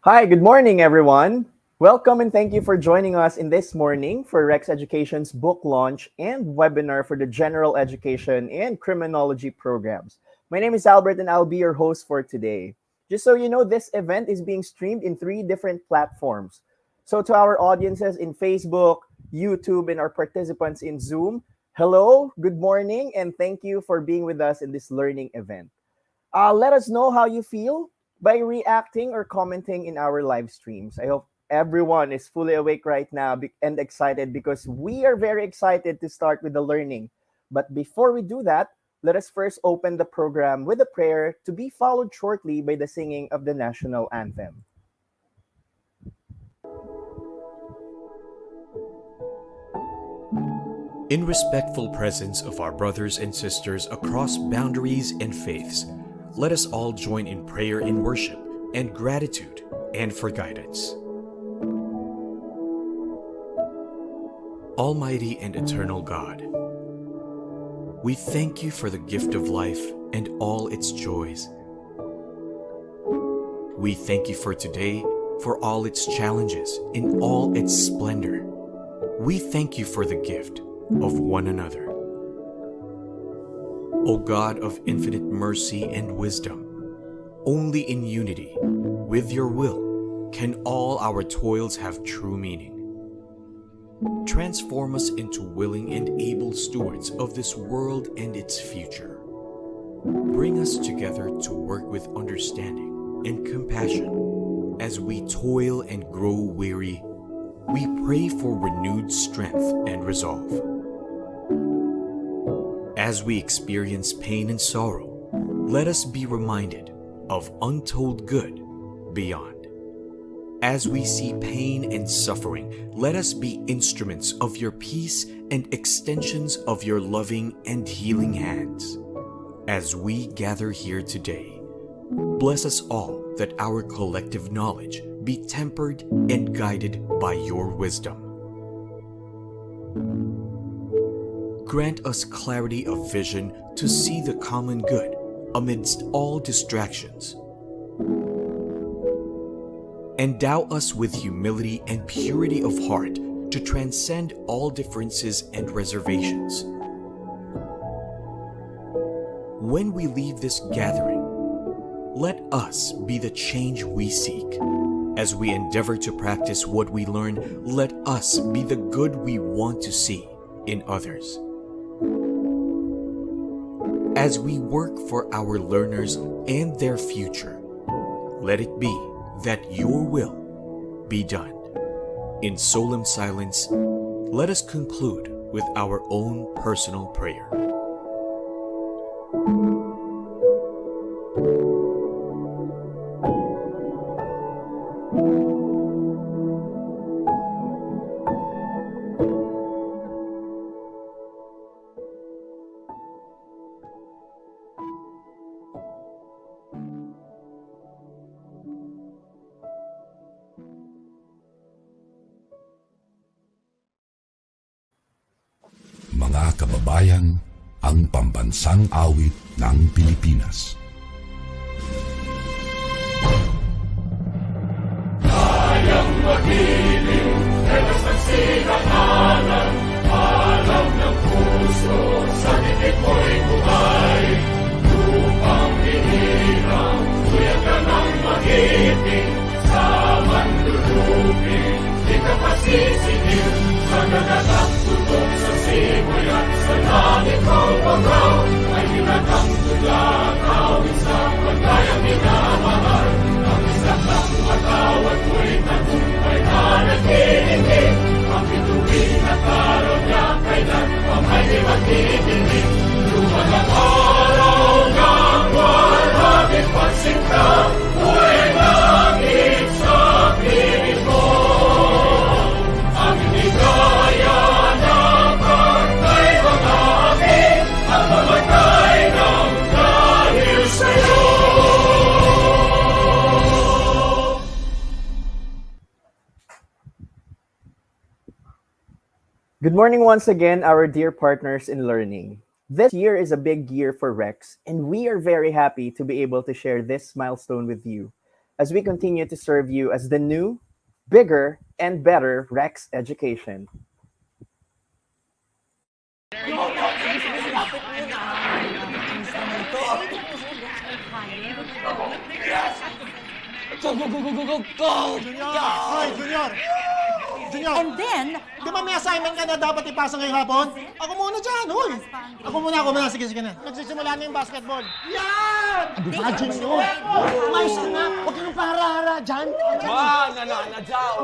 Hi, good morning, everyone. Welcome and thank you for joining us in this morning for Rex Education's book launch and webinar for the General Education and Criminology programs. My name is Albert and I'll be your host for today. Just so you know, this event is being streamed in 3 different platforms. So to our audiences in Facebook, YouTube, and our participants in Zoom, hello, good morning, and thank you for being with us in this learning event. Let us know how you feel by reacting or commenting in our live streams. I hope everyone is fully awake right now and excited because we are very excited to start with the learning. But before we do that, let us first open the program with a prayer to be followed shortly by the singing of the national anthem. In respectful presence of our brothers and sisters across boundaries and faiths, let us all join in prayer and worship and gratitude and for guidance. Almighty and eternal God, we thank you for the gift of life and all its joys. We thank you for today, for all its challenges, in all its splendor. We thank you for the gift of one another. O God of infinite mercy and wisdom, only in unity with your will can all our toils have true meaning. Transform us into willing and able stewards of this world and its future. Bring us together to work with understanding and compassion. As we toil and grow weary, we pray for renewed strength and resolve. As we experience pain and sorrow, let us be reminded of untold good beyond. As we see pain and suffering, let us be instruments of your peace and extensions of your loving and healing hands. As we gather here today, bless us all that our collective knowledge be tempered and guided by your wisdom. Grant us clarity of vision to see the common good amidst all distractions. Endow us with humility and purity of heart to transcend all differences and reservations. When we leave this gathering, let us be the change we seek. As we endeavor to practice what we learn, let us be the good we want to see in others. as we work for our learners and their future. Let it be that your will be done. In solemn silence, let us conclude with our own personal prayer. Mga kababayan, ang pambansang awit ng Pilipinas. Kayang magiliw, telas ng sinangalan, alam ng puso, sa titik mo'y buhay. Lupang hinirang, tuyag ka ng mag-ibig, sa manlulupin, di ka pasisingil, sa nagagang tutok sa simoy at sa langit mong pagaw, ay hinatang tulad, awit sa paglayang minamahal, ang isang ng matawad ko'y tagumpay na nag-iibig, ang bituin at araw niya kailan pamay di magtitinig, lumang ang araw ng walang pagsinta, buhay langit sa piling mo. Ang ligaya na pagkay mag-amin, ang mamatay ng dahil sa'yo. Good morning once again, our dear partners in learning. This year is a big year for Rex, and we are very happy to be able to share this milestone with you as we continue to serve you as the new, bigger, and better Rex Education. Go, go, go, go, go, go, go! Junior! Hoy, Junior! Junior! And then, Di ba may assignment ka na dapat ipasa ngayong hapon? Ako muna dyan, hoy! Ako muna. Sige na. Nagsisimula na yung basketball. Yan! Ano ba, Junior? Umayos ka na! Huwag ka nang pahara-hara dyan!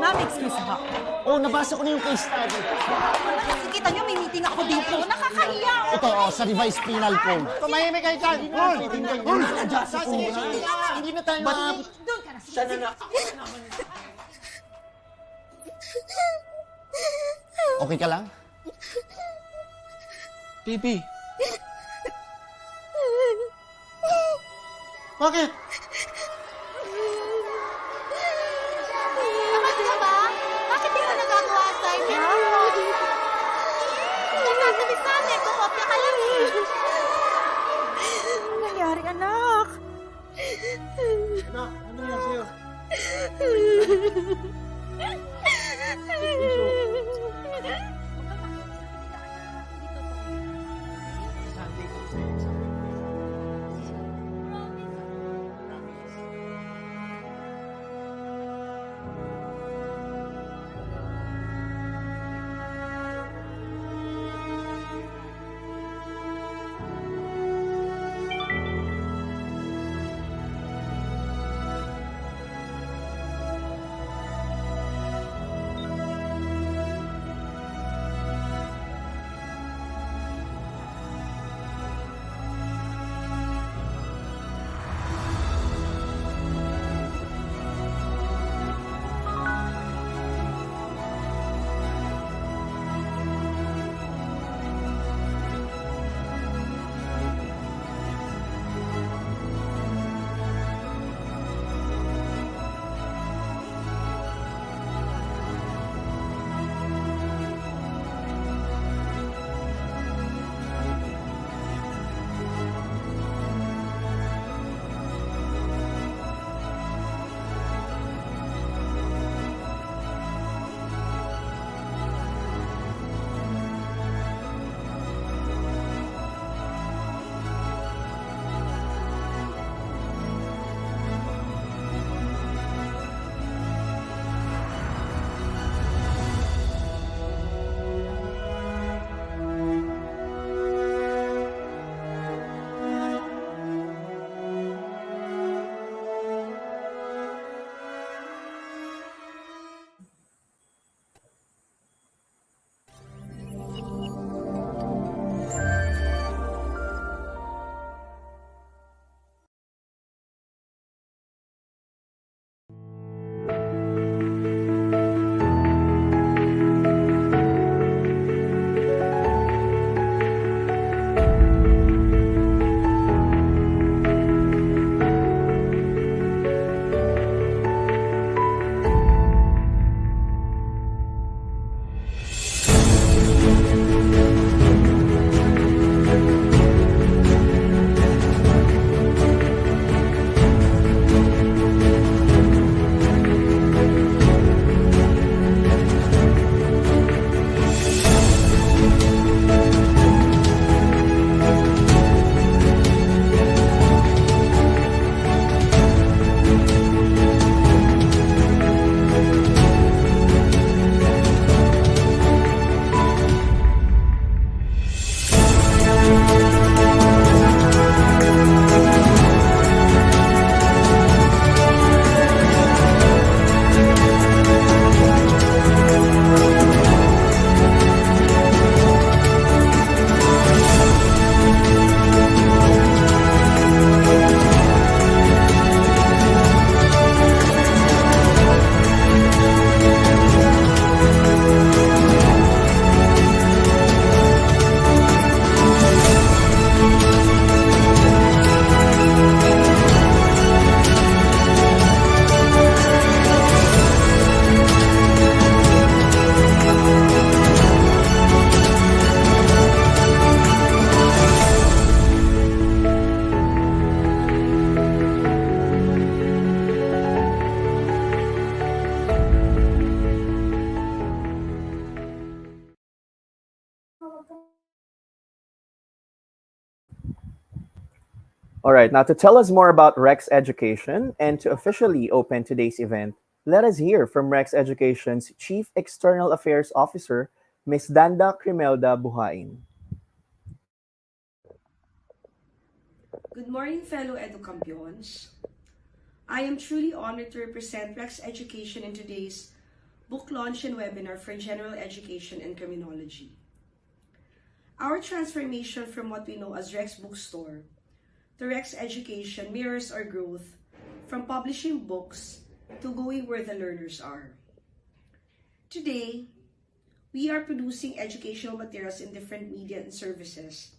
non-excuse ha. Oh, nabasa ko na yung case study. Nakikita nyo, may meeting ako dito. Nakakahiya. Ito, sa revised penal code. Tumahimik kayo dyan! Hoy! Sige, hindi na tayo maabot. Doon ka na. Sana na. Okay ka lang? Pipi, Bakit? Tamad ka ba? Bakit di mo nagagawa assignment mo? Nagsasabi sa amin, kukopya ka lang eh. Ano nangyari, anak? Anak, ano nangyari sa'yo? All right, now to tell us more about Rex Education and to officially open today's event, let us hear from Rex Education's Chief External Affairs Officer, Ms. Danda Crimelda Buhain. Good morning, fellow educampions. I am truly honored to represent Rex Education in today's book launch and webinar for General Education and Criminology. Our transformation from what we know as Rex Bookstore to Rex Education mirrors our growth from publishing books to going where the learners are. Today, we are producing educational materials in different media and services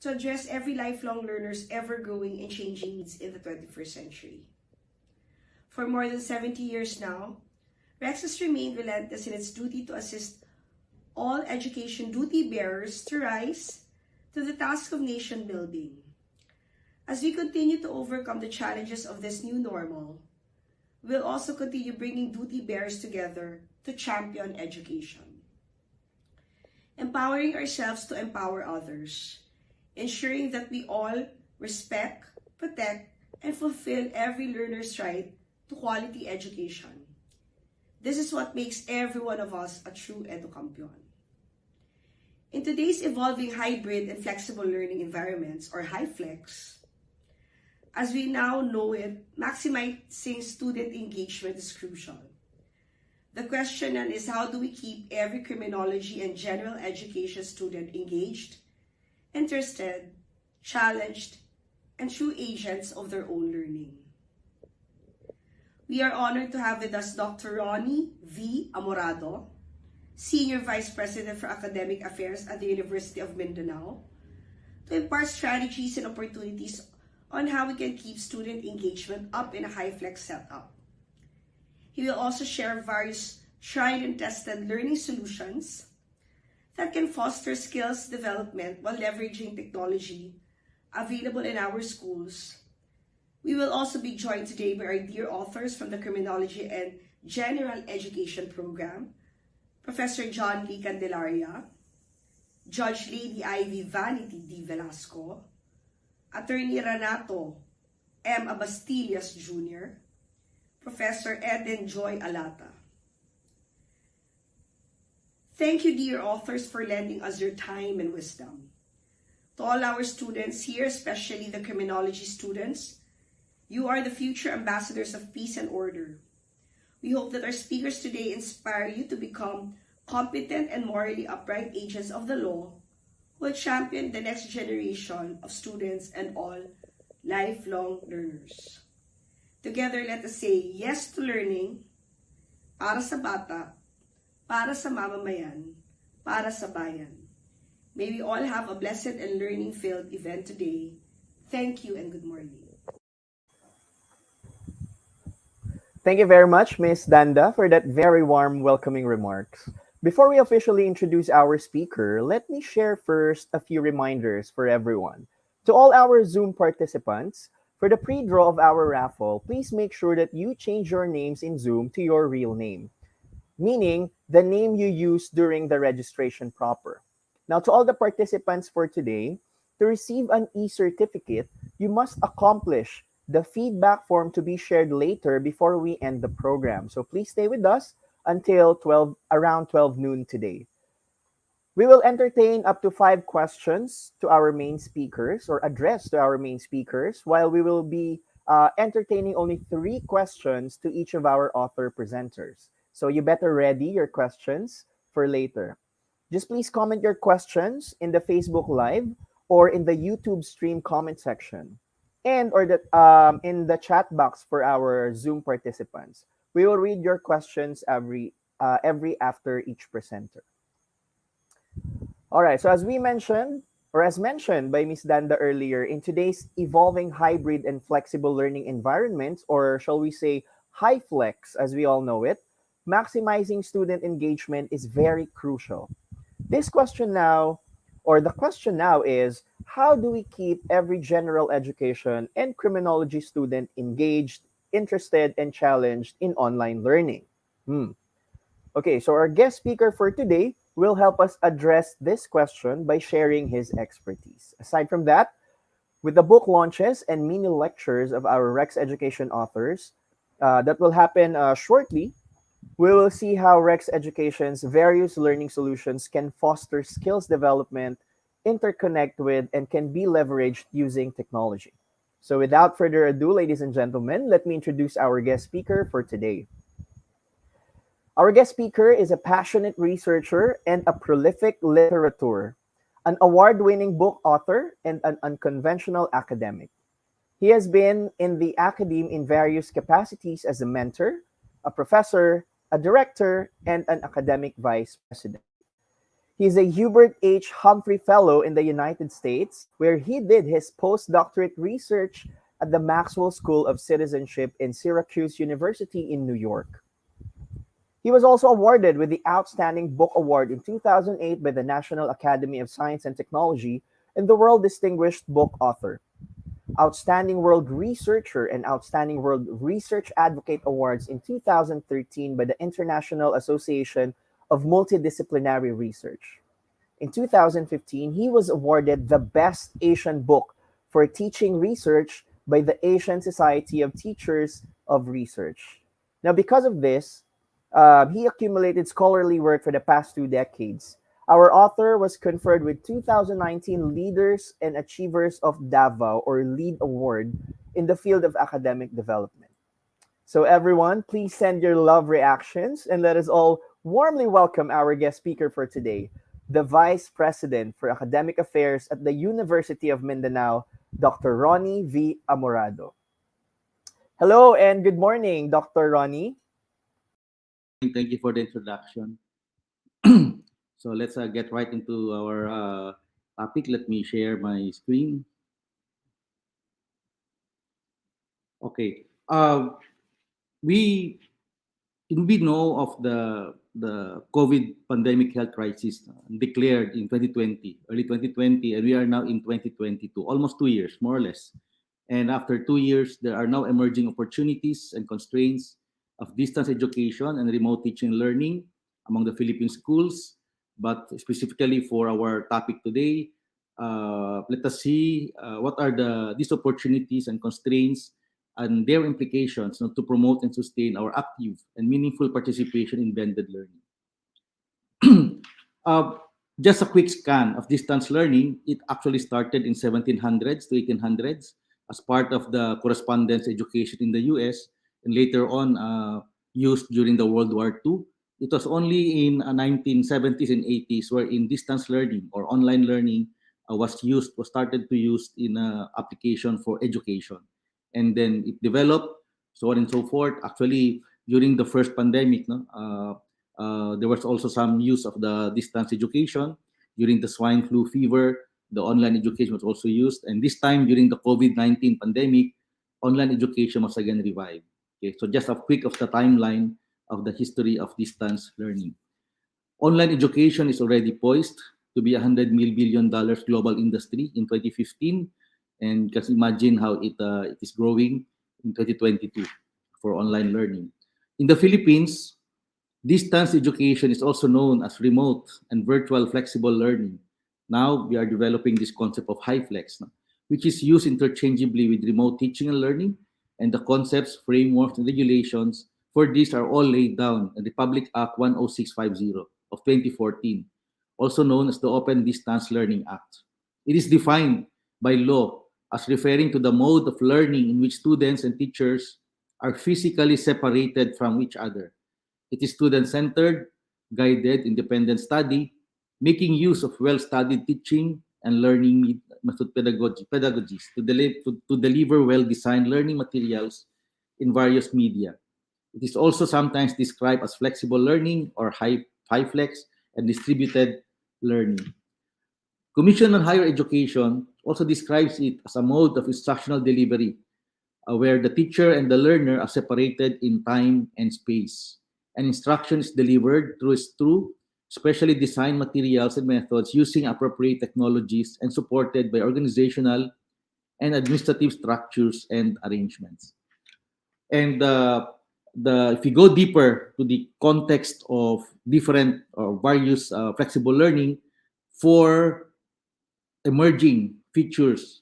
to address every lifelong learner's ever-growing and changing needs in the 21st century. For more than 70 years now, Rex has remained relentless in its duty to assist all education duty bearers to rise to the task of nation building. As we continue to overcome the challenges of this new normal, we'll also continue bringing duty bearers together to champion education. Empowering ourselves to empower others, ensuring that we all respect, protect, and fulfill every learner's right to quality education. This is what makes every one of us a true educampion. In today's evolving hybrid and flexible learning environments, or hyflex, as we now know it, maximizing student engagement is crucial. The question then is, how do we keep every criminology and general education student engaged, interested, challenged, and true agents of their own learning? We are honored to have with us Dr. Ronnie V. Amorado, Senior Vice President for Academic Affairs at the University of Mindanao, to impart strategies and opportunities on how we can keep student engagement up in a high-flex setup. He will also share various tried and tested learning solutions that can foster skills development while leveraging technology available in our schools. We will also be joined today by our dear authors from the Criminology and General Education program, Professor John Lee Candelaria, Judge Lady Ivy Vanity D. Velasco, Attorney Renato M. Abastillas Jr., Professor Eden Joy Alata. Thank you, dear authors, for lending us your time and wisdom. To all our students here, especially the criminology students, you are the future ambassadors of peace and order. We hope that our speakers today inspire you to become competent and morally upright agents of the law who will champion the next generation of students and all lifelong learners. Together, let us say yes to learning, para sa bata, para sa mamamayan, para sa bayan. May we all have a blessed and learning-filled event today. Thank you and good morning. Thank you very much, Ms. Danda, for that very warm, welcoming remarks. Before we officially introduce our speaker, let me share first a few reminders for everyone. To all our Zoom participants, for the pre-draw of our raffle, please make sure that you change your names in Zoom to your real name, meaning the name you used during the registration proper. Now, to all the participants for today, to receive an e-certificate, you must accomplish the feedback form to be shared later before we end the program. So please stay with us until around 12 noon today. We will entertain up to 5 questions to our main speakers or address to our main speakers, while we will be entertaining only 3 questions to each of our author presenters. So you better ready your questions for later. Just please comment your questions in the Facebook Live or in the YouTube stream comment section, and or in the chat box for our Zoom participants. We will read your questions every after each presenter. All right, so as we mentioned, or as mentioned by Ms. Danda earlier, in today's evolving hybrid and flexible learning environments, or shall we say high flex as we all know it, maximizing student engagement is very crucial. This question now, or the question now is, how do we keep every general education and criminology student engaged, interested, and challenged in online learning? Okay, so our guest speaker for today will help us address this question by sharing his expertise. Aside from that, With the book launches and mini lectures of our Rex Education authors that will happen shortly, we will see how Rex Education's various learning solutions can foster skills development, interconnect with, and can be leveraged using technology. So, without further ado, ladies and gentlemen, let me introduce our guest speaker for today. Our guest speaker is a passionate researcher and a prolific literateur, an award winning book author, and an unconventional academic. He has been in the academe in various capacities as a mentor, a professor, a director, and an academic vice president. He is a Hubert H. Humphrey Fellow in the United States, where he did his postdoctorate research at the Maxwell School of Citizenship in Syracuse University in New York. He was also awarded with the Outstanding Book Award in 2008 by the National Academy of Science and Technology and the World Distinguished Book Author. Outstanding World Researcher and Outstanding World Research Advocate Awards in 2013 by the International Association of Multidisciplinary Research. In 2015, he was awarded the Best Asian Book for Teaching Research by the Asian Society of Teachers of Research. Now, because of this, he accumulated scholarly work for the past 2 decades. Our author was conferred with 2019 Leaders and Achievers of Davao or LEAD Award in the field of academic development. So everyone, please send your love reactions and let us all warmly welcome our guest speaker for today, the Vice President for Academic Affairs at the University of Mindanao, Dr. Ronnie V. Amorado. Hello and good morning, Dr. Ronnie. Thank you for the introduction. So let's get right into our topic. Let me share my screen. Okay. We we know of the COVID pandemic health crisis declared in 2020, early 2020, and we are now in 2022, almost 2 years, more or less. And after 2 years, there are now emerging opportunities and constraints of distance education and remote teaching and learning among the Philippine schools. But specifically for our topic today, let us see what are these opportunities and constraints and their implications to promote and sustain our active and meaningful participation in blended learning. uh, just a quick scan of distance learning, it actually started in 1700s to 1800s as part of the correspondence education in the US and later on used during the World War II. It was only in 1970s and 80s wherein distance learning or online learning was started to use in application for education, and then it developed so on and so forth. Actually, during the first pandemic, no, there was also some use of the distance education. During the swine flu fever, the online education was also used, and this time during the COVID-19 pandemic, online education was again revived. Okay, so just a quick of the timeline of the history of distance learning. Online education is already poised to be $100 billion global industry in 2015, and just imagine how it is growing in 2022 for online learning. In the Philippines, distance education is also known as remote and virtual flexible learning. Now we are developing this concept of hyflex, which is used interchangeably with remote teaching and learning, and the concepts, frameworks, and regulations for these are all laid down in the Public Act 10650 of 2014, also known as the Open Distance Learning Act. It is defined by law as referring to the mode of learning in which students and teachers are physically separated from each other. It is student-centered, guided, independent study, making use of well-studied teaching and learning pedagogies to deliver well-designed learning materials in various media. It is also sometimes described as flexible learning or HyFlex and distributed learning. Commission on Higher Education also describes it as a mode of instructional delivery where the teacher and the learner are separated in time and space, and instruction is delivered through specially designed materials and methods using appropriate technologies and supported by organizational and administrative structures and arrangements. And if you go deeper to the context of different or various flexible learning for emerging features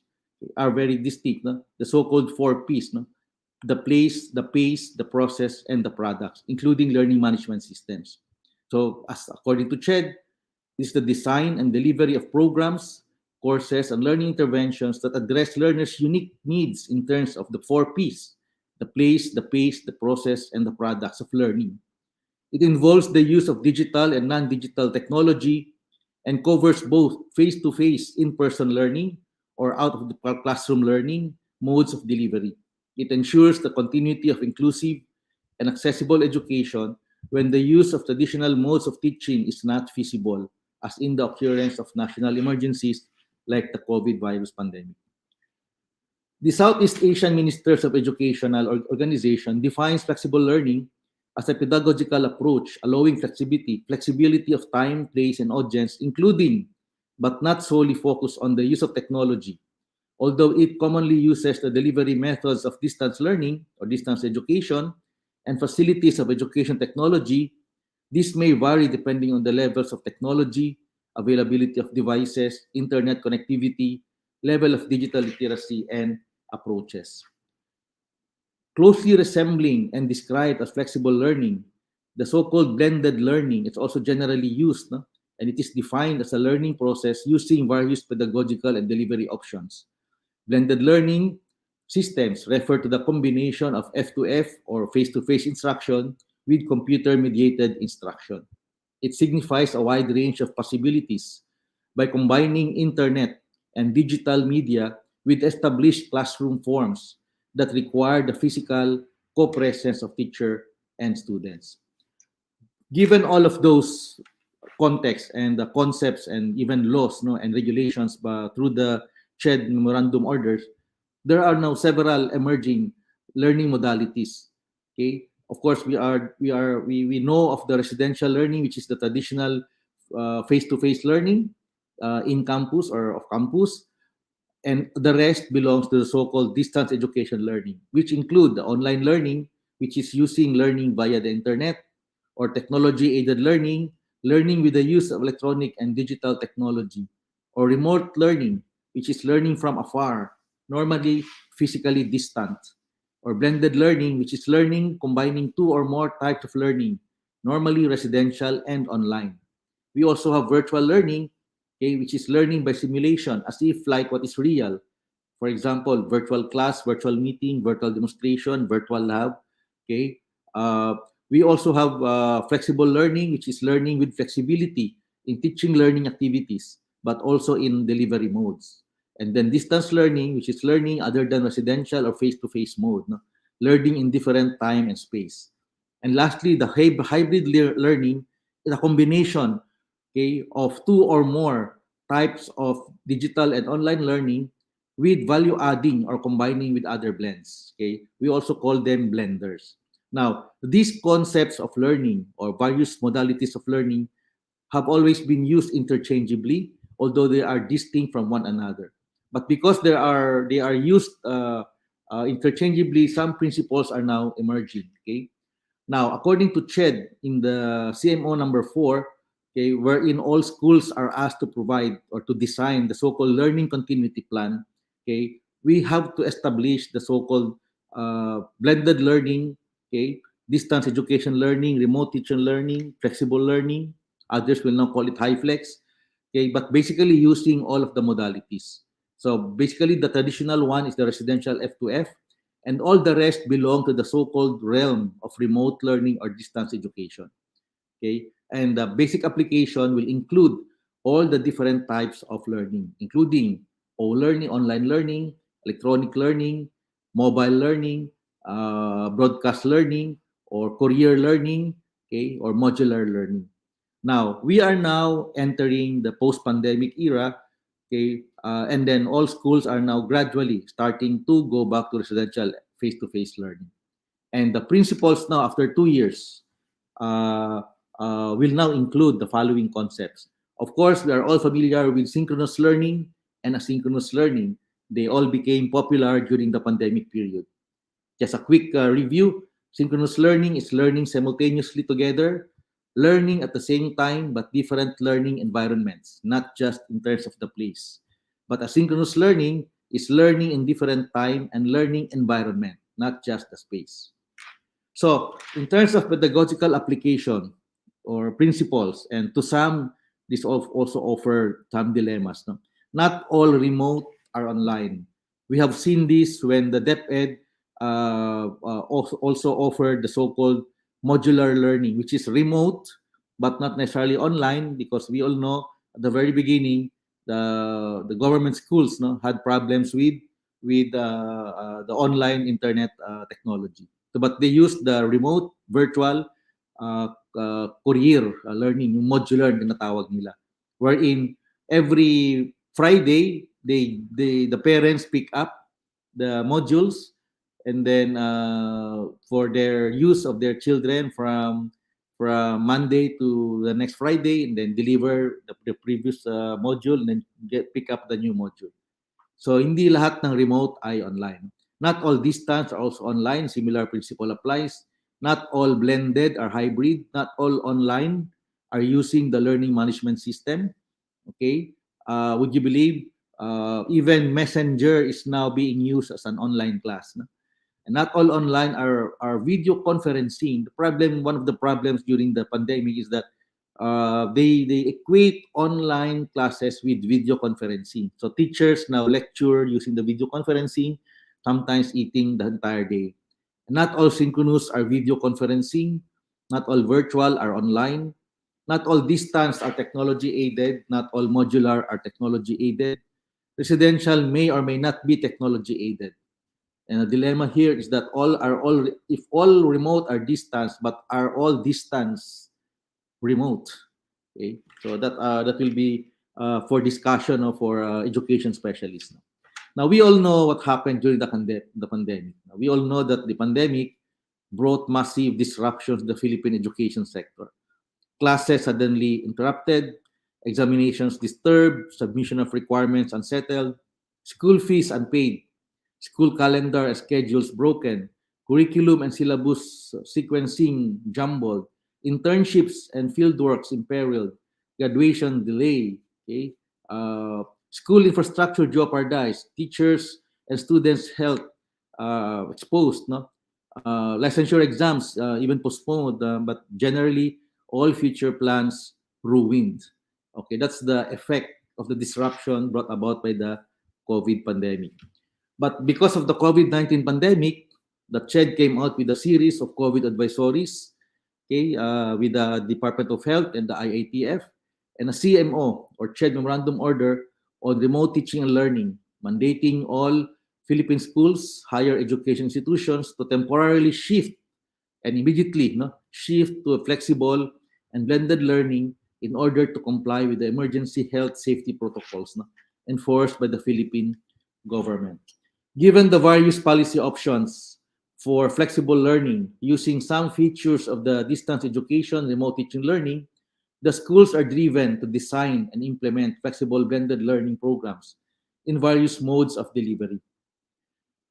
are very distinct. No? The so-called 4 Ps, no? The place, the pace, the process, and the products, including learning management systems. So, as according to CHED, this is the design and delivery of programs, courses, and learning interventions that address learners' unique needs in terms of the 4 Ps: the place, the pace, the process, and the products of learning. It involves the use of digital and non-digital technology and covers both face-to-face in-person learning or out-of-the-classroom learning modes of delivery. It ensures the continuity of inclusive and accessible education when the use of traditional modes of teaching is not feasible, as in the occurrence of national emergencies like the COVID virus pandemic. The Southeast Asian Ministers of Educational Organization defines flexible learning as a pedagogical approach allowing flexibility of time, place, and audience, including but not solely focused on the use of technology. Although it commonly uses the delivery methods of distance learning or distance education and facilities of education technology, this may vary depending on the levels of technology, availability of devices, internet connectivity, level of digital literacy, and approaches. Closely resembling and described as flexible learning, the so-called blended learning is also generally used, no? And it is defined as a learning process using various pedagogical and delivery options. Blended learning systems refer to the combination of F2F or face-to-face instruction with computer-mediated instruction. It signifies a wide range of possibilities by combining internet and digital media with established classroom forms that require the physical co-presence of teacher and students. Given all of those contexts and the concepts and even laws, no, and regulations through the CHED memorandum orders, there are now several emerging learning modalities. Okay, of course we know of the residential learning, which is the traditional face-to-face learning in campus or off campus, and the rest belongs to the so-called distance education learning, which include the online learning, which is using learning via the internet, or technology-aided learning, learning with the use of electronic and digital technology, or remote learning, which is learning from afar, normally physically distant, or blended learning, which is learning combining two or more types of learning, normally residential and online. We also have virtual learning, okay, which is learning by simulation, as if like what is real. For example, virtual class, virtual meeting, virtual demonstration, virtual lab. Okay. We also have flexible learning, which is learning with flexibility in teaching learning activities, but also in delivery modes. And then distance learning, which is learning other than residential or face-to-face mode, no? Learning in different time and space. And lastly, the hybrid learning is a combination, okay, of two or more types of digital and online learning with value adding or combining with other blends. Okay, we also call them blenders. Now, these concepts of learning or various modalities of learning have always been used interchangeably, although they are distinct from one another. But because they are used interchangeably, some principles are now emerging. Okay, now according to CHED in the CMO number 4, okay, wherein all schools are asked to provide or to design the so-called learning continuity plan, okay, we have to establish the so-called blended learning, okay, distance education learning, remote teaching learning, flexible learning. Others will now call it hyflex, okay, but basically using all of the modalities. So basically, the traditional one is the residential F2F, and all the rest belong to the so-called realm of remote learning or distance education. Okay, and the basic application will include all the different types of learning, including learning, online learning, electronic learning, mobile learning, broadcast learning, or career learning, okay, or modular learning. Now, we are now entering the post-pandemic era, okay, and then all schools are now gradually starting to go back to residential face-to-face learning. And the principles now, after 2 years, will now include the following concepts. Of course, we are all familiar with synchronous learning and asynchronous learning. They all became popular during the pandemic period. Just a quick review. Synchronous learning is learning simultaneously together, learning at the same time, but different learning environments, not just in terms of the place. But asynchronous learning is learning in different time and learning environment, not just the space. So, in terms of pedagogical application or principles, and to some, this also offer some dilemmas. No? Not all remote are online. We have seen this when the DepEd also offered the so-called modular learning, which is remote but not necessarily online, because we all know at the very beginning the government schools had problems with the online internet technology. So, but they used the remote virtual career learning, yung modular na tinatawag nila, wherein every Friday the parents pick up the modules, and then for their use of their children from Monday to the next Friday, and then deliver the previous module, and then pick up the new module. So hindi lahat ng remote ay online. Not all distance are also online. Similar principle applies. Not all blended or hybrid. Not all online are using the learning management system. Okay? Would you believe even Messenger is now being used as an online class? No? And not all online are video conferencing. One of the problems during the pandemic is that they equate online classes with video conferencing. So teachers now lecture using the video conferencing, sometimes eating the entire day. Not all synchronous are video conferencing. Not all virtual are online. Not all distance are technology aided. Not all modular are technology aided. Residential may or may not be technology aided. And the dilemma here is that if all remote are distance, but are all distance remote? Okay, so that will be for discussion or for education specialists. Now we all know what happened during the pandemic. Now, we all know that the pandemic brought massive disruptions to the Philippine education sector. Classes suddenly interrupted, examinations disturbed, submission of requirements unsettled, school fees unpaid, school calendar and schedules broken, curriculum and syllabus sequencing jumbled, internships and fieldworks imperiled, graduation delay, okay? School infrastructure jeopardized, teachers and students' health exposed, no? Licensure exams even postponed, but generally all future plans ruined. Okay, that's the effect of the disruption brought about by the COVID pandemic. But because of the COVID-19 pandemic, the CHED came out with a series of COVID advisories, okay, with the Department of Health and the IATF, and a CMO or CHED Memorandum Order on remote teaching and learning, mandating all Philippine schools, higher education institutions to temporarily shift and immediately shift to a flexible and blended learning in order to comply with the emergency health safety protocols enforced by the Philippine government. Given the various policy options for flexible learning using some features of the distance education, remote teaching learning, the schools are driven to design and implement flexible blended learning programs in various modes of delivery.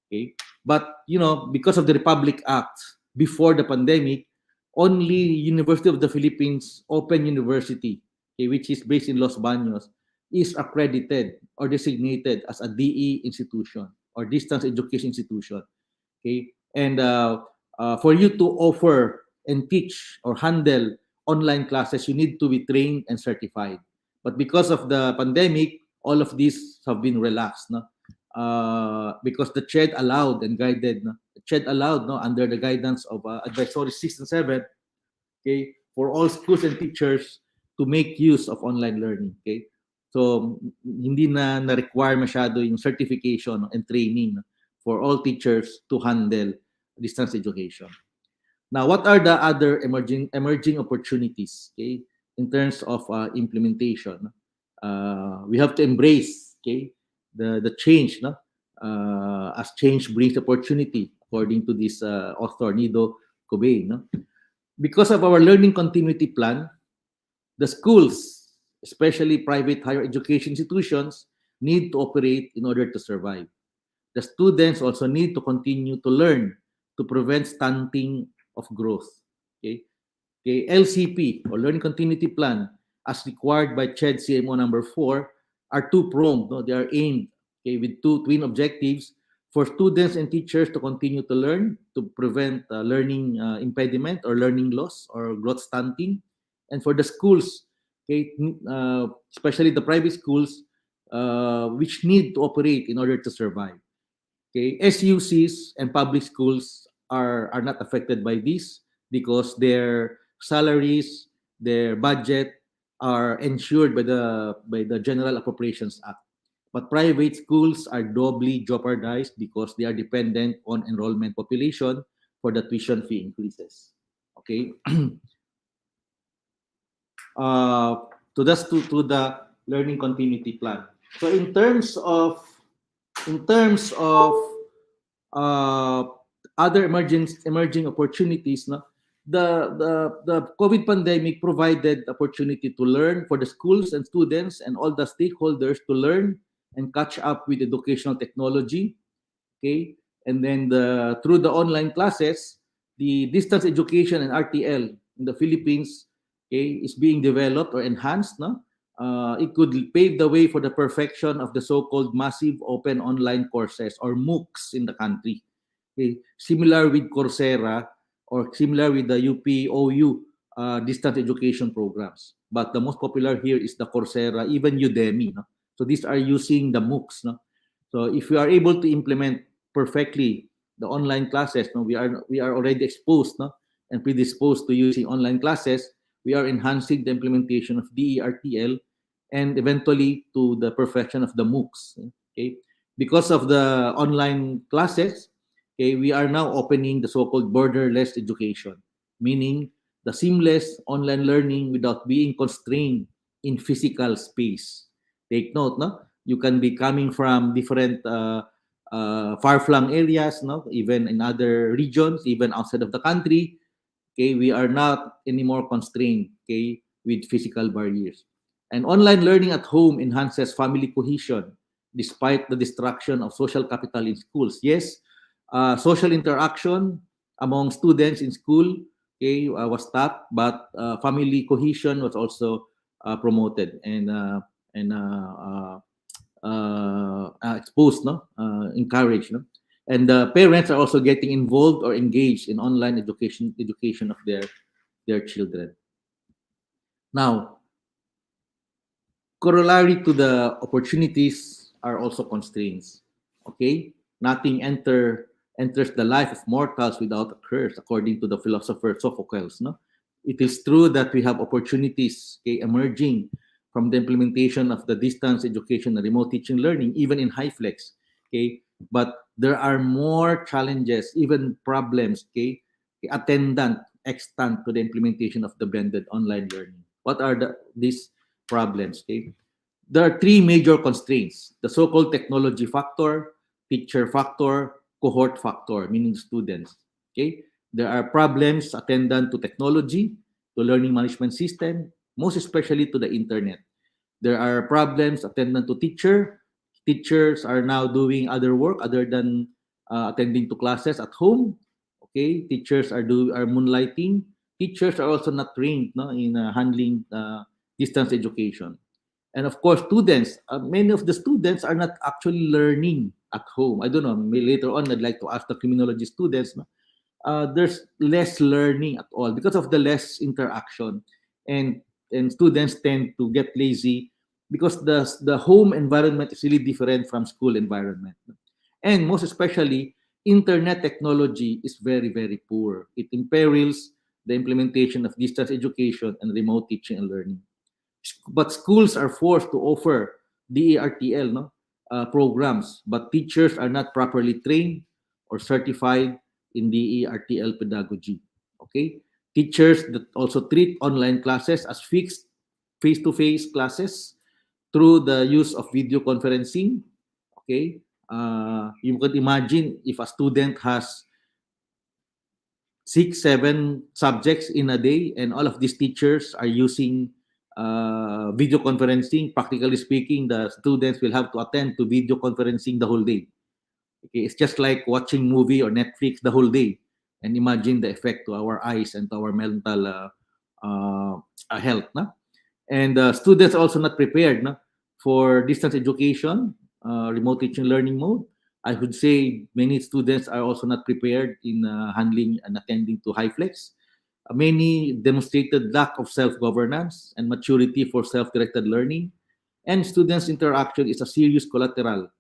Okay, but because of the Republic Act before the pandemic, only University of the Philippines Open University, okay, which is based in Los Baños, is accredited or designated as a DE institution or distance education institution. Okay, and for you to offer and teach or handle online classes, you need to be trained and certified. But because of the pandemic, all of these have been relaxed. No? Because the CHED allowed and guided, CHED allowed under the guidance of Advisory 6 and 7, okay, for all schools and teachers to make use of online learning. Okay, so hindi na-require masyado yung certification and training for all teachers to handle distance education. Now, what are the other emerging opportunities, okay, in terms of implementation? We have to embrace, okay, the change, as change brings opportunity, according to this author Nido Cobain. Because of our learning continuity plan, the schools, especially private higher education institutions, need to operate in order to survive. The students also need to continue to learn to prevent stunting of growth. Okay, LCP or Learning Continuity Plan, as required by CHED CMO number 4, are two-pronged. They are aimed okay, with two twin objectives: for students and teachers to continue to learn, to prevent learning impediment or learning loss or growth stunting, and for the schools, okay, especially the private schools, which need to operate in order to survive. Okay, SUCs and public schools are not affected by this because their salaries, their budget are ensured by the General Appropriations Act. But private schools are doubly jeopardized because they are dependent on enrollment population for the tuition fee increases. Okay, to the learning continuity plan. So in terms of uh, other emerging opportunities, no, the COVID pandemic provided opportunity to learn for the schools and students and all the stakeholders to learn and catch up with educational technology. Okay, and then through the online classes, the distance education and RTL in the Philippines, okay, is being developed or enhanced. No, it could pave the way for the perfection of the so-called massive open online courses or MOOCs in the country. Okay, similar with Coursera or similar with the UPOU distance education programs. But the most popular here is the Coursera, even Udemy. No? So these are using the MOOCs. No? So if we are able to implement perfectly the online classes, no, we are already exposed, no, and predisposed to using online classes. We are enhancing the implementation of DERTL and eventually to the perfection of the MOOCs. Okay, because of the online classes, okay, we are now opening the so-called borderless education, meaning the seamless online learning without being constrained in physical space. Take note, no? You can be coming from different far-flung areas, no? Even in other regions, even outside of the country. Okay, we are not anymore constrained, okay, with physical barriers. And online learning at home enhances family cohesion despite the destruction of social capital in schools. Yes, social interaction among students in school, okay, was stopped, but family cohesion was also promoted and exposed, no, encouraged, no, and the parents are also getting involved or engaged in online education of their children. Now, corollary to the opportunities are also constraints. Okay, nothing enters the life of mortals without a curse, according to the philosopher Sophocles. No, it is true that we have opportunities, okay, emerging from the implementation of the distance education and remote teaching learning, even in hyflex. Okay, but there are more challenges, even problems, okay, attendant extant to the implementation of the blended online learning. What are these problems? Okay, there are three major constraints: the so-called technology factor, teacher factor, cohort factor, meaning students. Okay, there are problems attendant to technology, to learning management system, most especially to the internet. There are problems attendant to teacher. Teachers are now doing other work other than attending to classes at home. Okay, teachers are moonlighting. Teachers are also not trained, no, in handling distance education. And of course, students, many of the students are not actually learning at home. I don't know, later on, I'd like to ask the criminology students, no? There's less learning at all because of the less interaction. And, and students tend to get lazy because the home environment is really different from school environment. And most especially, internet technology is very, very poor. It imperils the implementation of distance education and remote teaching and learning. But schools are forced to offer DERTL, no, programs, but teachers are not properly trained or certified in DERTL pedagogy. Okay, teachers that also treat online classes as fixed face-to-face classes through the use of video conferencing. Okay, you could imagine if a student has 6, 7 subjects in a day, and all of these teachers are using video conferencing. Practically speaking, the students will have to attend to video conferencing the whole day. Okay, it's just like watching movie or Netflix the whole day, and imagine the effect to our eyes and to our mental health. No? And students are also not prepared, no, for distance education. remote teaching learning mode. I would say many students are also not prepared in handling and attending to hyflex. Many demonstrated lack of self-governance and maturity for self-directed learning, and students' interaction is a serious collateral,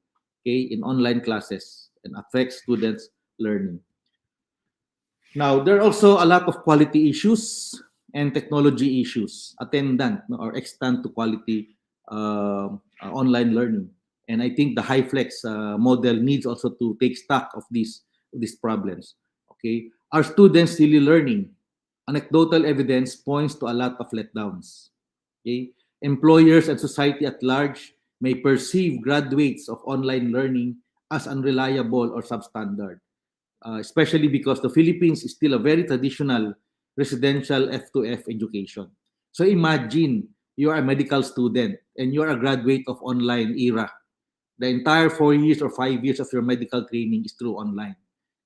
okay, in online classes and affects students' learning. Now, there are also a lot of quality issues and technology issues attendant, no, or extant to quality online learning. And I think the HyFlex model needs also to take stock of these problems. Okay, are students really learning? Anecdotal evidence points to a lot of letdowns. Okay, employers and society at large may perceive graduates of online learning as unreliable or substandard, especially because the Philippines is still a very traditional residential F2F education. So imagine you are a medical student and you are a graduate of online era. The entire 4 years or 5 years of your medical training is through online.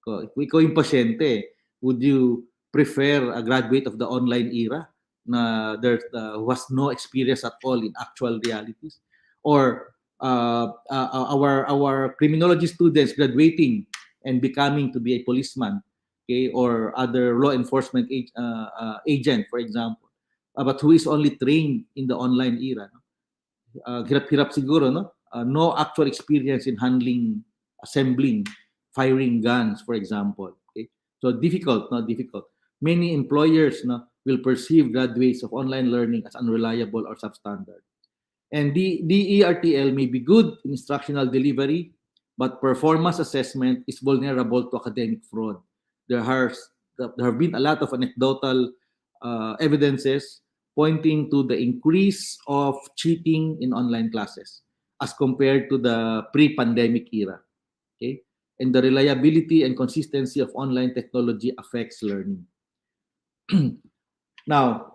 So, if ikaw yung pasyente, would you prefer a graduate of the online era na who has no experience at all in actual realities? Or our criminology students graduating and becoming to be a policeman, okay, or other law enforcement agent, for example, but who is only trained in the online era. No? Hirap-hirap siguro, no? No actual experience in handling, assembling, firing guns, for example. Okay? So difficult, no? Difficult. Many employers, no, will perceive graduates of online learning as unreliable or substandard. And the ERTL may be good in instructional delivery, but performance assessment is vulnerable to academic fraud. There have been a lot of anecdotal evidences pointing to the increase of cheating in online classes as compared to the pre-pandemic era. Okay? And the reliability and consistency of online technology affects learning. Now,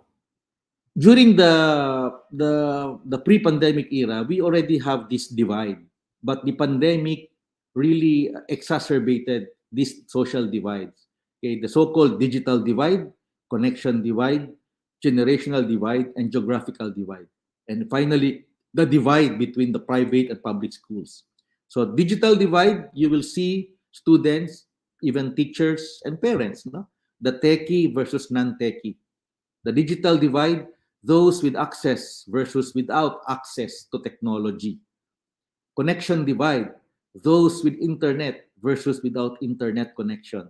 during the pre-pandemic era, we already have this divide, but the pandemic really exacerbated these social divides. Okay, the so-called digital divide, connection divide, generational divide, and geographical divide, and finally the divide between the private and public schools. So digital divide, you will see students, even teachers and parents, no? The techie versus non-techie. The digital divide, those with access versus without access to technology. Connection divide, those with internet versus without internet connection.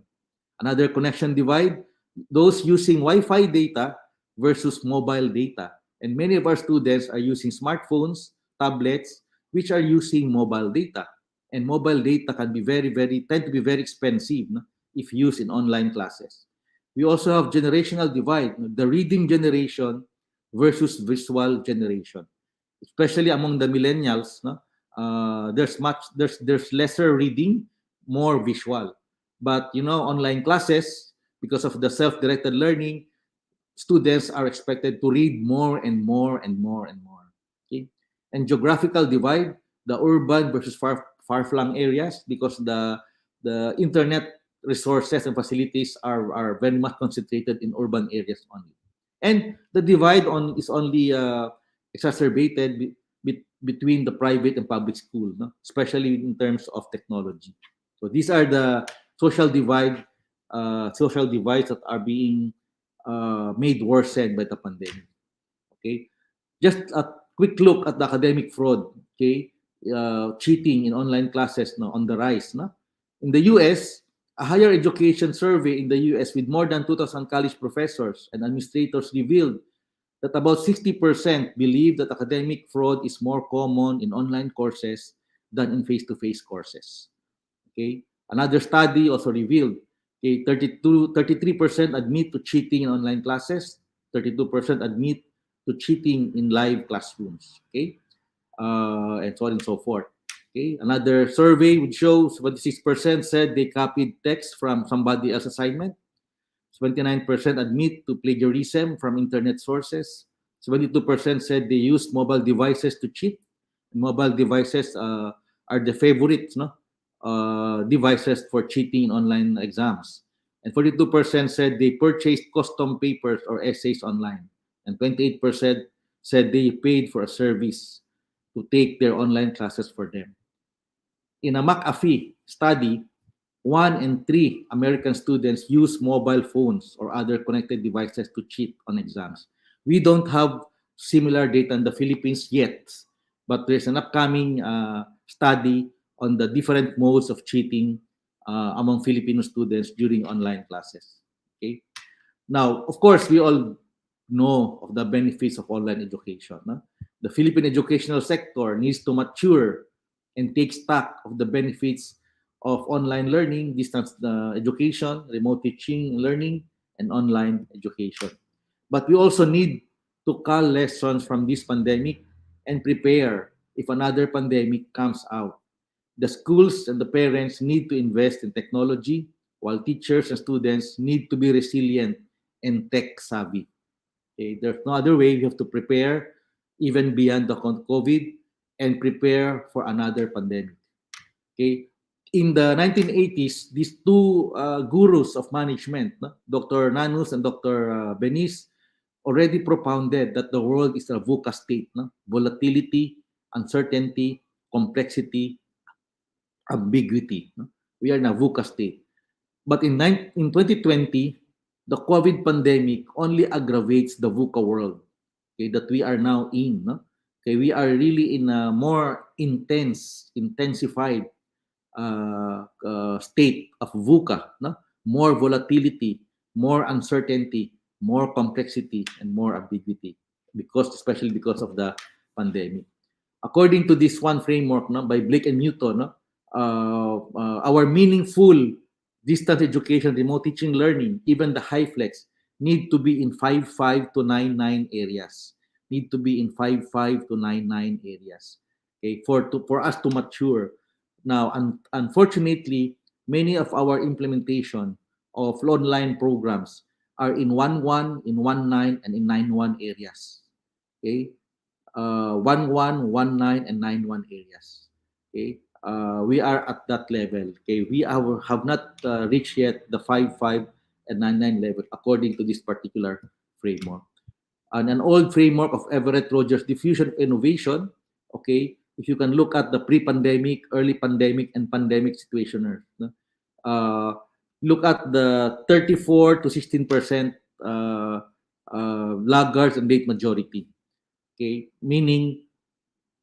Another connection divide, those using Wi-Fi data versus mobile data. And many of our students are using smartphones, tablets, which are using mobile data. And mobile data can be tend to be very expensive, no? If used in online classes. We also have generational divide, the reading generation versus visual generation. Especially among the millennials, no? There's lesser reading, more visual. But online classes, because of the self-directed learning, students are expected to read more and more and more and more. Okay? And geographical divide, the urban versus far-flung areas, because the internet resources and facilities are very much concentrated in urban areas only. And the divide is only exacerbated between the private and public school, no? Especially in terms of technology. So these are the social divides that are being made worsened by the pandemic. Okay, just a quick look at the academic fraud. Okay, cheating in online classes, no, on the rise. No, in the U.S., a higher education survey in the U.S. with more than 2,000 college professors and administrators revealed that about 60% believe that academic fraud is more common in online courses than in face-to-face courses. Okay, another study also revealed, okay, 33% admit to cheating in online classes, 32% admit to cheating in live classrooms. Okay, and so on and so forth. Okay, another survey would show 76% said they copied text from somebody else's assignment. 29% admit to plagiarism from internet sources. 72% said they used mobile devices to cheat. Mobile devices are the favorites, no? Devices for cheating in online exams. And 42% said they purchased custom papers or essays online. And 28% said they paid for a service to take their online classes for them. In a McAfee study, 1 in 3 American students use mobile phones or other connected devices to cheat on exams. We don't have similar data in the Philippines yet, but there's an upcoming study on the different modes of cheating among Filipino students during online classes. Okay. Now, of course, we all know of the benefits of online education. No? The Philippine educational sector needs to mature and take stock of the benefits of online learning, distance education, remote teaching, learning, and online education. But we also need to cull lessons from this pandemic and prepare if another pandemic comes out. The schools and the parents need to invest in technology, while teachers and students need to be resilient and tech savvy. Okay? There's no other way. We have to prepare even beyond the COVID and prepare for another pandemic. Okay? In the 1980s, these two gurus of management, no? Dr. Nanus and Dr. Benis, already propounded that the world is a VUCA state. No? Volatility, uncertainty, complexity, ambiguity. No? We are in a VUCA state. But in 2020, the COVID pandemic only aggravates the VUCA world, okay, that we are now in. No? Okay, we are really in a more intensified state of VUCA. No? More volatility, more uncertainty, more complexity, and more ambiguity, especially because of the pandemic. According to this one framework, no, by Blake and Newton, no, our meaningful distance education, remote teaching, learning, even the hyflex, need to be in 5.5 to 9.9 areas. Need to be in 5.5 to 9.9 areas. Okay, for us to mature. Now, unfortunately, many of our implementation of online programs are in 1.1, in 1.9, and in 9.1 areas. Okay, 1.1, 1.9, and 9.1 areas. Okay, we are at that level. Okay, we have not reached yet the 5.5 and 9.9 level according to this particular framework. And an old framework of Everett Rogers diffusion innovation. Okay, if you can look at the pre-pandemic, early pandemic, and pandemic situationers, look at the 34 to 16% laggards and late majority. Okay, meaning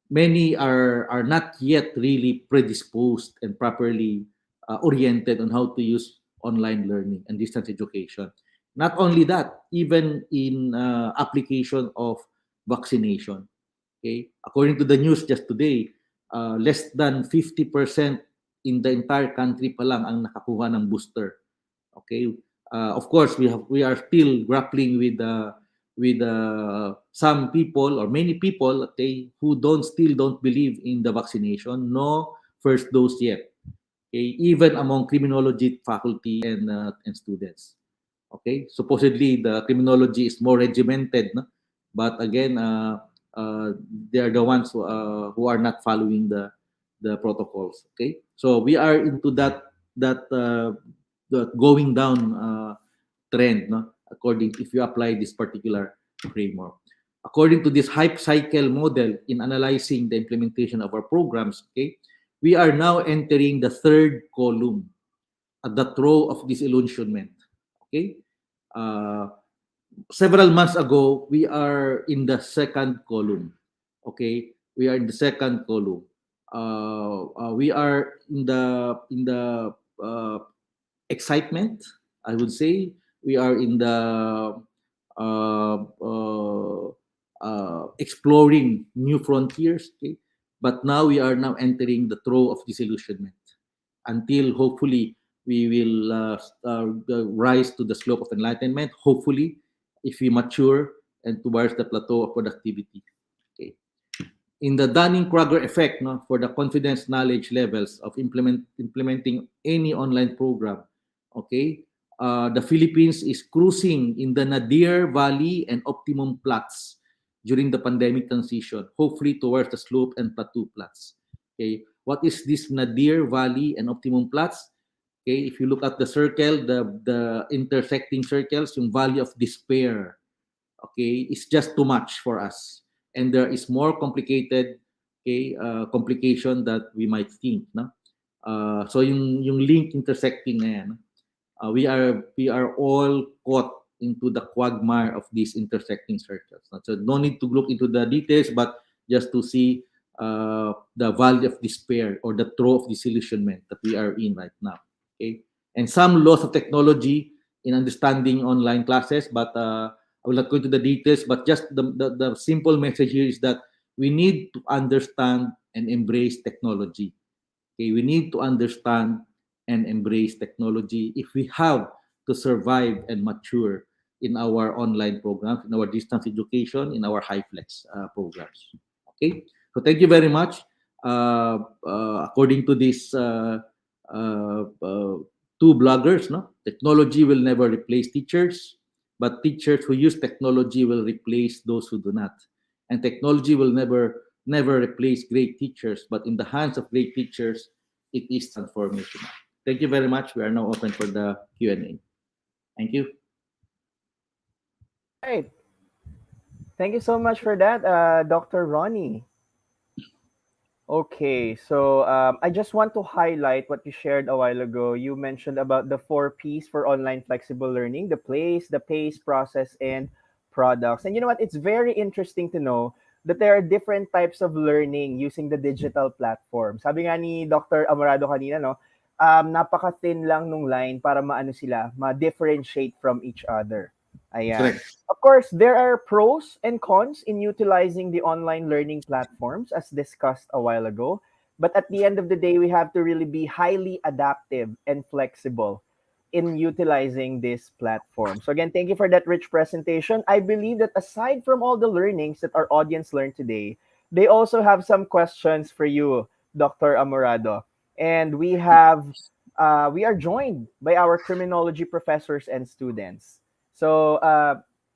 many are not yet really predisposed and properly oriented on how to use online learning and distance education. Not only that, even in application of vaccination. Okay, according to the news just today, less than 50% in the entire country pa lang ang nakakuha ng booster. Okay, of course we are still grappling with some people or many people, okay, who still don't believe in the vaccination. No first dose yet. Okay, even among criminology faculty and students. Okay, supposedly the criminology is more regimented, no? But again, they are the ones who are not following the protocols. Okay, so we are into that the going down trend, no? According if you apply this particular framework. According to this hype cycle model in analyzing the implementation of our programs, okay, we are now entering the third column at the throw of disillusionment. Okay, several months ago we are in the second column. Okay, we are in the second column. We are in the excitement, I would say. We are in the exploring new frontiers. Okay, but now we are now entering the throw of disillusionment until hopefully we will rise to the slope of enlightenment. Hopefully, if we mature and towards the plateau of productivity. Okay. In the Dunning-Kruger effect, no, for the confidence knowledge levels of implementing any online program, okay, the Philippines is cruising in the nadir valley and optimum plots during the pandemic transition, hopefully towards the slope and plateau plots. Okay, what is this nadir valley and optimum plots? Okay, if you look at the circle, the intersecting circles, yung valley of despair, okay, is just too much for us. And there is more complicated, okay, complication that we might think. No? So yung link intersecting na yan, we are all caught into the quagmire of these intersecting circles. So no need to look into the details, but just to see the valley of despair or the trough of disillusionment that we are in right now. Okay, and some loss of technology in understanding online classes, but I will not go into the details. But just the simple message here is that we need to understand and embrace technology. Okay, we need to understand and embrace technology if we have to survive and mature in our online programs, in our distance education, in our hyflex programs. Okay, so thank you very much. According to these two bloggers, no, technology will never replace teachers, but teachers who use technology will replace those who do not. And technology will never replace great teachers, but in the hands of great teachers, it is transformational. Thank you very much. We are now open for the Q&A. Thank you. Right. Thank you so much for that, Dr. Ronnie. Okay, so I just want to highlight what you shared a while ago. You mentioned about the 4 Ps for online flexible learning: the place, the pace, process, and products. And you know what? It's very interesting to know that there are different types of learning using the digital platform. Sabi nga ni Dr. Amorado kanina, no, napaka-thin lang nung line para maano sila, ma-differentiate from each other. Ayan. Correct. Of course, there are pros and cons in utilizing the online learning platforms, as discussed a while ago. But at the end of the day, we have to really be highly adaptive and flexible in utilizing this platform. So, again, thank you for that rich presentation. I believe that aside from all the learnings that our audience learned today, they also have some questions for you, Dr. Amorado. And we are joined by our criminology professors and students. So,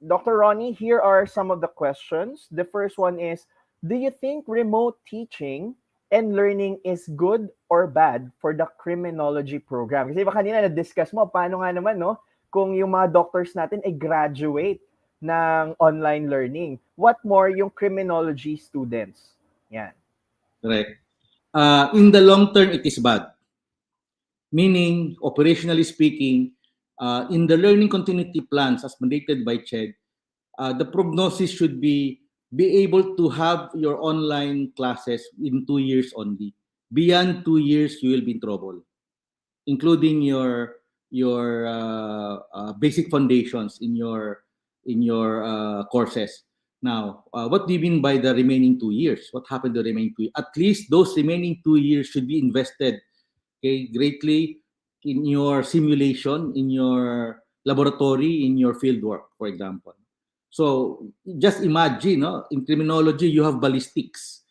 Dr. Ronnie, here are some of the questions. The first one is, do you think remote teaching and learning is good or bad for the criminology program? Kasi baka kanina na-discuss mo, paano nga naman, no? Kung yung mga doctors natin ay graduate ng online learning. What more yung criminology students? Yan. Correct. In the long term, it is bad. Meaning, operationally speaking, in the learning continuity plans as mandated by CHED, the prognosis should be able to have your online classes in 2 years only. Beyond 2 years, you will be in trouble, including your basic foundations in your courses. Now, what do you mean by the remaining 2 years? What happened to the remaining 2 years? At least those remaining 2 years should be invested, okay, greatly in your simulation, in your laboratory, in your field work, for example. So just imagine, no? In criminology, you have ballistics.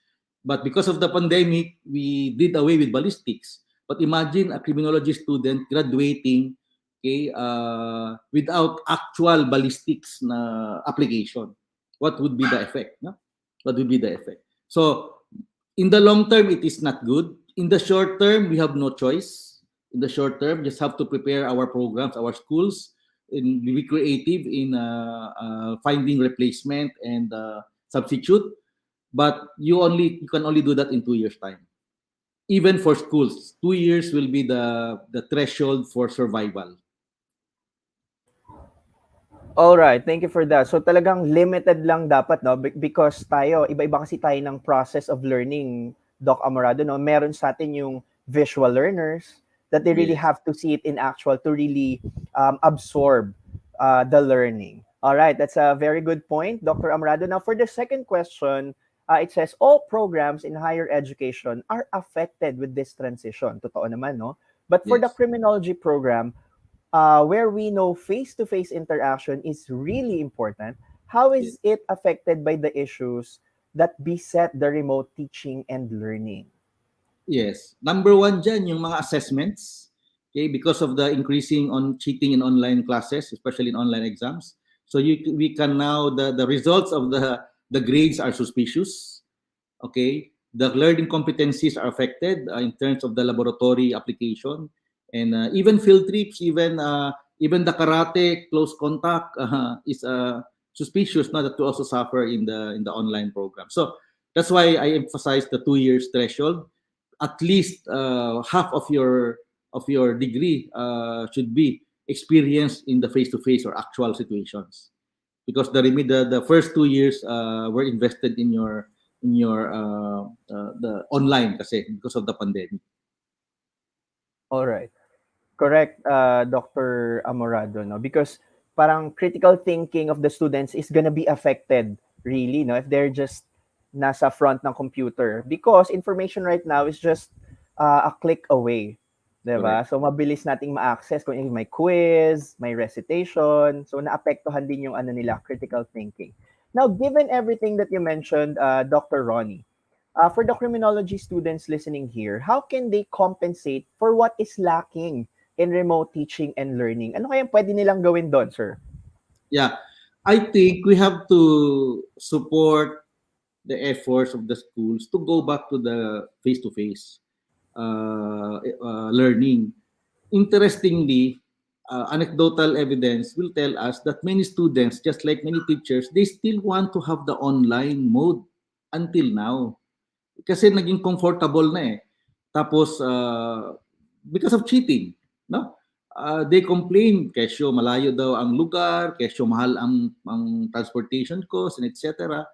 But because of the pandemic, we did away with ballistics. But imagine a criminology student graduating, okay, without actual ballistics na application. What would be the effect? No? What would be the effect? So in the long term, it is not good. In the short term, we have no choice. In the short term, just have to prepare our programs, our schools, and be creative in finding replacement and substitute. But you can only do that in 2 years' time. Even for schools, 2 years will be the threshold for survival. All right, thank you for that. So talagang limited lang dapat, no? Because tayo, iba-iba kasi tayo ng process of learning, Doc Amorado, no? Meron sa atin yung visual learners that they really Yes. have to see it in actual to really absorb the learning. All right, that's a very good point, Dr. Amorado. Now, for the second question, it says, all programs in higher education are affected with this transition. Totoo naman, no? But for the Yes. criminology program, where we know face-to-face interaction is really important, how is it affected by the issues that beset the remote teaching and learning? Yes. Number one dyan, yung mga assessments. Okay, because of the increasing on cheating in online classes, especially in online exams. So we can now, the results of the grades are suspicious. Okay, the learning competencies are affected in terms of the laboratory application, and even field trips, even the karate close contact is suspicious now that we also suffer in the online program. So that's why I emphasize the 2 years threshold. at least half of your degree should be experienced in the face-to-face or actual situations, because the first 2 years were invested in the online kasi because of the pandemic. All right. Correct, Dr. Amorado, no? Because parang critical thinking of the students is gonna be affected, really, no? If they're just nasa front ng computer. Because information right now is just a click away. Diba? Correct. So, mabilis nating ma-access kung may quiz, may recitation. So, naapektuhan din yung ano nila, critical thinking. Now, given everything that you mentioned, Dr. Ronnie, for the criminology students listening here, how can they compensate for what is lacking in remote teaching and learning? Ano kaya pwede nilang gawin doon, sir? Yeah, I think we have to support the efforts of the schools to go back to the face-to-face learning. Interestingly, anecdotal evidence will tell us that many students, just like many teachers, they still want to have the online mode until now. Kasi naging comfortable na eh. Tapos, because of cheating, no? They complain, kesyo malayo daw ang lugar, kesyo mahal ang transportation cost, and etc.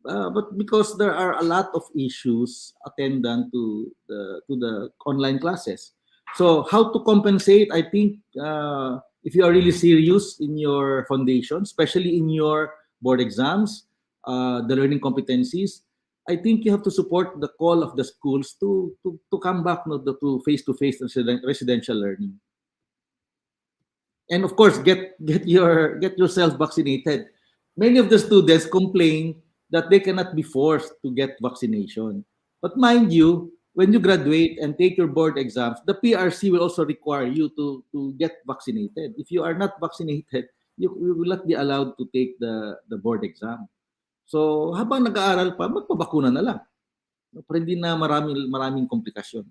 But because there are a lot of issues attendant to the online classes. So how to compensate? I think if you are really serious in your foundation, especially in your board exams, the learning competencies, I think you have to support the call of the schools to come back to face-to-face residential learning. And of course, get yourself vaccinated. Many of the students complain that they cannot be forced to get vaccination. But mind you, when you graduate and take your board exams, the PRC will also require you to get vaccinated. If you are not vaccinated, you will not be allowed to take the board exam. So habang nag-aaral pa, magpabakuna na lang. Para hindi na maraming komplikasyon.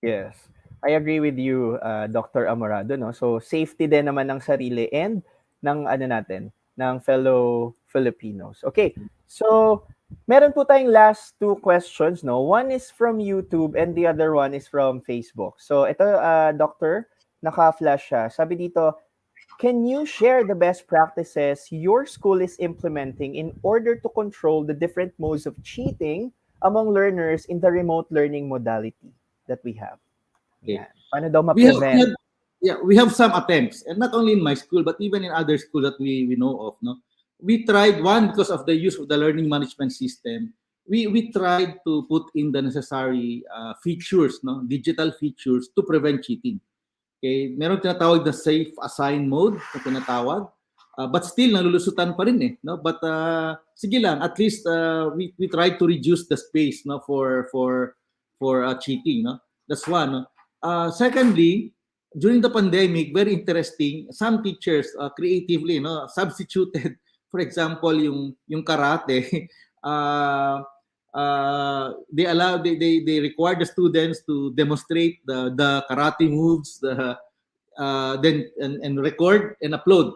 Yes. I agree with you, Dr. Amorado, no? So, safety din naman ng sarili and ng ano natin, ng fellow Filipinos. Okay. So, meron po tayong last two questions, no? One is from YouTube and the other one is from Facebook. So, ito, Doctor, naka-flash siya. Sabi dito, can you share the best practices your school is implementing in order to control the different modes of cheating among learners in the remote learning modality that we have? Okay. Yan. Paano daw We have, ma-prevent? we have some attempts, and not only in my school, but even in other schools that we know of. No, we tried one because of the use of the learning management system. We tried to put in the necessary features, no, digital features to prevent cheating. Okay, meron tinatawag na safe assign mode na tinatawag, but still nalulusutan pa rin eh, no. But sige lang, at least we tried to reduce the space, no, for cheating, no. That's one. No? Secondly, during the pandemic, very interesting, some teachers creatively, no, substituted, for example, yung karate. They required the students to demonstrate the karate moves, then and record and upload.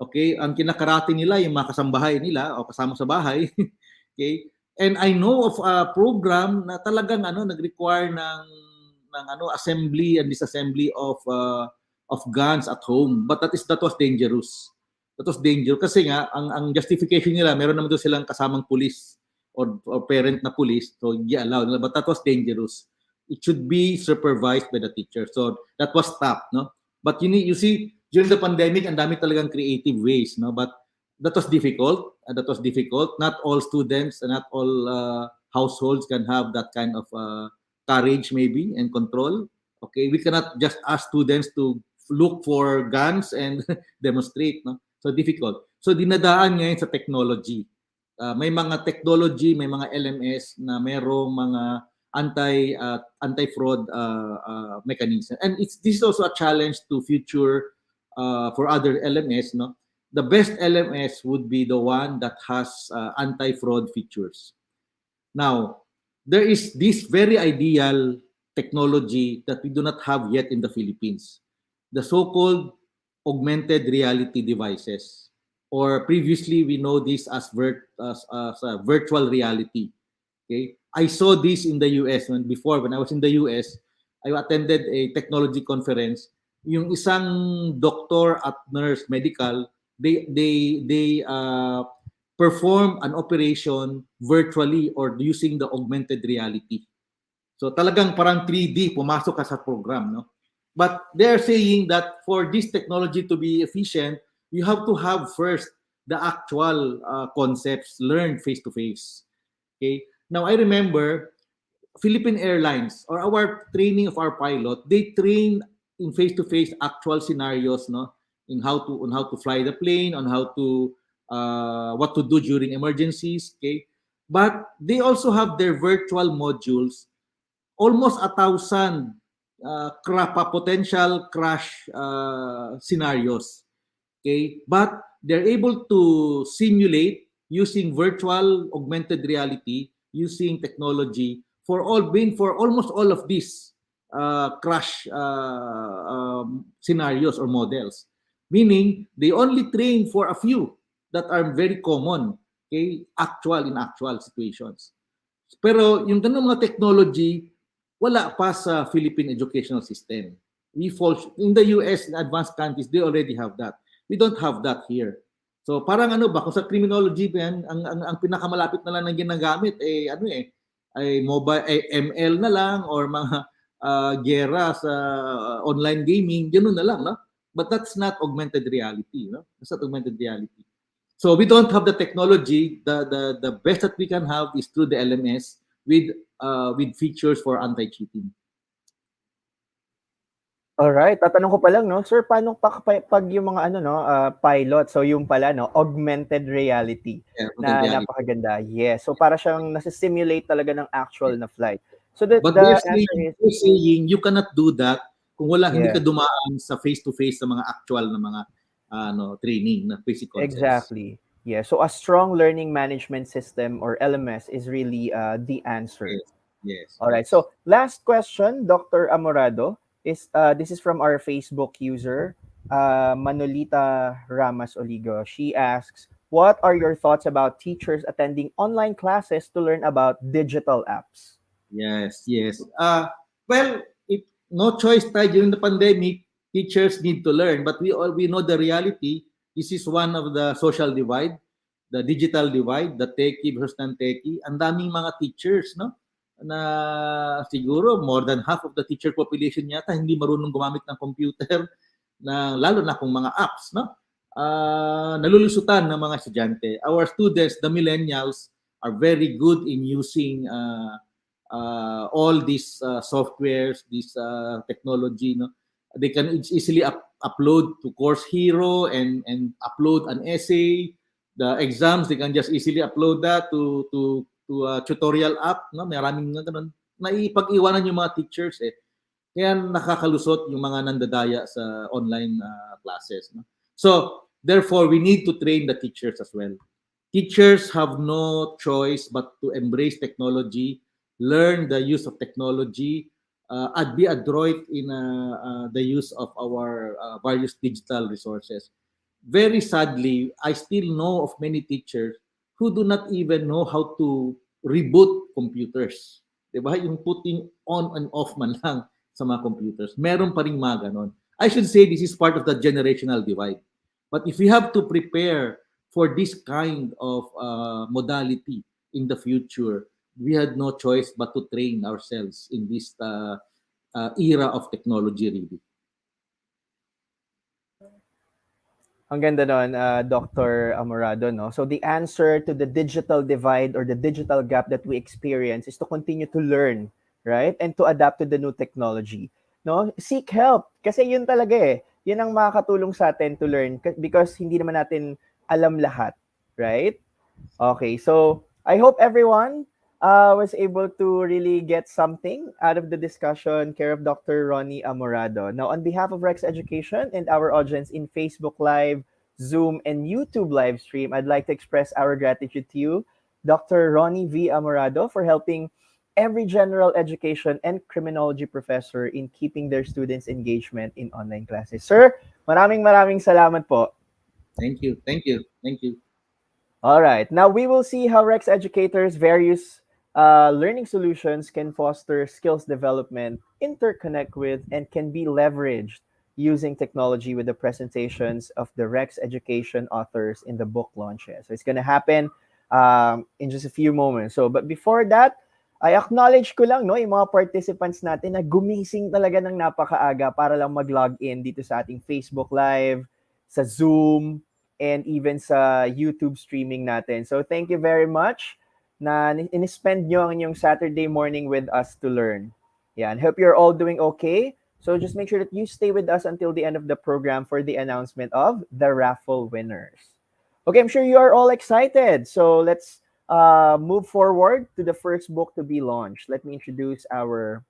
Okay, ang kinakarate nila yung mga kasambahay nila o kasama sa bahay. Okay, and I know of a program na talagang nag-require ng assembly and disassembly of guns at home, but that was dangerous. That was dangerous kasi nga ang justification nila, meron naman doon silang kasamang police or parent na police, so allowed nila, but that was dangerous. It should be supervised by the teacher, so that was stopped, no. But you see, during the pandemic, ang dami talagang creative ways, no. But that was difficult. Not all students and not all households can have that kind of courage maybe and control. Okay, we cannot just ask students to look for guns and demonstrate, no. So difficult. So dinadaan ngayon sa technology. May mga technology, may mga LMS na merong mga anti-fraud mechanism. And this is also a challenge to future for other LMS, no. The best LMS would be the one that has anti-fraud features. Now, there is this very ideal technology that we do not have yet in the Philippines, the so-called augmented reality devices, or previously we know this as virtual reality. Okay, I saw this in the US when I was in the US, I attended a technology conference. Yung isang doctor at nurse medical, they perform an operation virtually or using the augmented reality. So talagang parang 3D pumasok ka sa program, no? But they're saying that for this technology to be efficient, you have to have first the actual concepts learned face to face. Okay? Now I remember Philippine Airlines or our training of our pilot, they train in face to face actual scenarios, no? In how to fly the plane, on how to what to do during emergencies, okay? But they also have their virtual modules, almost 1,000 potential crash scenarios. Okay, but they're able to simulate using virtual augmented reality, using technology for almost all of these crash scenarios or models. Meaning they only train for a few that are very common, okay, in actual situations. Pero yung ganung mga technology, wala pa sa Philippine educational system. We fall in the US, in advanced countries, they already have that. We don't have that here. So parang ano ba, kung sa criminology pa yan, ang pinakamalapit na lang na ginagamit ay mobile, ML na lang or mga gera sa online gaming, ganoon na lang, no? But that's not augmented reality, no? That's not augmented reality. So we don't have the technology. The best that we can have is through the LMS with features for anti-cheating. Alright, tatanong ko pa lang, no, sir, paano pag yung mga pilot, so yung pala, no, augmented reality Yeah, na reality. napakaganda. Yes, so para siyang nasa-simulate talaga ng actual na flight. So But the answer is, they're saying you cannot do that kung hindi yeah, ka dumaan sa face-to-face sa mga actual na mga training na basic concepts. exactly. Yeah, so a strong learning management system or LMS is really the answer. Yes. All right. So last question, Dr. Amorado, is this is from our Facebook user, Manolita Ramas Oligo. She asks, "What are your thoughts about teachers attending online classes to learn about digital apps?" Yes. Well, no choice tayo during the pandemic. Teachers need to learn, but we know the reality. This is one of the social divide, the digital divide, the techie versus non-techie. Ang daming mga teachers, no? Na siguro more than half of the teacher population yata hindi marunong gumamit ng computer, na lalo na kung mga apps, no? Nalulusutan ng mga estudyante. Our students, the millennials, are very good in using all these softwares, this technology, no? They can easily upload to Course Hero and upload an essay. The exams, they can just easily upload that to a tutorial app, no? Maraming ganun. Naipag-iwanan yung mga teachers eh. Kaya nakakalusot yung mga nandadaya sa online classes, no? So, therefore, we need to train the teachers as well. Teachers have no choice but to embrace technology, learn the use of technology, and be adroit in the use of our various digital resources. Very sadly, I still know of many teachers who do not even know how to reboot computers. Diba? Yung putting on and off man lang sa mga computers. Meron pa rin mga ganon. I should say this is part of the generational divide. But if we have to prepare for this kind of modality in the future, we had no choice but to train ourselves in this era of technology, really. Ang ganda nun, Dr. Amorado, no? So the answer to the digital divide or the digital gap that we experience is to continue to learn, right? And to adapt to the new technology. No? Seek help. Kasi yun talaga eh. Yun ang makakatulong sa atin to learn because hindi naman natin alam lahat, right? Okay, so I hope everyone was able to really get something out of the discussion. Care of Dr. Ronnie Amorado. Now, on behalf of Rex Education and our audience in Facebook Live, Zoom, and YouTube live stream, I'd like to express our gratitude to you, Dr. Ronnie V. Amorado, for helping every general education and criminology professor in keeping their students' engagement in online classes. Sir, maraming salamat po. Thank you. All right. Now we will see how Rex educators' various Learning solutions can foster skills development, interconnect with, and can be leveraged using technology with the presentations of the Rex Education authors in the book launches. So it's going to happen in just a few moments. So, but before that, I acknowledge ko lang no, yung mga participants natin na gumising talaga ng napakaaga para lang mag-log in dito sa ating Facebook Live, sa Zoom, and even sa YouTube streaming natin. So thank you very much na in-spend nyo ang inyong Saturday morning with us to learn. Yeah, and hope you're all doing okay. So just make sure that you stay with us until the end of the program for the announcement of the raffle winners. Okay, I'm sure you are all excited. So let's move forward to the first book to be launched. Let me introduce our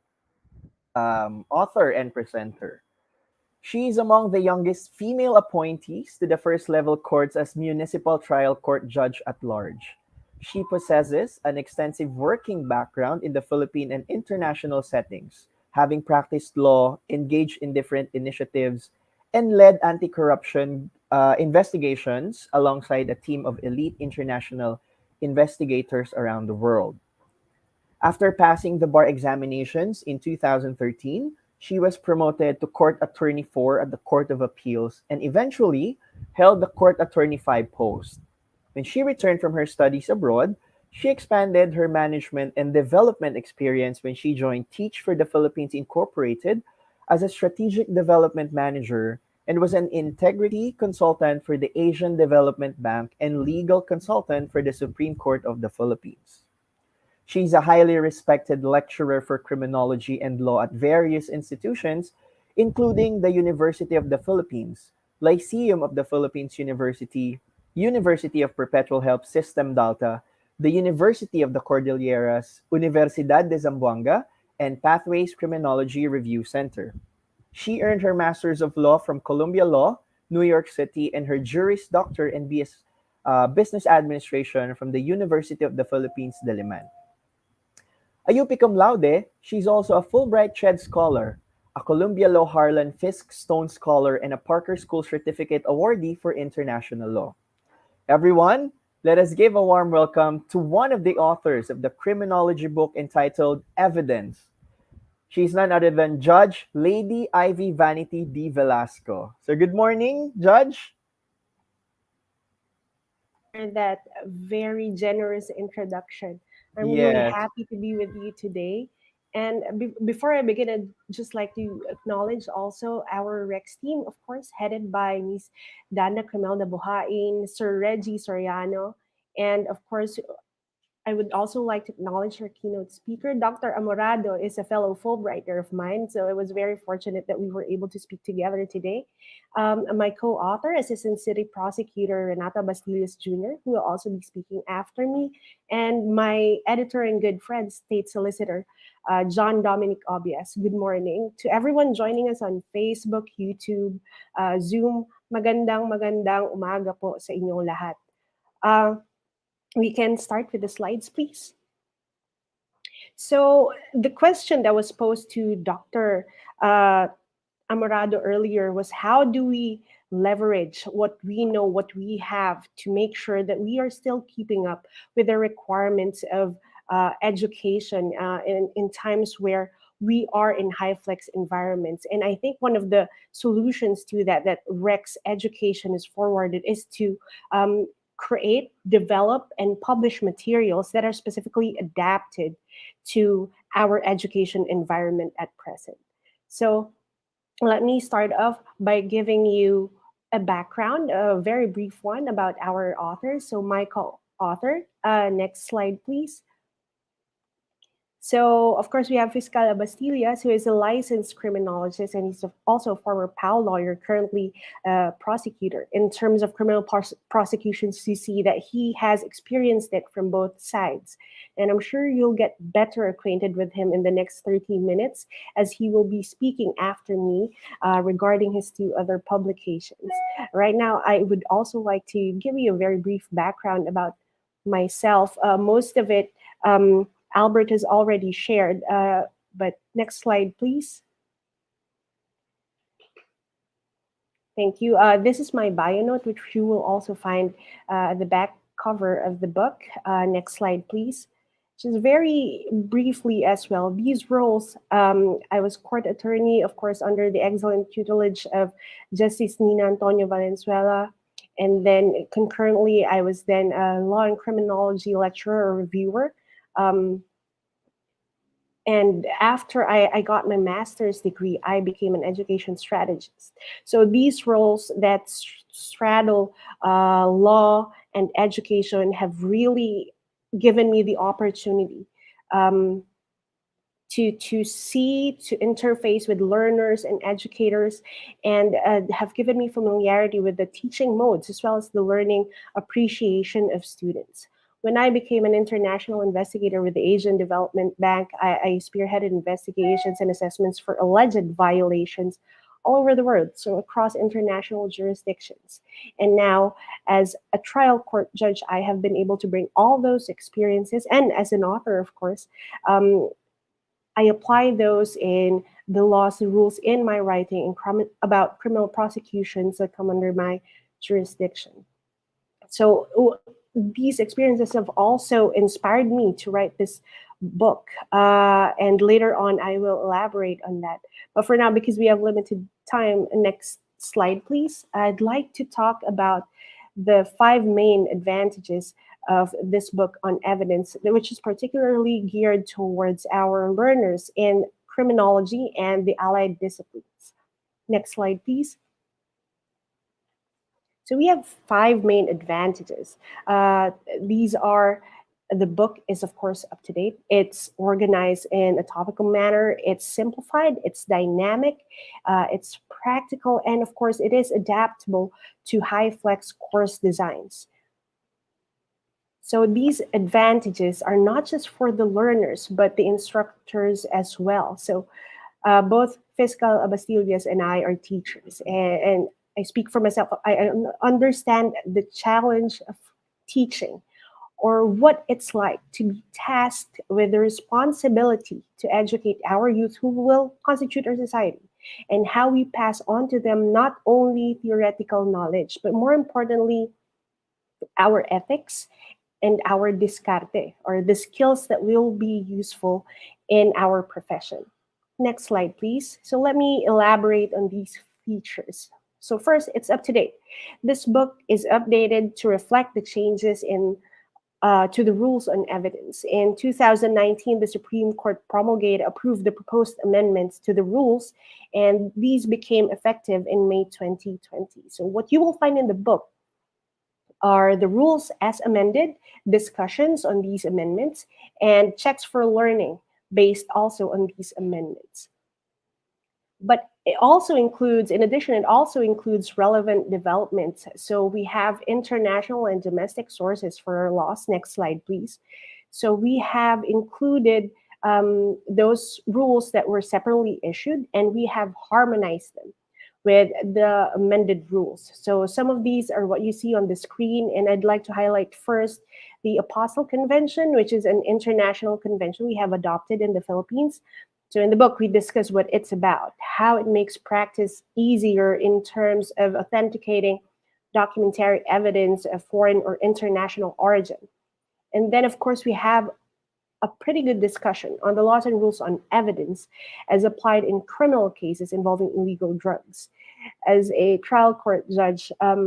author and presenter. She is among the youngest female appointees to the first level courts as municipal trial court judge at large. She possesses an extensive working background in the Philippine and international settings, having practiced law, engaged in different initiatives, and led anti corruption investigations alongside a team of elite international investigators around the world. After passing the bar examinations in 2013, she was promoted to Court Attorney 4 at the Court of Appeals and eventually held the Court Attorney 5 post. When she returned from her studies abroad, she expanded her management and development experience when she joined Teach for the Philippines Incorporated as a strategic development manager and was an integrity consultant for the Asian Development Bank and legal consultant for the Supreme Court of the Philippines. She's a highly respected lecturer for criminology and law at various institutions, including the University of the Philippines, Lyceum of the Philippines University, University of Perpetual Help System Delta, the University of the Cordilleras, Universidad de Zamboanga, and Pathways Criminology Review Center. She earned her Master's of Law from Columbia Law, New York City, and her Juris Doctor in Business Administration from the University of the Philippines, Diliman. A UP cum laude, she's also a Fulbright CHED Scholar, a Columbia Law Harlan Fisk Stone Scholar, and a Parker School Certificate Awardee for International Law. Everyone, let us give a warm welcome to one of the authors of the criminology book entitled Evidence. She's none other than Judge Lady Ivy Vanity D. Velasco. So good morning, Judge. For that very generous introduction. I'm really Yes. happy to be with you today. And before I begin, I'd just like to acknowledge also our Rex team, of course, headed by Miss Dana Crimelda Buhain, Sir Reggie Soriano, and of course, I would also like to acknowledge our keynote speaker. Dr. Amorado is a fellow Fulbrighter of mine, so I was very fortunate that we were able to speak together today. My co-author, Assistant City Prosecutor Renata Bastillos Jr., who will also be speaking after me, and my editor and good friend, State Solicitor John Dominic Obias. Good morning to everyone joining us on Facebook, YouTube, Zoom. Magandang umaga po sa inyong lahat. We can start with the slides, please. So the question that was posed to Dr. Amorado earlier was, how do we leverage what we know, what we have, to make sure that we are still keeping up with the requirements of education in times where we are in hyflex environments. And I think one of the solutions to that Rex Education is forwarded is to create, develop, and publish materials that are specifically adapted to our education environment at present. So let me start off by giving you a background, a very brief one about our author. So my co-author, next slide, please. So, of course, we have Fiscal Abastillas, who is a licensed criminologist, and he's also a former PAL lawyer, currently a prosecutor. In terms of criminal prosecutions, you see that he has experienced it from both sides. And I'm sure you'll get better acquainted with him in the next 30 minutes, as he will be speaking after me regarding his two other publications. Right now, I would also like to give you a very brief background about myself. Most of it, Albert has already shared, but next slide, please. Thank you. This is my bio note, which you will also find at the back cover of the book. Next slide, please. Just very briefly as well, these roles, I was court attorney, of course, under the excellent tutelage of Justice Nina Antonio Valenzuela. And then concurrently, I was then a law and criminology lecturer or reviewer. Um, and after I got my master's degree, I became an education strategist. So these roles that straddle law and education have really given me the opportunity um, to interface with learners and educators, and have given me familiarity with the teaching modes as well as the learning appreciation of students. When I became an international investigator with the Asian Development Bank, I spearheaded investigations and assessments for alleged violations all over the world, so across international jurisdictions. And now, as a trial court judge, I have been able to bring all those experiences, and as an author, of course, um, I apply those in the laws, the rules in my writing and about criminal prosecutions that come under my jurisdiction. So these experiences have also inspired me to write this book. And later on, I will elaborate on that. But for now, because we have limited time, next slide, please. I'd like to talk about the five main advantages of this book on evidence, which is particularly geared towards our learners in criminology and the allied disciplines. Next slide, please. So we have five main advantages. These are the book is, of course, up to date. It's organized in a topical manner. It's simplified. It's dynamic. It's practical. And, of course, it is adaptable to hyflex course designs. So these advantages are not just for the learners, but the instructors as well. So both Fiscal Abastillas and I are teachers, and I speak for myself. I understand the challenge of teaching, or what it's like to be tasked with the responsibility to educate our youth who will constitute our society, and how we pass on to them not only theoretical knowledge, but more importantly, our ethics and our discarte, or the skills that will be useful in our profession. Next slide, please. So let me elaborate on these features. So first, it's up to date. This book is updated to reflect the changes in to the rules on evidence. In 2019, the Supreme Court promulgated, approved the proposed amendments to the rules, and these became effective in May 2020. So what you will find in the book are the rules as amended, discussions on these amendments, and checks for learning based also on these amendments. But it also includes, in addition, it also includes relevant developments. So we have international and domestic sources for our laws. Next slide, please. So we have included those rules that were separately issued, and we have harmonized them with the amended rules. So some of these are what you see on the screen, and I'd like to highlight first the Apostle Convention, which is an international convention we have adopted in the Philippines. So in the book, we discuss what it's about, how it makes practice easier in terms of authenticating documentary evidence of foreign or international origin. And then, of course, we have a pretty good discussion on the laws and rules on evidence as applied in criminal cases involving illegal drugs. As a trial court judge, I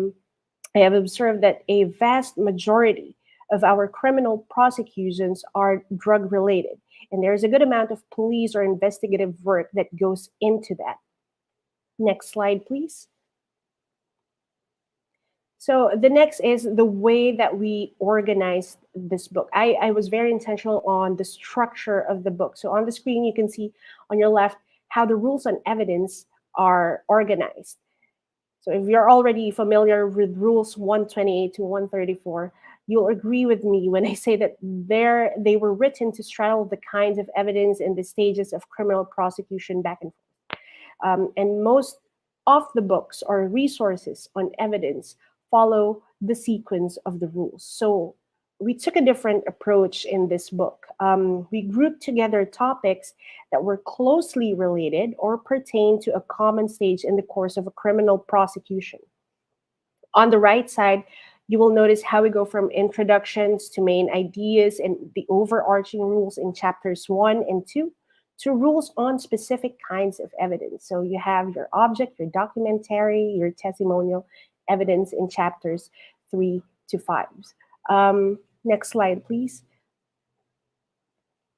have observed that a vast majority of our criminal prosecutions are drug related, and there's a good amount of police or investigative work that goes into that. Next slide, please. So the next is the way that we organized this book. I was very intentional on the structure of the book. So on the screen, you can see on your left how the rules on evidence are organized. So if you're already familiar with rules 128 to 134, you'll agree with me when I say that they were written to straddle the kinds of evidence and the stages of criminal prosecution back and forth. And most of the books or resources on evidence follow the sequence of the rules. So we took a different approach in this book. We grouped together topics that were closely related or pertain to a common stage in the course of a criminal prosecution. On the right side, You will notice how we go from introductions to main ideas and the overarching rules in chapters 1 and 2 to rules on specific kinds of evidence. So you have your object, your documentary, your testimonial evidence in chapters 3 to 5. Next slide, please.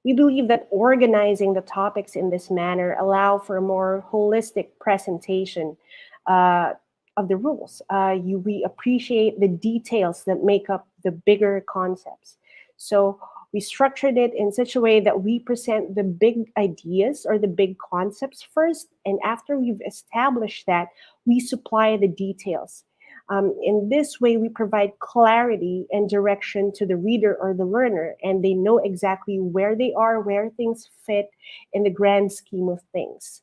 We believe that organizing the topics in this manner allow for a more holistic presentation uh, of the rules. We appreciate the details that make up the bigger concepts. So we structured it in such a way that we present the big ideas or the big concepts first, and after we've established that, we supply the details. In this way, we provide clarity and direction to the reader or the learner, and they know exactly where they are, where things fit in the grand scheme of things.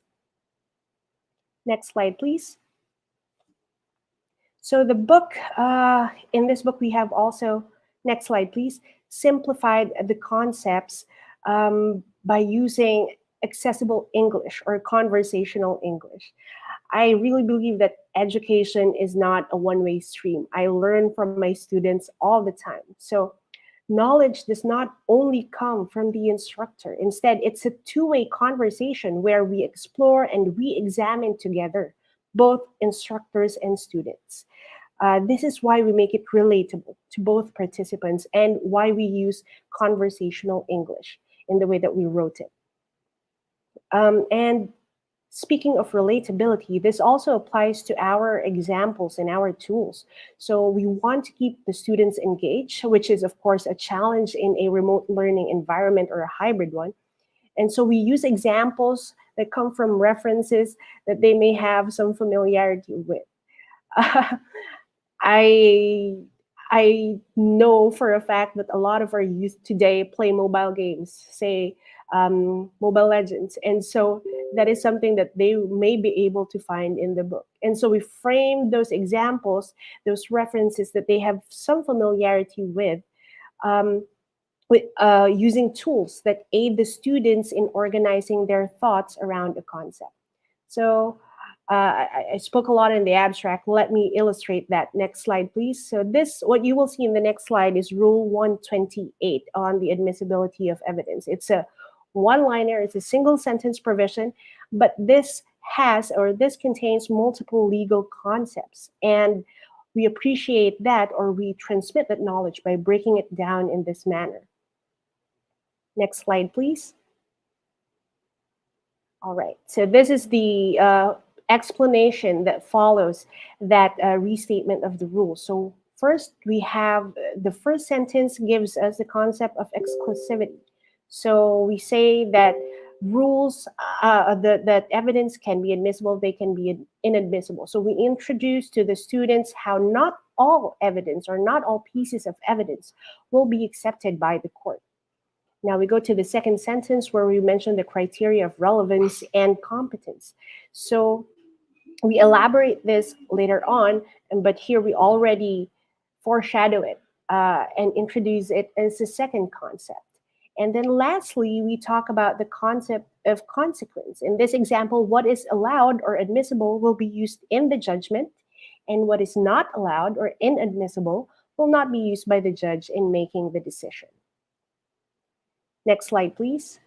Next slide, please. So the book, in this book, we have also, next slide, please, simplified the concepts by using accessible English or conversational English. I really believe that education is not a one-way stream. I learn from my students all the time. So knowledge does not only come from the instructor. Instead, it's a two-way conversation where we explore and we examine together, both instructors and students. This is why we make it relatable to both participants and why we use conversational English in the way that we wrote it. And speaking of relatability, this also applies to our examples and our tools. So we want to keep the students engaged, which is, of course, a challenge in a remote learning environment or a hybrid one. And so we use examples that come from references that they may have some familiarity with. I know for a fact that a lot of our youth today play mobile games, say Mobile Legends. And so that is something that they may be able to find in the book. And so we frame those examples, those references that they have some familiarity with using tools that aid the students in organizing their thoughts around a concept. So I spoke a lot in the abstract. Let me illustrate that. Next slide, please. So this, what you will see in the next slide is Rule 128 on the admissibility of evidence. It's a one-liner, it's a single sentence provision, but this contains multiple legal concepts. And we appreciate that, or we transmit that knowledge by breaking it down in this manner. Next slide, please. All right, so this is the explanation that follows that restatement of the rules. So first, we have the first sentence gives us the concept of exclusivity. So we say that rules, that evidence can be admissible, they can be inadmissible. So we introduce to the students how not all evidence or not all pieces of evidence will be accepted by the court. Now we go to the second sentence where we mention the criteria of relevance and competence. So we elaborate this later on, but here we already foreshadow it and introduce it as a second concept. And then lastly, we talk about the concept of consequence. In this example, what is allowed or admissible will be used in the judgment, and what is not allowed or inadmissible will not be used by the judge in making the decision. Next slide, please.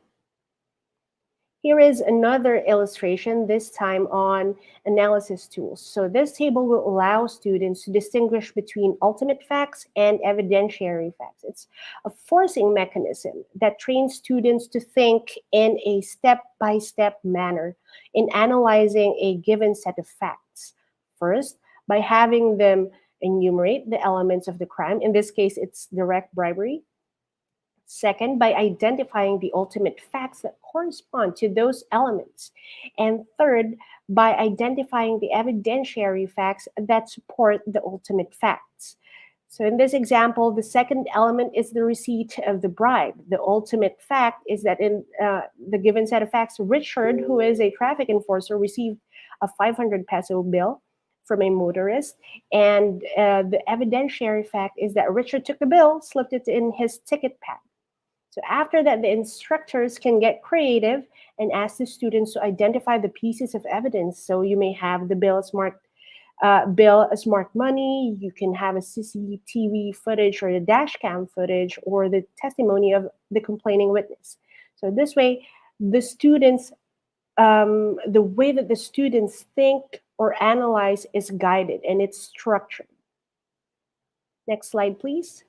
Here is another illustration, this time on analysis tools. So this table will allow students to distinguish between ultimate facts and evidentiary facts. It's a forcing mechanism that trains students to think in a step-by-step manner in analyzing a given set of facts. First, by having them enumerate the elements of the crime. In this case, it's direct bribery. Second, by identifying the ultimate facts that correspond to those elements. And third, by identifying the evidentiary facts that support the ultimate facts. So in this example, the second element is the receipt of the bribe. The ultimate fact is that in the given set of facts, Richard, who is a traffic enforcer, received a 500 peso bill from a motorist. And the evidentiary fact is that Richard took the bill, slipped it in his ticket pad. So after that, the instructors can get creative and ask the students to identify the pieces of evidence. So you may have the bills marked bill a smart money. You can have a CCTV footage or the dash cam footage or the testimony of the complaining witness. So this way, the students, the way that the students think or analyze is guided and it's structured. Next slide, please.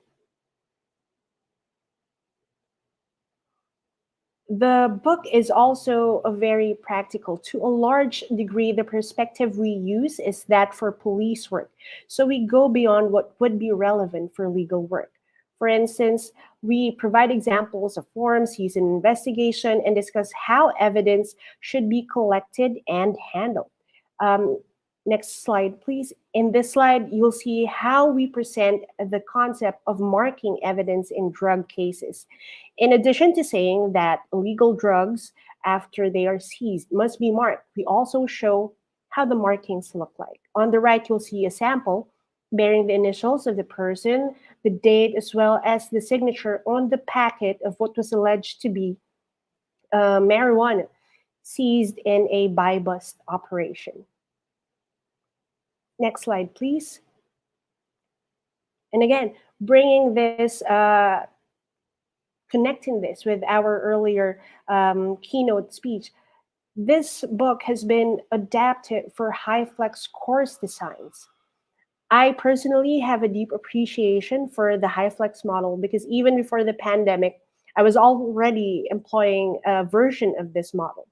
The book is also a very practical. To a large degree, the perspective we use is that for police work. So we go beyond what would be relevant for legal work. For instance, we provide examples of forms used in investigation and discuss how evidence should be collected and handled. Um, Next slide, please. In this slide, you'll see how we present the concept of marking evidence in drug cases. In addition to saying that illegal drugs, after they are seized, must be marked, we also show how the markings look like. On the right, you'll see a sample bearing the initials of the person, the date, as well as the signature on the packet of what was alleged to be marijuana seized in a buy bust operation. Next slide, please. And again, bringing this, connecting this with our earlier keynote speech, this book has been adapted for hyflex course designs. I personally have a deep appreciation for the hyflex model because even before the pandemic, I was already employing a version of this model.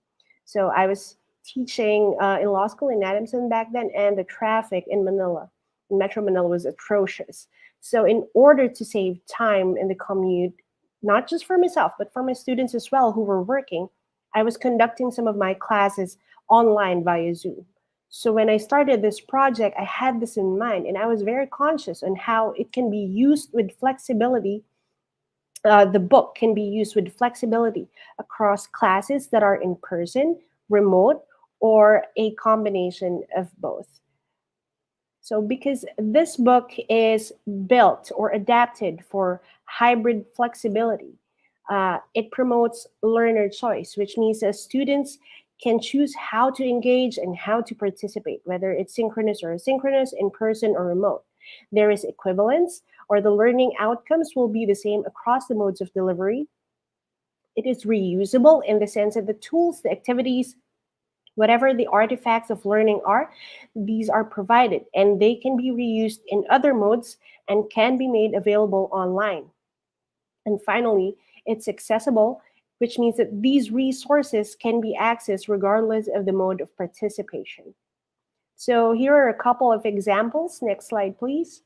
So I was teaching in law school in Adamson back then, and the traffic in Manila, in Metro Manila, was atrocious. So in order to save time in the commute, not just for myself, but for my students as well who were working, I was conducting some of my classes online via Zoom. So when I started this project, I had this in mind, and I was very conscious on how it can be used with flexibility. The book can be used with flexibility across classes that are in person, remote, or a combination of both. So because this book is built or adapted for hybrid flexibility, it promotes learner choice, which means that students can choose how to engage and how to participate, whether it's synchronous or asynchronous, in person or remote. There is equivalence, or the learning outcomes will be the same across the modes of delivery. It is reusable in the sense that the tools, the activities, whatever the artifacts of learning are, these are provided and they can be reused in other modes and can be made available online. And finally, it's accessible, which means that these resources can be accessed regardless of the mode of participation. So here are a couple of examples. Next slide, please.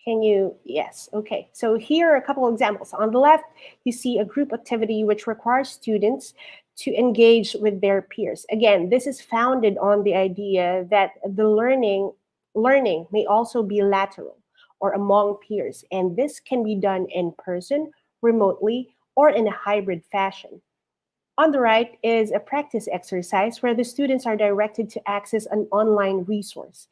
Can you, yes, okay. So here are a couple of examples. On the left, you see a group activity which requires students to engage with their peers. Again, this is founded on the idea that the learning may also be lateral or among peers, and this can be done in person, remotely, or in a hybrid fashion. On the right is a practice exercise where the students are directed to access an online resource.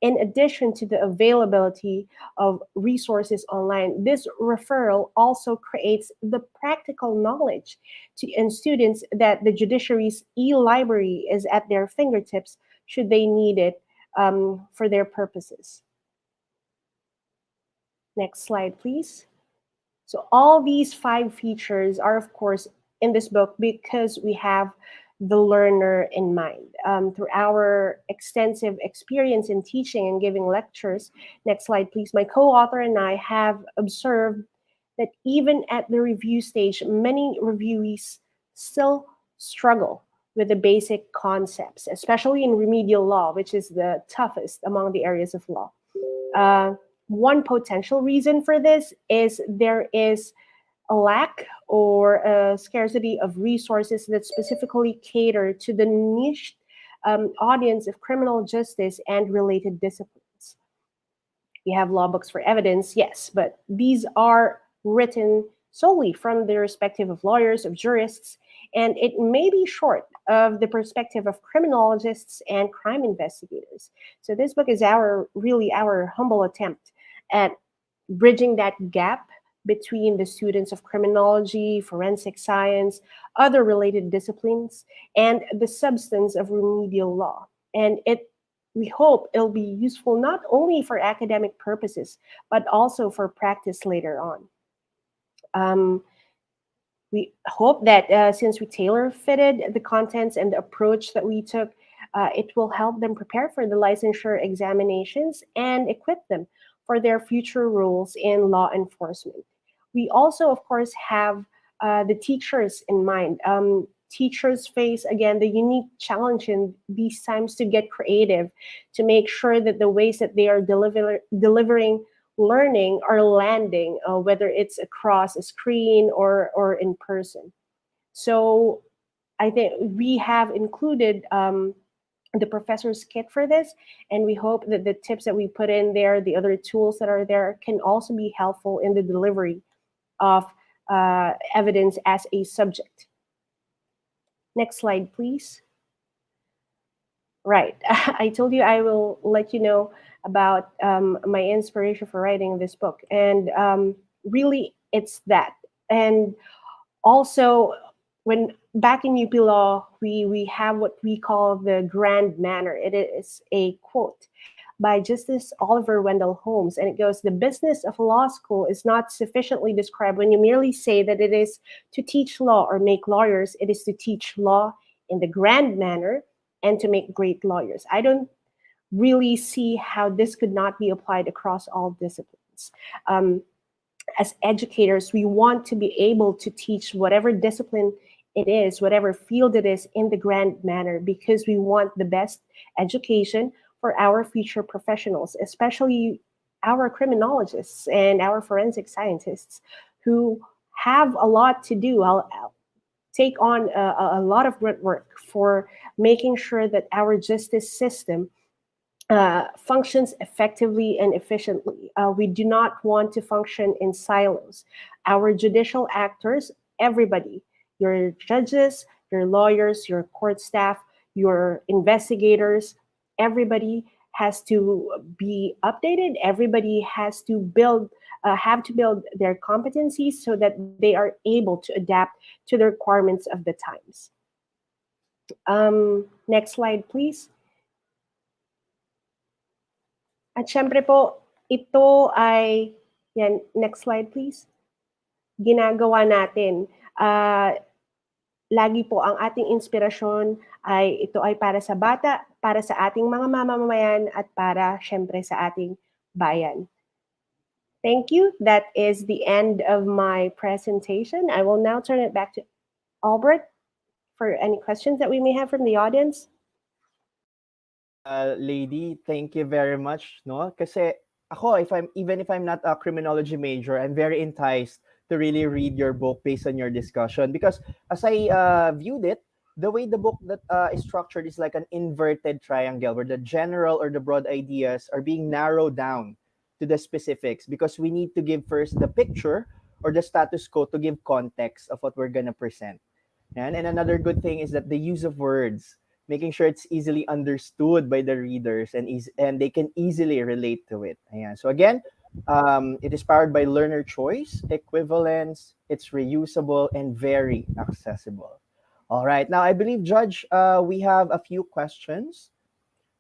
In addition to the availability of resources online, this referral also creates the practical knowledge in students that the judiciary's e-library is at their fingertips should they need it for their purposes. Next slide, please. So all these 5 features are, of course, in this book because we have the learner in mind. Through our extensive experience in teaching and giving lectures, next slide, please, my co-author and I have observed that even at the review stage, many reviewees still struggle with the basic concepts, especially in remedial law, which is the toughest among the areas of law. One potential reason for this is there is a lack or a scarcity of resources that specifically cater to the niche audience of criminal justice and related disciplines. We have law books for evidence, yes, but these are written solely from the perspective of lawyers, of jurists, and it may be short of the perspective of criminologists and crime investigators. So this book is really our humble attempt at bridging that gap between the students of criminology, forensic science, other related disciplines, and the substance of remedial law. And we hope it'll be useful not only for academic purposes, but also for practice later on. Um, we hope that since we tailor fitted the contents and the approach that we took, it will help them prepare for the licensure examinations and equip them for their future roles in law enforcement. We also, of course, have the teachers in mind. Teachers face, again, the unique challenge in these times to get creative, to make sure that the ways that they are delivering learning are landing, whether it's across a screen or in person. So I think we have included the professor's kit for this, and we hope that the tips that we put in there, the other tools that are there, can also be helpful in the delivery of evidence as a subject. Next slide, please. Right. I told you I will let you know about my inspiration for writing this book. And really, it's that. And also, when back in UP Law, we have what we call the grand manner. It is a quote by Justice Oliver Wendell Holmes. And it goes, "The business of law school is not sufficiently described when you merely say that it is to teach law or make lawyers. It is to teach law in the grand manner and to make great lawyers." I don't really see how this could not be applied across all disciplines. As educators, we want to be able to teach whatever discipline it is, whatever field it is, in the grand manner, because we want the best education for our future professionals, especially our criminologists and our forensic scientists who have a lot to do. I'll take on a lot of great work for making sure that our justice system functions effectively and efficiently. We do not want to function in silos. Our judicial actors, everybody, your judges, your lawyers, your court staff, your investigators, everybody has to be updated. Everybody has to have to build their competencies so that they are able to adapt to the requirements of the times. Next slide, please. At syempre po, ito ay, yan, next slide please. Ginagawa natin. Lagi po ang ating inspirasyon ay ito ay para sa bata, para sa ating mga mamamayan, at para syempre sa ating bayan. Thank you. That is the end of my presentation. I will now turn it back to Albert for any questions that we may have from the audience. Lady, thank you very much, no? Kasi ako, even if I'm not a criminology major, I'm very enticed to really read your book based on your discussion, because as I viewed it, the way the book that is structured is like an inverted triangle where the general or the broad ideas are being narrowed down to the specifics, because we need to give first the picture or the status quo to give context of what we're going to present. And another good thing is that the use of words, making sure it's easily understood by the readers and they can easily relate to it. Ayan. So again, it is powered by learner choice, equivalence, it's reusable, and very accessible. All right. Now, I believe, Judge, we have a few questions.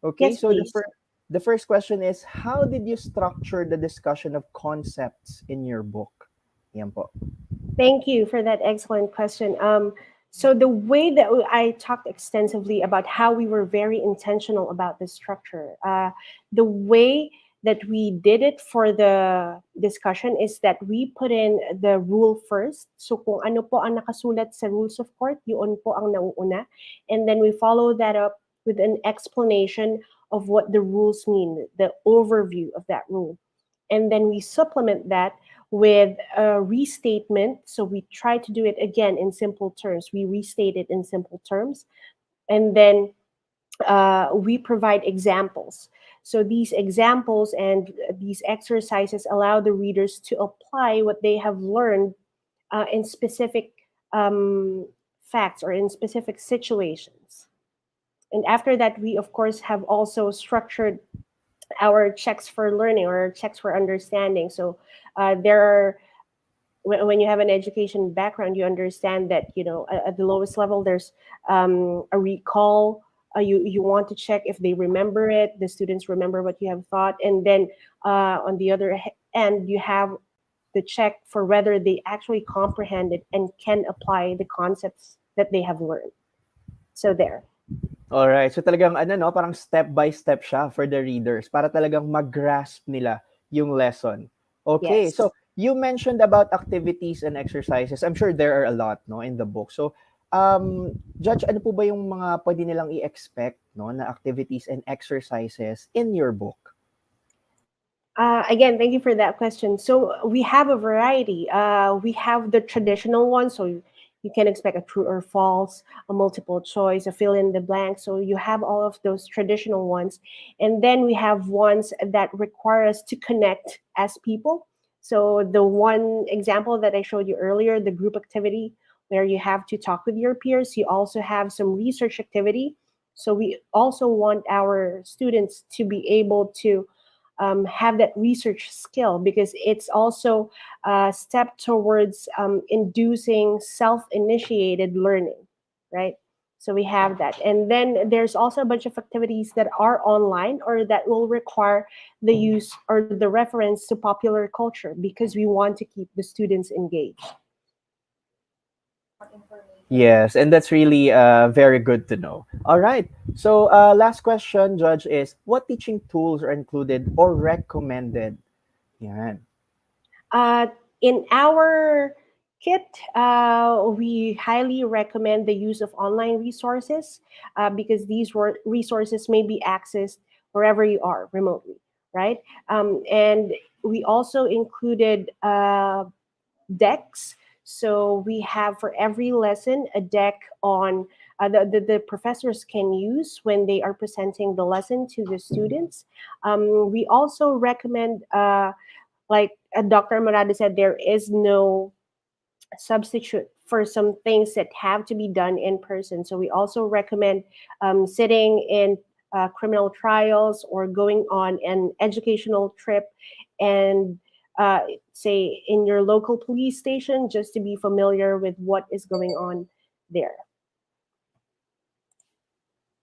Okay. Yes, So please. the first question is, how did you structure the discussion of concepts in your book? Yan po. Thank you for that excellent question. So the way that I talked extensively about how we were very intentional about the structure, the way that we did it for the discussion is that we put in the rule first. So kung ano po ang nakasulat sa rules of court, yun po ang nauuna. And then we follow that up with an explanation of what the rules mean, the overview of that rule. And then we supplement that with a restatement. So we try to do it again in simple terms. We restate it in simple terms. And then we provide examples. So these examples and these exercises allow the readers to apply what they have learned in specific facts or in specific situations. And after that, we, of course, have also structured our checks for learning or checks for understanding. So there are when you have an education background, you understand that at the lowest level there's a recall. You want to check if they remember it, the students remember what you have thought, and then on the other end you have the check for whether they actually comprehend it and can apply the concepts that they have learned. So there. Alright. So talagang ano 'no, parang step by step siya for the readers para talagang mag-grasp nila yung lesson. Okay. Yes. So you mentioned about activities and exercises. I'm sure there are a lot no in the book. So Judge, ano po ba yung mga pwede nilang i-expect no na activities and exercises in your book? Again, thank you for that question. So we have a variety. We have the traditional ones, so you can expect a true or false, a multiple choice, a fill in the blank. So you have all of those traditional ones, and then we have ones that require us to connect as people. So the one example that I showed you earlier, the group activity, where you have to talk with your peers. You also have some research activity. So we also want our students to be able to have that research skill, because it's also a step towards inducing self-initiated learning, right? So we have that, and then there's also a bunch of activities that are online or that will require the use or the reference to popular culture, because we want to keep the students engaged. Yes, and that's really very good to know. All right. So, last question, Judge, is what teaching tools are included or recommended? Yan. Uh, in our kit, we highly recommend the use of online resources, because these resources may be accessed wherever you are remotely, right? And we also included decks. So we have for every lesson a deck on the professors can use when they are presenting the lesson to the students. We also recommend like Dr. Amorado said, there is no substitute for some things that have to be done in person. So we also recommend sitting in criminal trials or going on an educational trip and say in your local police station, just to be familiar with what is going on there.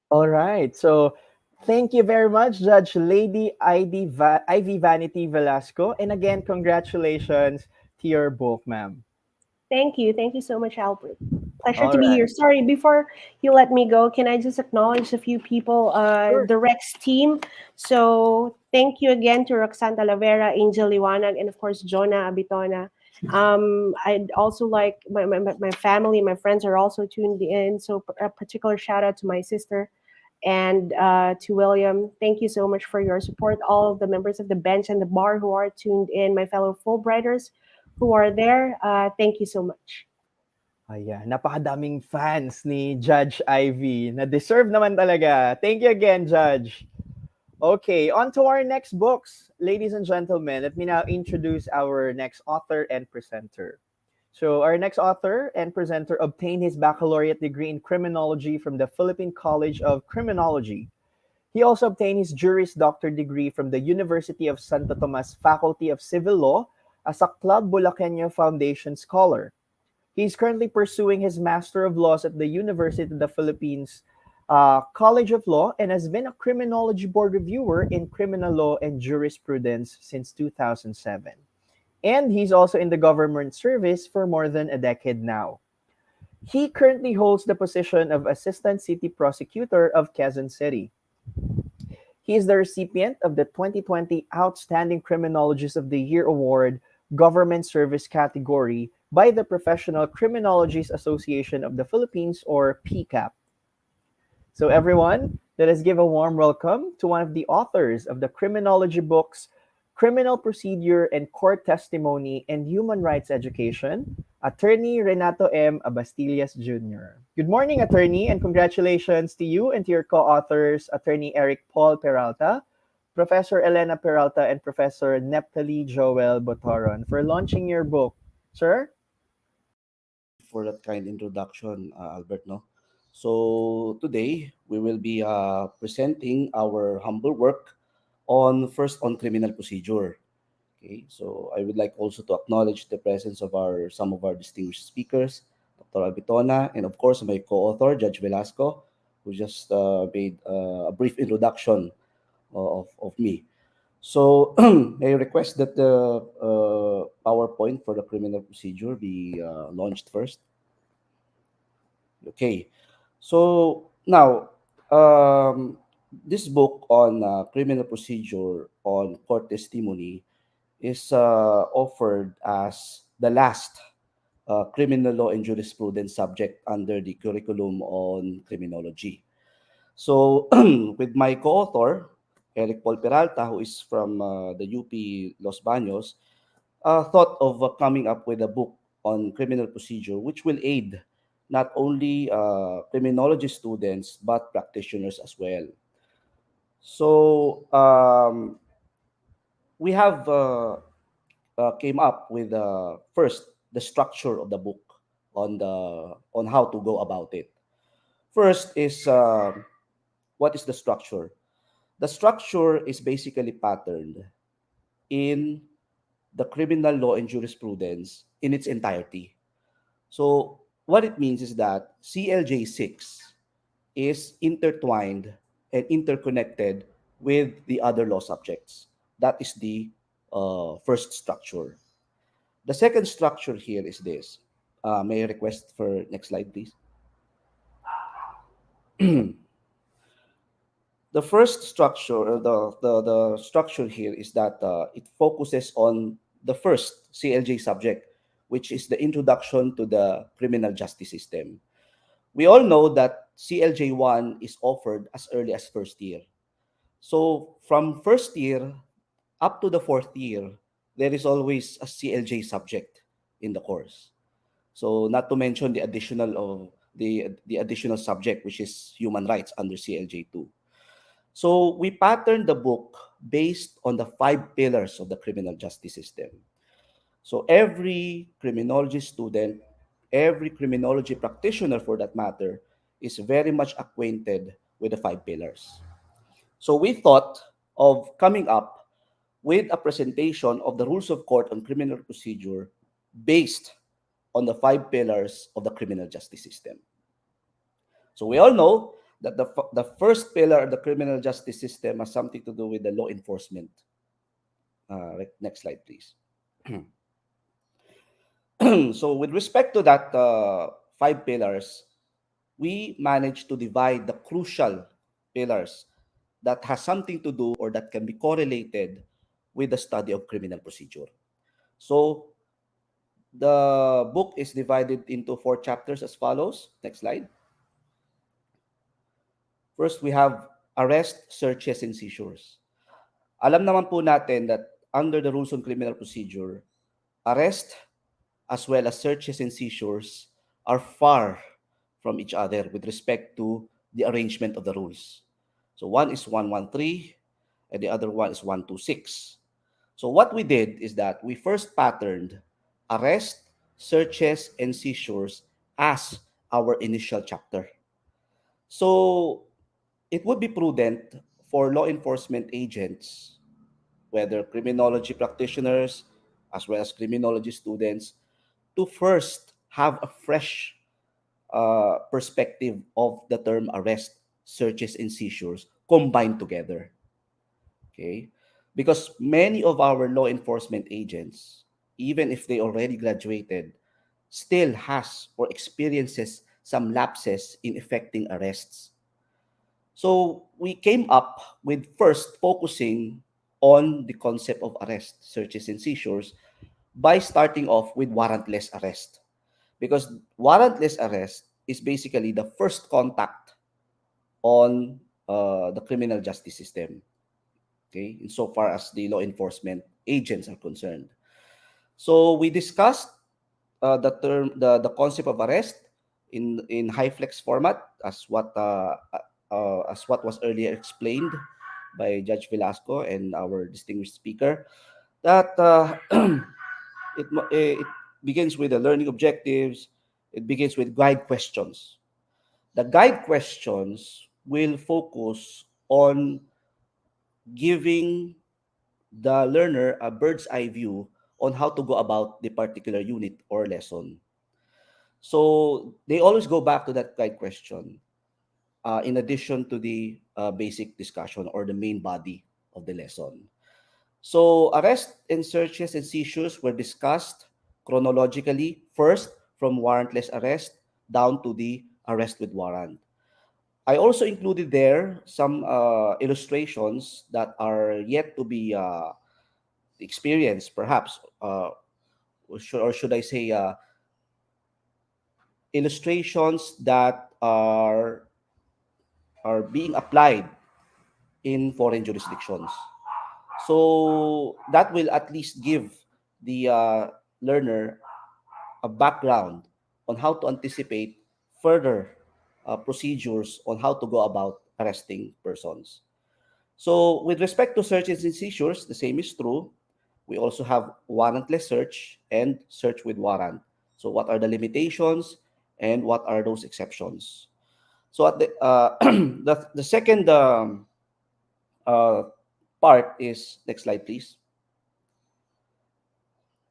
All right. So, thank you very much, Judge Lady Ivy Vanity Velasco. And again, congratulations to your book, ma'am. Thank you. Thank you so much, Albert. Pleasure All to be right. here. Sorry, before you let me go, can I just acknowledge a few people, Sure. the Rex team? So thank you again to Roxanne Talavera, Angel Liwanag, and of course, Jonah Abitona. I'd also like my family, my friends are also tuned in. So a particular shout out to my sister and to William. Thank you so much for your support. All of the members of the bench and the bar who are tuned in, my fellow Fulbrighters who are there, thank you so much. Ayan, napakadaming fans ni Judge Ivy na deserve naman talaga. Thank you again, Judge. Okay, on to our next books. Ladies and gentlemen, let me now introduce our next author and presenter. So, our next author and presenter obtained his baccalaureate degree in criminology from the Philippine College of Criminology. He also obtained his Juris Doctor degree from the University of Santo Tomas Faculty of Civil Law as a Club Bulakenyo Foundation Scholar. He is currently pursuing his Master of Laws at the University of the Philippines College of Law and has been a Criminology Board Reviewer in Criminal Law and Jurisprudence since 2007. And he's also in the government service for more than a decade now. He currently holds the position of Assistant City Prosecutor of Quezon City. He is the recipient of the 2020 Outstanding Criminologist of the Year Award, Government Service category by the Professional Criminologists Association of the Philippines, or PCAP. So, everyone, let us give a warm welcome to one of the authors of the criminology books, Criminal Procedure and Court Testimony and Human Rights Education, Attorney Renato M. Abastillas Jr. Good morning, Attorney, and congratulations to you and to your co-authors, Attorney Eric Paul Peralta, Professor Elena Peralta, and Professor Neptali Joel Botoron for launching your book. Sir? For that kind introduction, Albert. No, so today we will be presenting our humble work on first on criminal procedure. Okay, so I would like also to acknowledge the presence of our some of our distinguished speakers, Dr. Albitona, and of course my co-author, Judge Velasco, who just made a brief introduction of me. So I request that the PowerPoint for the criminal procedure be launched first. Okay. So now, this book on criminal procedure on court testimony is offered as the last criminal law and jurisprudence subject under the curriculum on criminology. So, with my co-author, Eric Paul Peralta, who is from the UP Los Baños, thought of coming up with a book on criminal procedure, which will aid not only criminology students but practitioners as well. So, we have came up with first the structure of the book on how to go about it. First is what is the structure? The structure is basically patterned in the criminal law and jurisprudence in its entirety. So what it means is that CLJ 6 is intertwined and interconnected with the other law subjects. That is the first structure. The second structure here is this. May I request for next slide, please? The first structure, the structure here is that it focuses on the first CLJ subject, which is the introduction to the criminal justice system. We all know that CLJ 1 is offered as early as first year. So from first year up to the fourth year, there is always a CLJ subject in the course. So not to mention the additional subject, which is human rights under CLJ 2. So we patterned the book based on the five pillars of the criminal justice system. So every criminology student, every criminology practitioner for that matter, is very much acquainted with the five pillars. So we thought of coming up with a presentation of the rules of court on criminal procedure based on the five pillars of the criminal justice system. So we all know that the first pillar of the criminal justice system has something to do with the law enforcement. Next slide, please. So with respect to that five pillars, we managed to divide the crucial pillars that has something to do or that can be correlated with the study of criminal procedure. So the book is divided into four chapters as follows. Next slide. First, we have arrest, searches, and seizures. Alam naman po natin that under the rules on criminal procedure, arrest as well as searches and seizures are far from each other with respect to the arrangement of the rules. So one is 113 and the other one is 126. So what we did is that we first patterned arrest, searches, and seizures as our initial chapter. So it would be prudent for law enforcement agents, whether criminology practitioners as well as criminology students, to first have a fresh perspective of the term arrest, searches, and seizures combined together. Okay? Because many of our law enforcement agents, even if they already graduated, still has or experiences some lapses in effecting arrests. So we came up with first focusing on the concept of arrest, searches, and seizures by starting off with warrantless arrest. Because warrantless arrest is basically the first contact on the criminal justice system, okay, insofar as the law enforcement agents are concerned. So we discussed the concept of arrest in hyflex format as what was earlier explained by Judge Velasco and our distinguished speaker, that it begins with the learning objectives. It begins with guide questions. The guide questions will focus on giving the learner a bird's eye view on how to go about the particular unit or lesson. So they always go back to that guide question, in addition to the basic discussion or the main body of the lesson. So arrest and searches and seizures were discussed chronologically, first from warrantless arrest down to the arrest with warrant. I also included there some illustrations that are yet to be experienced, perhaps, or should I say, illustrations that are being applied in foreign jurisdictions. So that will at least give the learner a background on how to anticipate further procedures on how to go about arresting persons. So with respect to searches and seizures, the same is true. We also have warrantless search and search with warrant. So what are the limitations and what are those exceptions? So at the the second uh, part is, next slide please,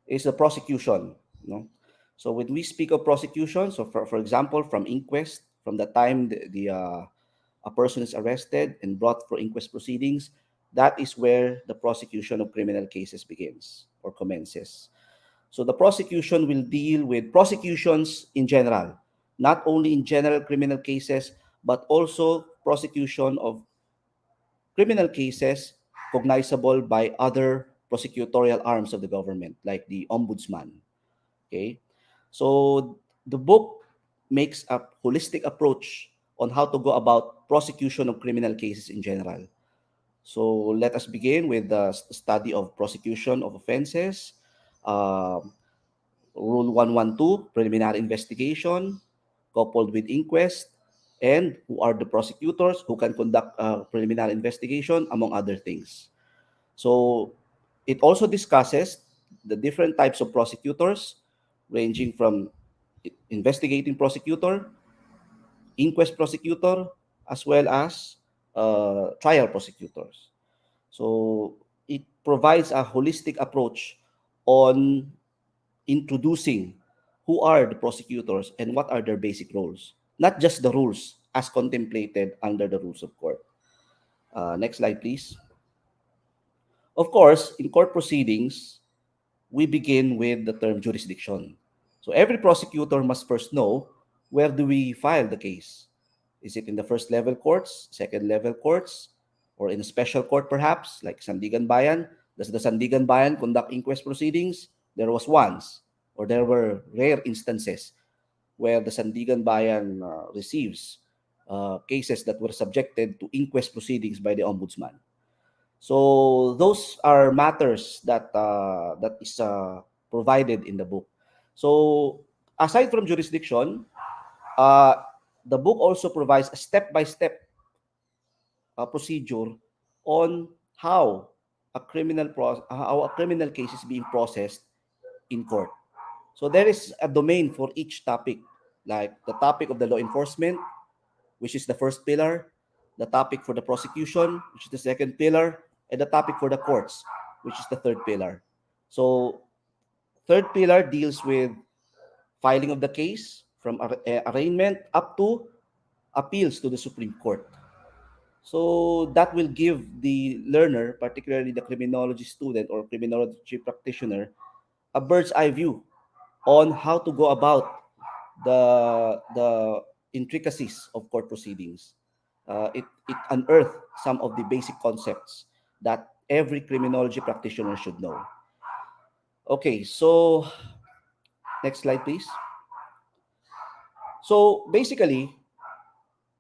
is the prosecution. You know? So when we speak of prosecution, so for example, from inquest, from the time a person is arrested and brought for inquest proceedings, that is where the prosecution of criminal cases begins or commences. So the prosecution will deal with prosecutions in general, not only in general criminal cases, but also prosecution of criminal cases cognizable by other prosecutorial arms of the government, like the ombudsman. Okay, so the book makes a holistic approach on how to go about prosecution of criminal cases in general. So let us begin with the study of prosecution of offenses, um, Rule 112, preliminary investigation, coupled with inquest, and who are the prosecutors who can conduct a preliminary investigation, among other things. So it also discusses the different types of prosecutors, ranging from investigating prosecutor, inquest prosecutor, as well as trial prosecutors. So it provides a holistic approach on introducing who are the prosecutors and what are their basic roles, not just the rules as contemplated under the rules of court. Next slide, please. Of course, in court proceedings, we begin with the term jurisdiction. So every prosecutor must first know, where do we file the case? Is it in the first level courts, second level courts, or in a special court perhaps, like Sandigan Bayan? Does the Sandigan Bayan conduct inquest proceedings? There was once, or there were rare instances where the Sandigan Bayan receives cases that were subjected to inquest proceedings by the ombudsman. So those are matters that is provided in the book. So aside from jurisdiction, uh, the book also provides a step-by-step procedure on how how a criminal case is being processed in court. So there is a domain for each topic, like the topic of the law enforcement, which is the first pillar, the topic for the prosecution, which is the second pillar, and the topic for the courts, which is the third pillar. So third pillar deals with filing of the case from arraignment up to appeals to the Supreme Court. So that will give the learner, particularly the criminology student or criminology practitioner, a bird's eye view on how to go about the intricacies of court proceedings. It unearthed some of the basic concepts that every criminology practitioner should know. Okay, so next slide, please. So basically,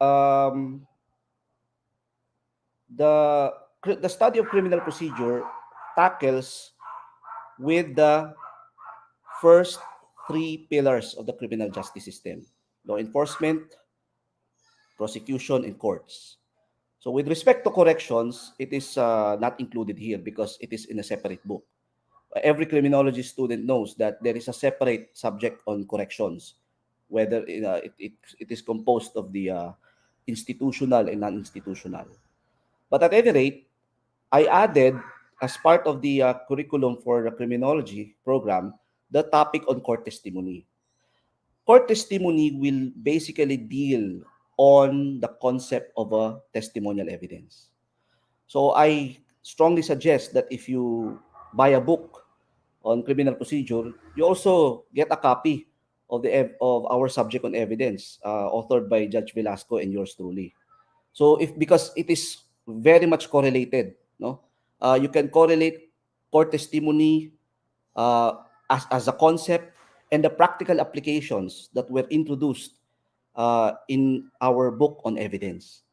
um, the study of criminal procedure tackles with the first three pillars of the criminal justice system: law enforcement, prosecution, and courts. So with respect to corrections, it is not included here because it is in a separate book. Every criminology student knows that there is a separate subject on corrections, whether it is composed of the institutional and non-institutional. But at any rate, I added as part of the curriculum for the criminology program, the topic on court testimony. Court testimony will basically deal on the concept of a testimonial evidence. So I strongly suggest that if you buy a book on criminal procedure, you also get a copy of of our subject on evidence, authored by Judge Velasco and yours truly. So if because it is very much correlated, no, you can correlate court testimony as a concept and the practical applications that were introduced in our book on evidence.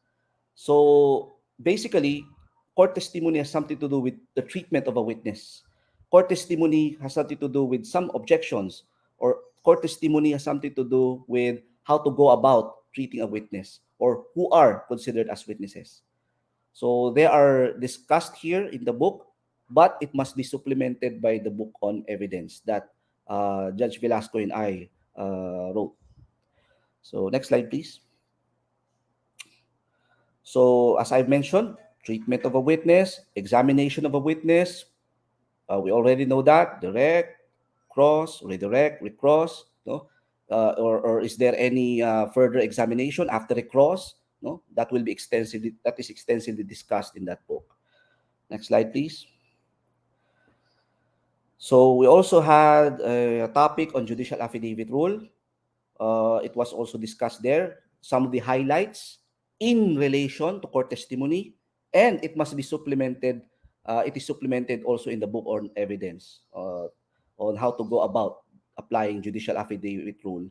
So basically, court testimony has something to do with the treatment of a witness. Court testimony has something to do with some objections, or court testimony has something to do with how to go about treating a witness or who are considered as witnesses. So they are discussed here in the book, but it must be supplemented by the book on evidence that Judge Velasco and I wrote. So next slide, please. So as I've mentioned, treatment of a witness, examination of a witness, we already know that, direct, cross, redirect, recross, no? Or is there any further examination after a cross? No, that will be extensively discussed in that book. Next slide, please. So we also had a topic on judicial affidavit rule. It was also discussed there. Some of the highlights in relation to court testimony, and it must be supplemented. It is supplemented also in the book on evidence on how to go about applying judicial affidavit rule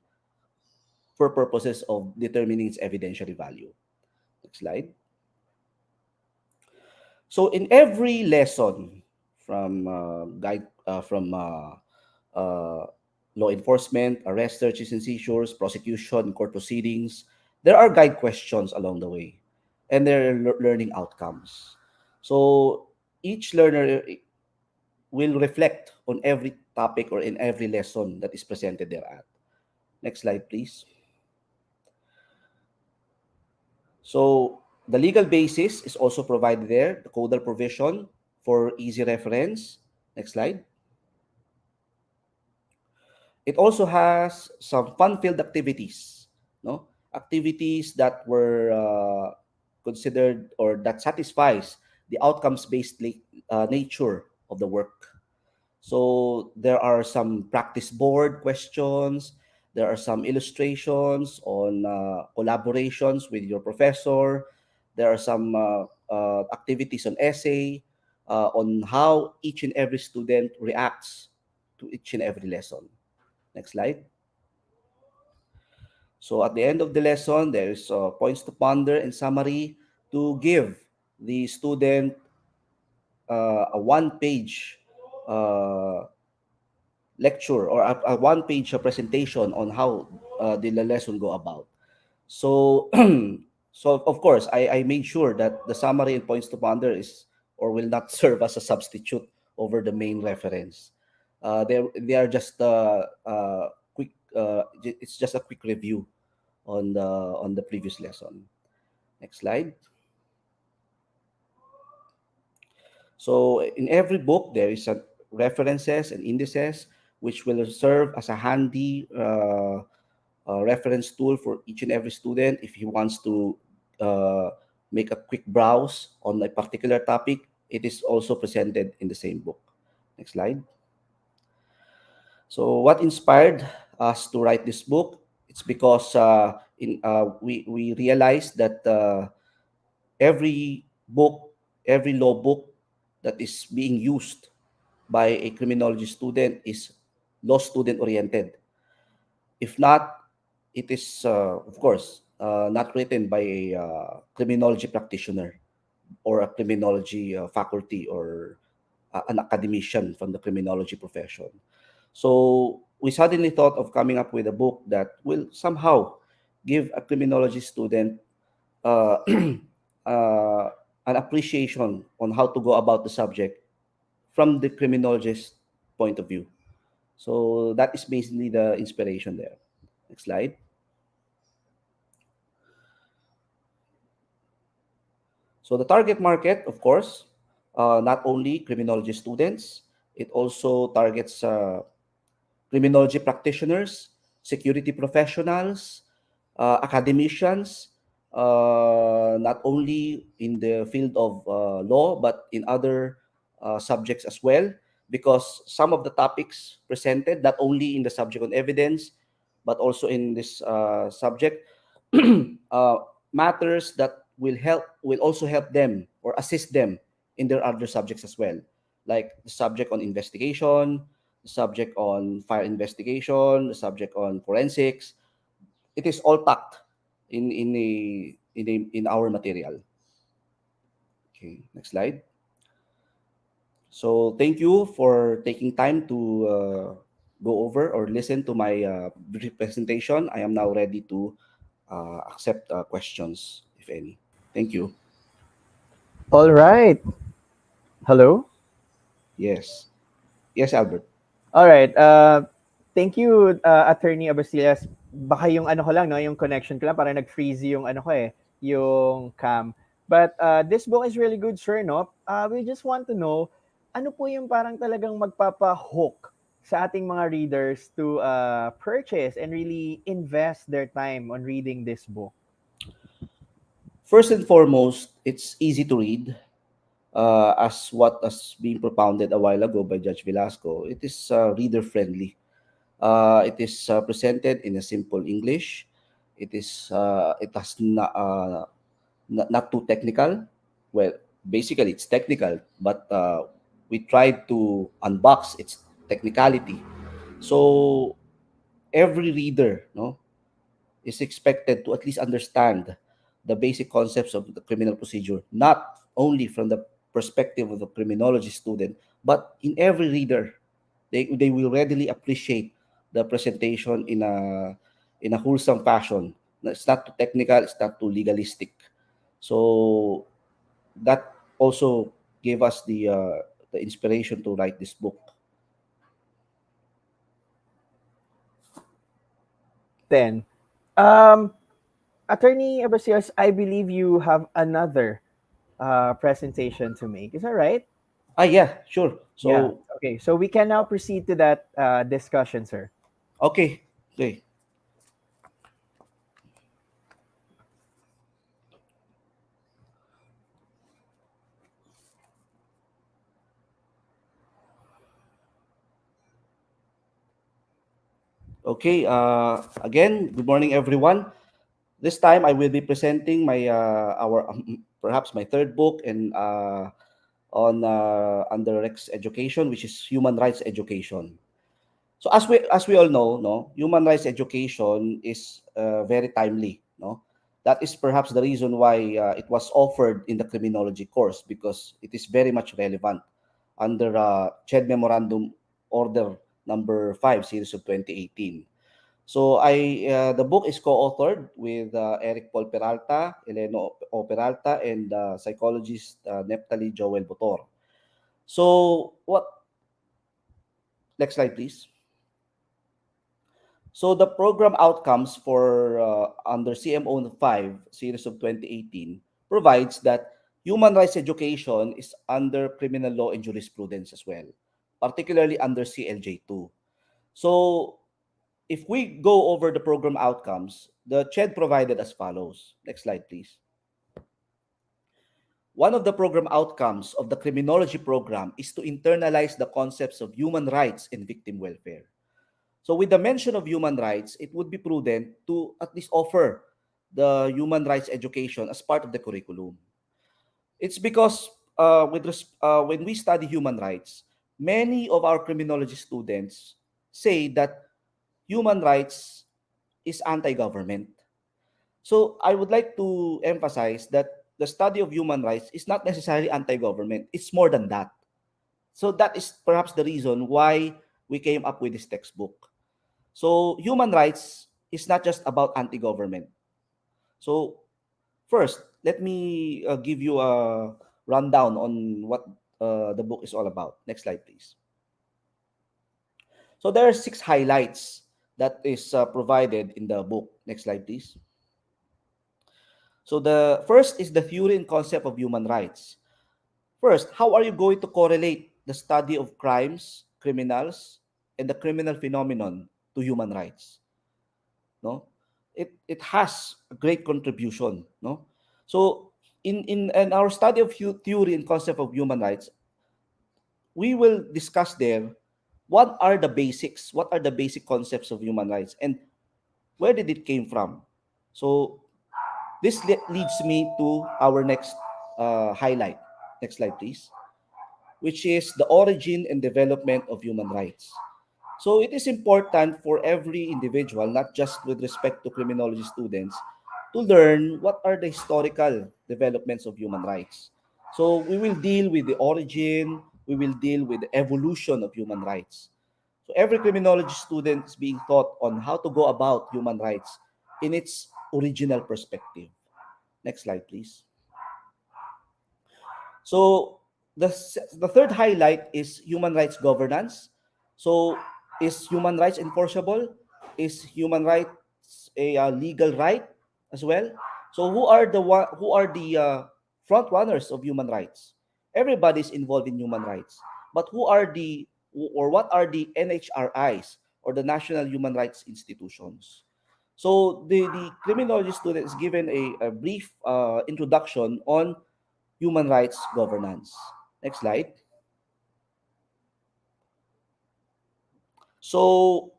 for purposes of determining its evidentiary value. Next slide. So in every lesson from uh, law enforcement, arrest, searches and seizures, prosecution, court proceedings, there are guide questions along the way, and there are learning outcomes. So each learner will reflect on every topic or in every lesson that is presented thereat. Next slide, please. So the legal basis is also provided there, the codal provision for easy reference. Next slide. It also has some fun-filled activities, no? Activities that were considered or that satisfies the outcomes-based nature of the work. So there are some practice board questions. There are some illustrations on collaborations with your professor. There are some activities on essay on how each and every student reacts to each and every lesson. Next slide. So at the end of the lesson, there is points to ponder and summary to give the student a one-page lecture or a one-page presentation on how the lesson go about. So, so of course, I made sure that the summary and points to ponder is or will not serve as a substitute over the main reference. They are just quick. It's just a quick review on the previous lesson. Next slide. So in every book, there is a references and indices which will serve as a handy reference tool for each and every student if he wants to uh, make a quick browse on a particular topic. It is also presented in the same book. Next slide. So what inspired us to write this book? It's because we realized that every book, every law book that is being used by a criminology student is law student oriented. If not, it is, of course, not written by a criminology practitioner or a criminology faculty or an academician from the criminology profession. So we suddenly thought of coming up with a book that will somehow give a criminology student uh, an appreciation on how to go about the subject from the criminologist point of view. So that is basically the inspiration there. Next slide. So the target market, of course, not only criminology students, it also targets criminology practitioners, security professionals, academicians, not only in the field of law, but in other subjects as well, because some of the topics presented, not only in the subject on evidence, but also in this subject, uh, matters that will also help them or assist them in their other subjects as well, like the subject on investigation, the subject on fire investigation, the subject on forensics. It is all packed in our material. Okay, next slide. So thank you for taking time to go over or listen to my brief presentation. I am now ready to accept questions, if any. Thank you. All right. Hello. Yes. Yes, Albert. All right. Thank you, Attorney Abastilas. Baka yung ano ko lang, no, yung connection ko lang, parang nag-freeze yung ano ko eh, yung cam. But this book is really good, sir, no? We just want to know, ano po yung parang talagang magpapa-hook sa ating mga readers to purchase and really invest their time on reading this book? First and foremost, it's easy to read. As what has been propounded a while ago by Judge Velasco, it is reader friendly. It is presented in a simple English. It has not too technical. Well, basically it's technical, but we tried to unbox its technicality. So every reader, no, is expected to at least understand the basic concepts of the criminal procedure, not only from the perspective of the criminology student, but in every reader, they will readily appreciate the presentation in a wholesome fashion. It's not too technical, it's not too legalistic. So that also gave us the inspiration to write this book. 10. Attorney Abastilas, I believe you have another presentation to make. Is that right? Yeah, sure. Yeah. So Okay. So we can now proceed to that discussion, sir. okay, okay. Okay, again, good morning, everyone. This time, I will be presenting my our perhaps my third book and on under Rex Education, which is human rights education. So as we all know, no, human rights education is very timely. No, that is perhaps the reason why it was offered in the criminology course, because it is very much relevant under CHED Memorandum Order number 5 series of 2018. So the book is co-authored with Eric Paul Peralta, Eleno O. Peralta, and psychologist Neptali Joel Botor. So what? Next slide, please. So the program outcomes for under CMO 5 series of 2018 provides that human rights education is under criminal law and jurisprudence as well, particularly under CLJ2. So if we go over the program outcomes, the CHED provided as follows. Next slide, please. One of the program outcomes of the criminology program is to internalize the concepts of human rights and victim welfare. So with the mention of human rights, it would be prudent to at least offer the human rights education as part of the curriculum. It's because when we study human rights, many of our criminology students say that human rights is anti-government. So I would like to emphasize that the study of human rights is not necessarily anti-government. It's more than that. So that is perhaps the reason why we came up with this textbook. So human rights is not just about anti-government. So first, let me give you a rundown on what the book is all about. Next slide, please. So there are 6 highlights that is provided in the book. Next slide, please. So the first is the theory and concept of human rights. First, how are you going to correlate the study of crimes, criminals, and the criminal phenomenon to human rights? No, it has a great contribution. No, so in our study of theory and concept of human rights, we will discuss there what are the basic concepts of human rights, and where did it came from. So this leads me to our next highlight. Next slide, please. Which is the origin and development of human rights. So it is important for every individual, not just with respect to criminology students, to learn what are the historical developments of human rights. So we will deal with the origin, we will deal with the evolution of human rights. So every criminology student is being taught on how to go about human rights in its original perspective. Next slide, please. So the third highlight is human rights governance. So is human rights enforceable? Is human rights a legal right as well? So who are the front runners of human rights? Everybody's involved in human rights, but who are the or what are the NHRIs or the National Human Rights Institutions? So the criminology student is given a brief introduction on human rights governance. Next slide. So,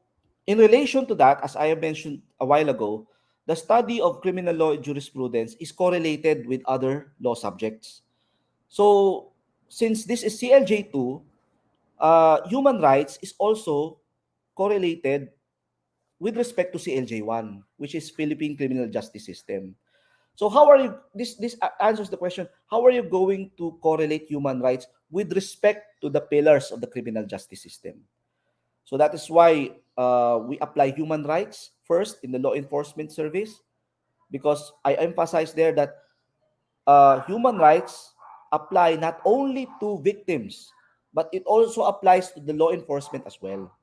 in relation to that, as I have mentioned a while ago, the study of criminal law and jurisprudence is correlated with other law subjects. So, since this is CLJ2, human rights is also correlated with respect to CLJ1, which is Philippine Criminal Justice System. So how are you, this answers the question, how are you going to correlate human rights with respect to the pillars of the criminal justice system? So that is why we apply human rights first in the law enforcement service, because I emphasize there that human rights apply not only to victims, but it also applies to the law enforcement as well.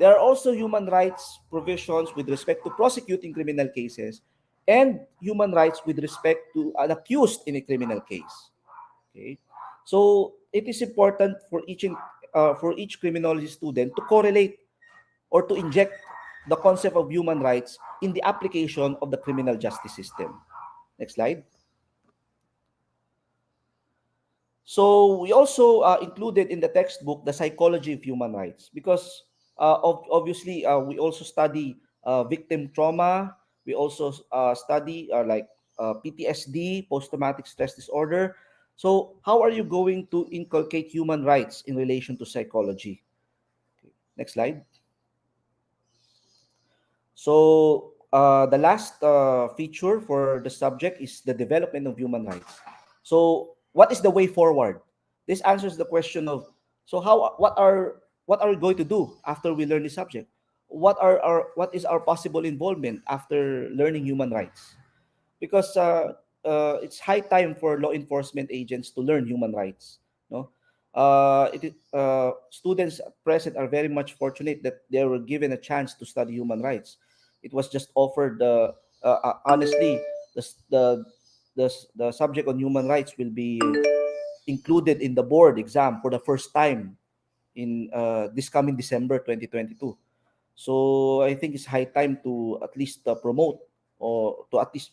There are also human rights provisions with respect to prosecuting criminal cases and human rights with respect to an accused in a criminal case. Okay, so it is important for each criminology student to correlate or to inject the concept of human rights in the application of the criminal justice system. Next slide. So we also included in the textbook the psychology of human rights, because obviously we also study victim trauma. We also study PTSD, post-traumatic stress disorder. So how are you going to inculcate human rights in relation to psychology? Okay. Next slide. So the last feature for the subject is the development of human rights. So what is the way forward? This answers the question of, so what are we going to do after we learn this subject? What is our possible involvement after learning human rights? Because it's high time for law enforcement agents to learn human rights. No, students present are very much fortunate that they were given a chance to study human rights. It was just offered. Honestly, the, s- the subject on human rights will be included in the board exam for the first time in this coming December 2022. So I think it's high time to at least promote or to at least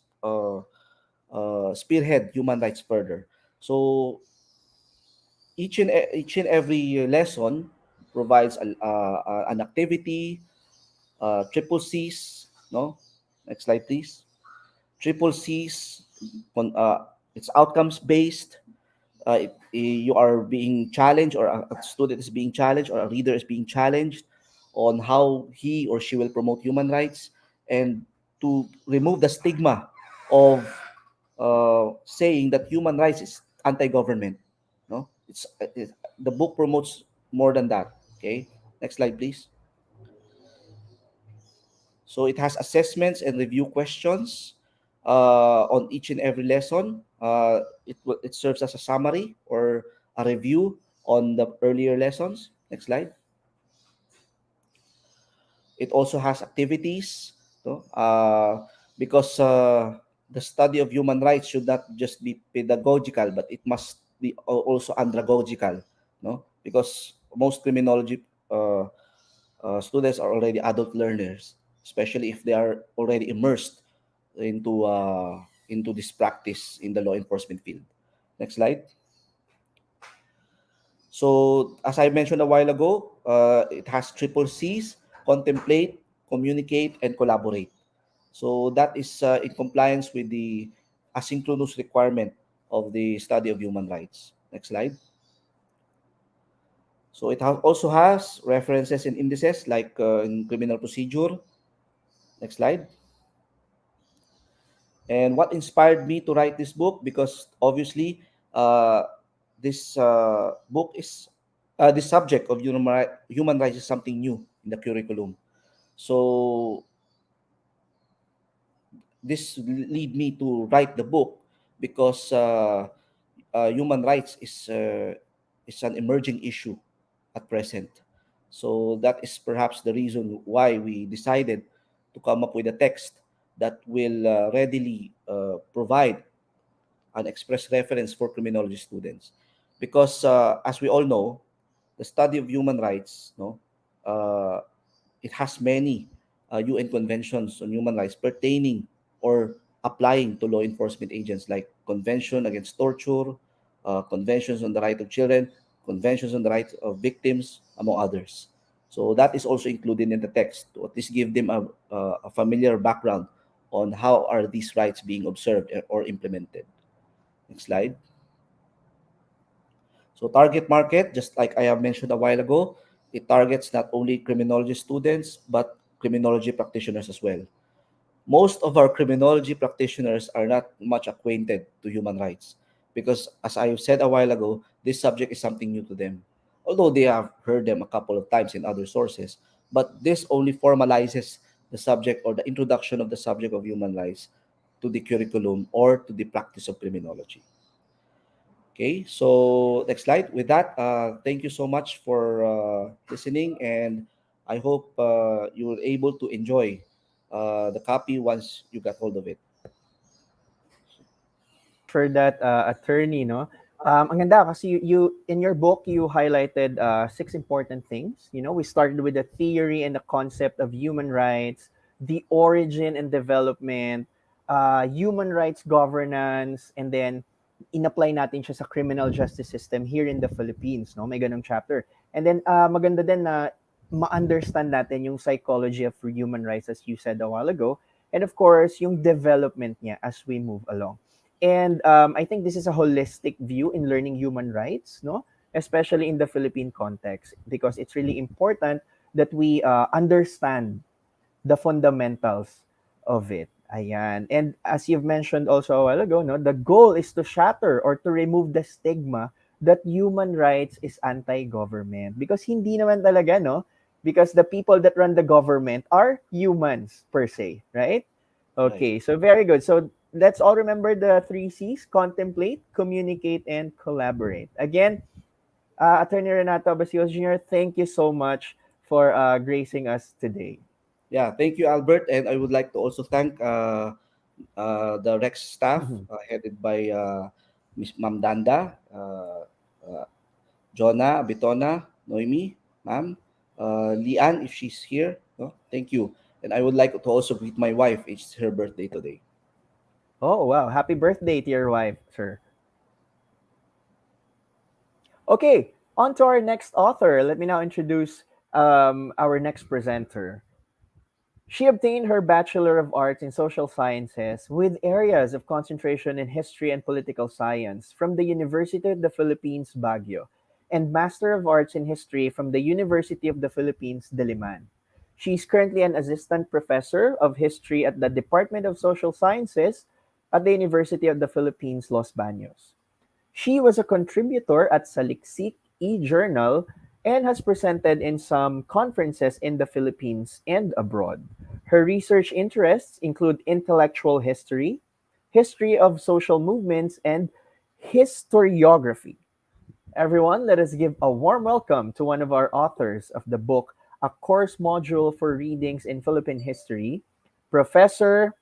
spearhead human rights further. So each and every lesson provides an activity, triple C's. No, next slide, please. Triple C's. It's outcomes based. If you are being challenged, or a student is being challenged, or a reader is being challenged on how he or she will promote human rights, and to remove the stigma of saying that human rights is anti-government. No, the book promotes more than that. Okay, next slide, please. So it has assessments and review questions on each and every lesson. It serves as a summary or a review on the earlier lessons. Next slide. It also has activities, no? Because the study of human rights should not just be pedagogical, but it must be also andragogical, no? Because most criminology students are already adult learners, especially if they are already immersed into this practice in the law enforcement field. Next slide. So, as I mentioned a while ago, it has triple C's: contemplate, communicate, and collaborate. So that is in compliance with the asynchronous requirement of the study of human rights. Next slide. So it also has references and indices like in criminal procedure. Next slide. And what inspired me to write this book? Because obviously, uh, this book is this subject of human rights is something new in the curriculum. So this lead me to write the book because human rights is an emerging issue at present. So that is perhaps the reason why we decided to come up with a text that will readily provide an express reference for criminology students. Because as we all know, the study of human rights, no, uh, it has many UN conventions on human rights pertaining or applying to law enforcement agents, like Convention Against Torture, Conventions on the Right of Children, Conventions on the Rights of Victims, among others. So that is also included in the text to at least give them a familiar background on how are these rights being observed or implemented. Next slide. So target market, just like I have mentioned a while ago, it targets not only criminology students, but criminology practitioners as well. Most of our criminology practitioners are not much acquainted to human rights because, as I said a while ago, this subject is something new to them. Although they have heard them a couple of times in other sources, but this only formalizes the subject or the introduction of the subject of human rights to the curriculum or to the practice of criminology. Okay, so next slide. With that, thank you so much for listening, and I hope you were able to enjoy the copy once you got hold of it. For that, attorney, no? Ang ganda kasi in your book you highlighted six important things. You know, we started with the theory and the concept of human rights, the origin and development, human rights governance, and then in-apply natin siya sa criminal justice system here in the Philippines, no? May ganung chapter. And then maganda din na ma-understand natin yung psychology of human rights as you said a while ago, and of course yung development niya as we move along. And I think this is a holistic view in learning human rights, no? Especially in the Philippine context, because it's really important that we understand the fundamentals of it. Ayan. And as you've mentioned also a while ago, no, the goal is to shatter or to remove the stigma that human rights is anti-government. Because hindi naman talaga, no? Because the people that run the government are humans per se, right? Right. Okay, so very good. So let's all remember the three C's: contemplate, communicate, and collaborate. Again, Attorney Renato Abasios Jr., thank you so much for gracing us today. Yeah, thank you, Albert, and I would like to also thank the Rex staff Mhm. headed by Miss Ma'am Danda, uh, Jonah, Bitona, Noemi, Ma'am, Lian, if she's here. No? Thank you. And I would like to also greet my wife. It's her birthday today. Oh, wow. Happy birthday to your wife, sir. Okay, on to our next author. Let me now introduce our next presenter. She obtained her Bachelor of Arts in Social Sciences with areas of concentration in History and Political Science from the University of the Philippines, Baguio, and Master of Arts in History from the University of the Philippines, Diliman. She is currently an assistant professor of history at the Department of Social Sciences at the University of the Philippines, Los Baños. She was a contributor at Saliksik e-Journal and has presented in some conferences in the Philippines and abroad. Her research interests include intellectual history, history of social movements, and historiography. Everyone, let us give a warm welcome to one of our authors of the book, A Course Module for Readings in Philippine History, Professor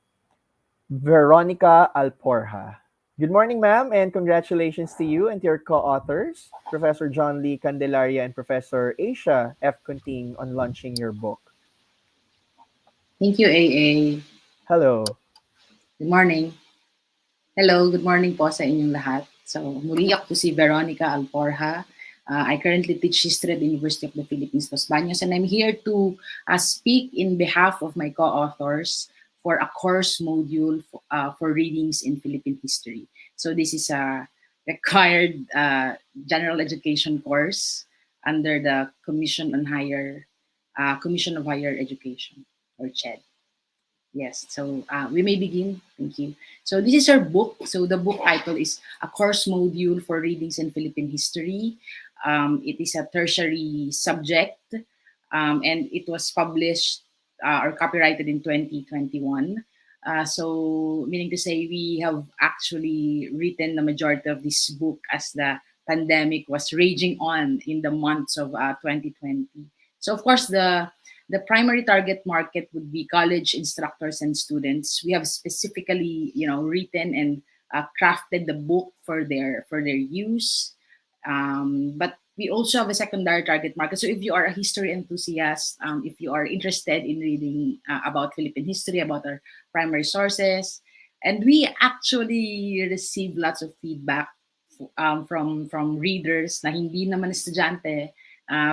Veronica Alporja. Good morning, ma'am, and congratulations to you and to your co-authors, Professor John Lee Candelaria and Professor Asia F. Kunting, on launching your book. Thank you, AA. Hello. Good morning. Hello, good morning po sa inyong lahat. So, muli ako si Veronica Alporja. I currently teach history at the University of the Philippines, Los Baños, and I'm here to speak in behalf of my co-authors for a course module for readings in Philippine history. So, this is a required general education course under the Commission of Higher Education, or CHED. Yes, so we may begin. Thank you. So this is our book. So the book title is A Course Module for Readings in Philippine History. It is a tertiary subject, and it was published or copyrighted in 2021. So meaning to say, we have actually written the majority of this book as the pandemic was raging on in the months of 2020. So of course, the primary target market would be college instructors and students. We have specifically, written and crafted the book for their use. But we also have a secondary target market. So if you are a history enthusiast, if you are interested in reading about Philippine history, about our primary sources, and we actually receive lots of feedback from readers na hindi naman estudyante,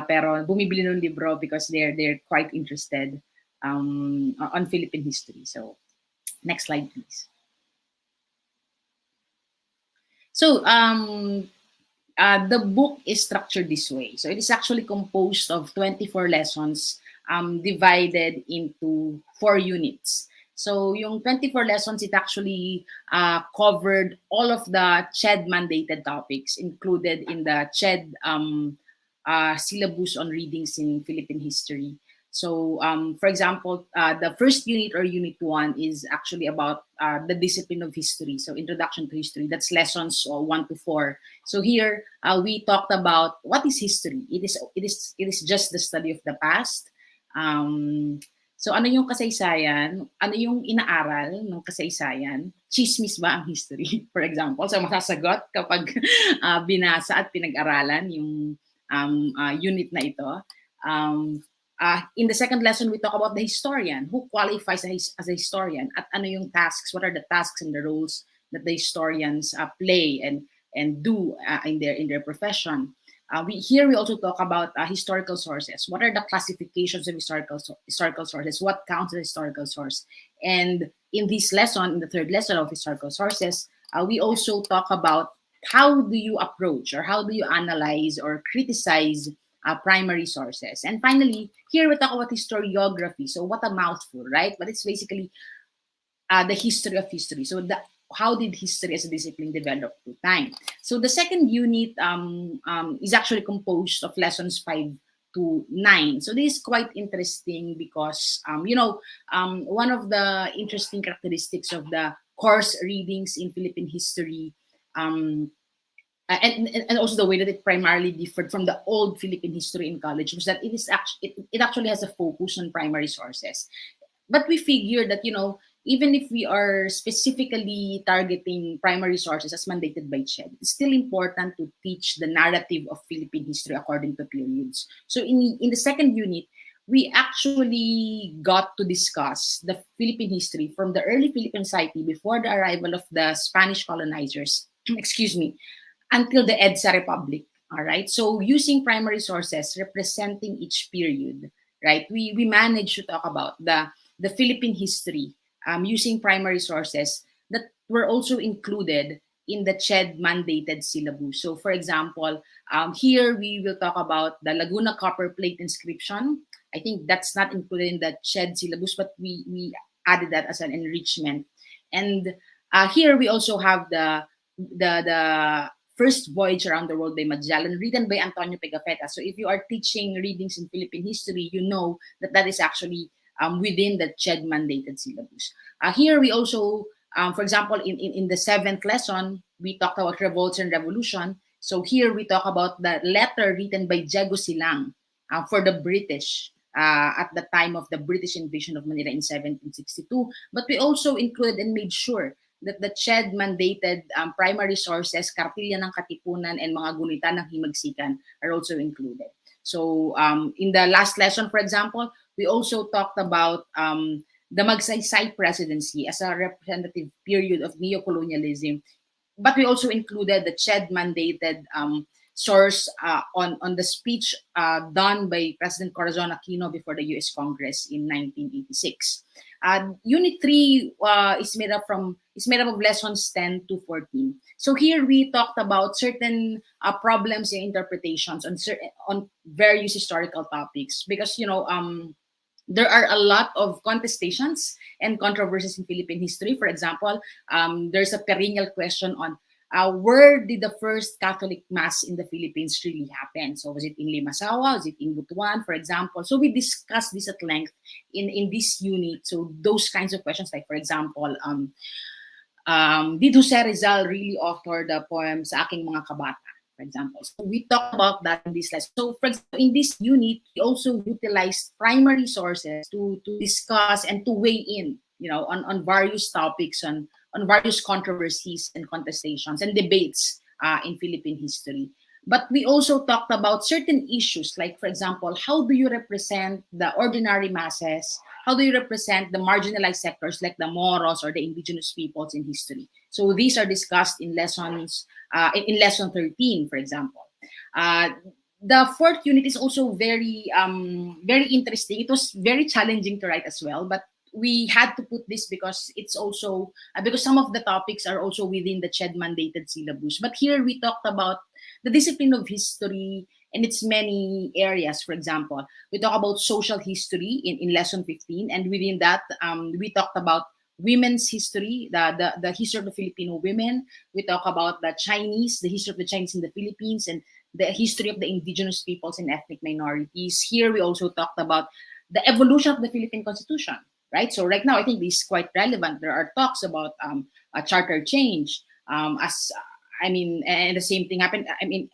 pero bumibili ng libro because they're quite interested on Philippine history. So, next slide, please. So, the book is structured this way. So, it is actually composed of 24 lessons divided into 4 units. So, yung 24 lessons, it actually covered all of the CHED mandated topics included in the CHED syllabus on readings in Philippine history. So, for example, the first unit or unit 1 is actually about the discipline of history. So, introduction to history. That's lessons 1 to 4. So here we talked about what is history. It is just the study of the past. So, ano yung kasaysayan? Ano yung inaaral ng kasaysayan? Chismis ba ang history? For example, so masasagot kapag binasa at pinag-aralan yung unit na ito. In the second lesson, we talk about the historian. Who qualifies as a historian? At ano yung tasks? What are the tasks and the roles that the historians play and do in their profession? We also talk about historical sources. What are the classifications of historical sources? What counts as historical source? And in this lesson, in the third lesson of historical sources, we also talk about how do you approach or how do you analyze or criticize primary sources. And finally, here we talk about historiography. So what a mouthful, right? But it's basically the history of history. So how did history as a discipline develop through time? So the second unit is actually composed of lessons 5 to 9. So this is quite interesting because, one of the interesting characteristics of the course readings in Philippine history, and also the way that it primarily differed from the old Philippine history in college, was that it actually has a focus on primary sources. But we figure that, even if we are specifically targeting primary sources as mandated by CHED, it's still important to teach the narrative of Philippine history according to periods. So in the second unit, we actually got to discuss the Philippine history from the early Philippine society before the arrival of the Spanish colonizers, excuse me, until the EDSA Republic. All right. So using primary sources representing each period, right? We managed to talk about the Philippine history using primary sources that were also included in the CHED mandated syllabus. So for example, here we will talk about the Laguna copper plate inscription. I think that's not included in the CHED syllabus, but we added that as an enrichment. And here we also have the First Voyage Around the World by Magellan, written by Antonio Pigafetta. So if you are teaching readings in Philippine history, you know that is actually within the CHED mandated syllabus. Here we also, for example, in the 7th lesson, we talked about revolts and revolution. So here we talk about the letter written by Diego Silang for the British at the time of the British invasion of Manila in 1762. But we also included and made sure that the CHED mandated primary sources, kartilya ng katipunan, and mga gunita ng himagsikan are also included. So in the last lesson, for example, we also talked about the Magsaysay presidency as a representative period of neocolonialism, but we also included the CHED mandated source on the speech done by President Corazon Aquino before the U.S. Congress in 1986. Unit 3 is made up of lessons 10 to 14. So here we talked about certain problems and interpretations on various historical topics, because there are a lot of contestations and controversies in Philippine history. For example, there's a perennial question on where did the first Catholic Mass in the Philippines really happen? So was it in Limasawa? Was it in Butuan, for example? So we discussed this at length in this unit. So those kinds of questions, like for example, did Jose Rizal really author the poem Sa Aking Mga Kabata, for example? So we talked about that in this lesson. So for example, in this unit, we also utilized primary sources to discuss and to weigh in, on various topics, on various controversies and contestations and debates in Philippine history. But we also talked about certain issues, like, for example, how do you represent the ordinary masses? How do you represent the marginalized sectors like the Moros or the indigenous peoples in history? So these are discussed in lessons, in lesson 13, for example. The fourth unit is also very interesting. It was very challenging to write as well, but we had to put this because it's also because some of the topics are also within the CHED mandated syllabus. But here we talked about the discipline of history and its many areas. For example, we talk about social history in lesson 15, and within that we talked about women's history, the history of the Filipino women. We talk about the history of the Chinese in the Philippines, and the history of the indigenous peoples and ethnic minorities. Here we also talked about the evolution of the Philippine Constitution. Right. So right now, I think this is quite relevant. There are talks about a charter change. And the same thing happened. I mean,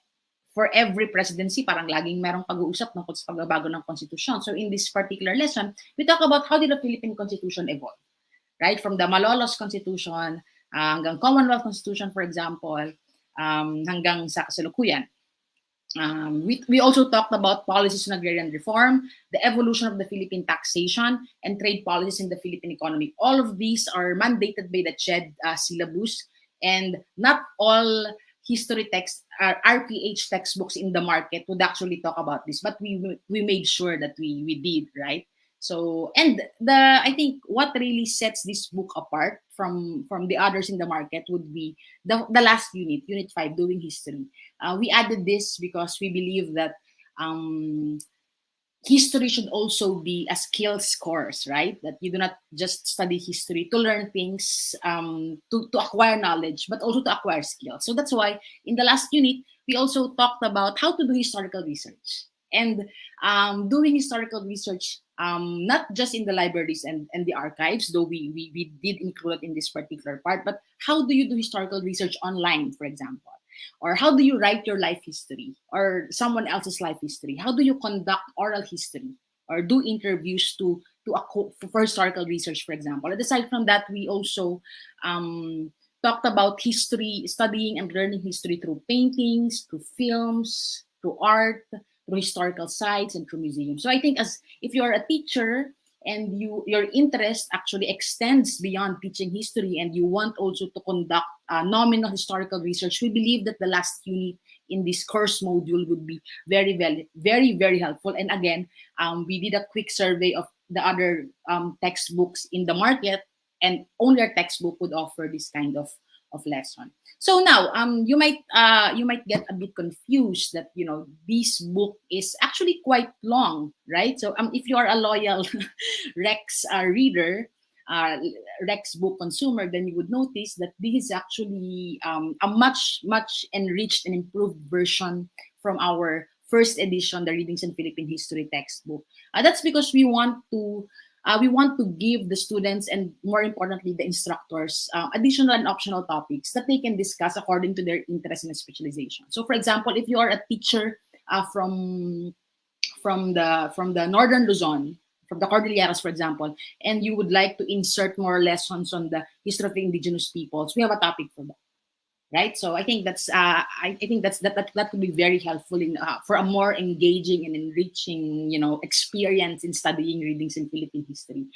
for every presidency, parang laging merong pag-uusap tungkol sa pagbabago ng Constitution. So in this particular lesson, we talk about how did the Philippine Constitution evolve, right? From the Malolos Constitution hanggang Commonwealth Constitution, for example, hanggang sa kasalukuyan. We also talked about policies on agrarian reform, the evolution of the Philippine taxation, and trade policies in the Philippine economy. All of these are mandated by the CHED syllabus, and not all history texts, RPH textbooks in the market would actually talk about this, but we made sure that we did, right? So, and I think what really sets this book apart from the others in the market would be the last unit, Unit 5, Doing History. We added this because we believe that history should also be a skills course, right? That you do not just study history to learn things, to acquire knowledge, but also to acquire skills. So that's why in the last unit, we also talked about how to do historical research. And doing historical research, not just in the libraries and the archives, though we did include it in this particular part, but how do you do historical research online, for example? Or how do you write your life history or someone else's life history? How do you conduct oral history or do interviews for historical research, for example? And aside from that, we also talked about history, studying and learning history through paintings, through films, through art, through historical sites, and through museums. So I think if you are a teacher and your interest actually extends beyond teaching history and you want also to conduct nominal historical research, we believe that the last unit in this course module would be very, very, very, very helpful. And again, we did a quick survey of the other textbooks in the market, and only our textbook would offer this kind of lesson. So now you might get a bit confused that this book is actually quite long, right? So if you are a loyal Rex reader, Rex book consumer, then you would notice that this is actually a much enriched and improved version from our first edition, the Readings in Philippine History textbook. That's because we want to give the students, and more importantly the instructors, additional and optional topics that they can discuss according to their interest and specialization. So for example, if you are a teacher from the northern Luzon, from the Cordilleras, for example, and you would like to insert more lessons on the history of the indigenous peoples, we have a topic for that, right? So I think I think that could be very helpful in for a more engaging and enriching, experience in studying readings in Philippine history.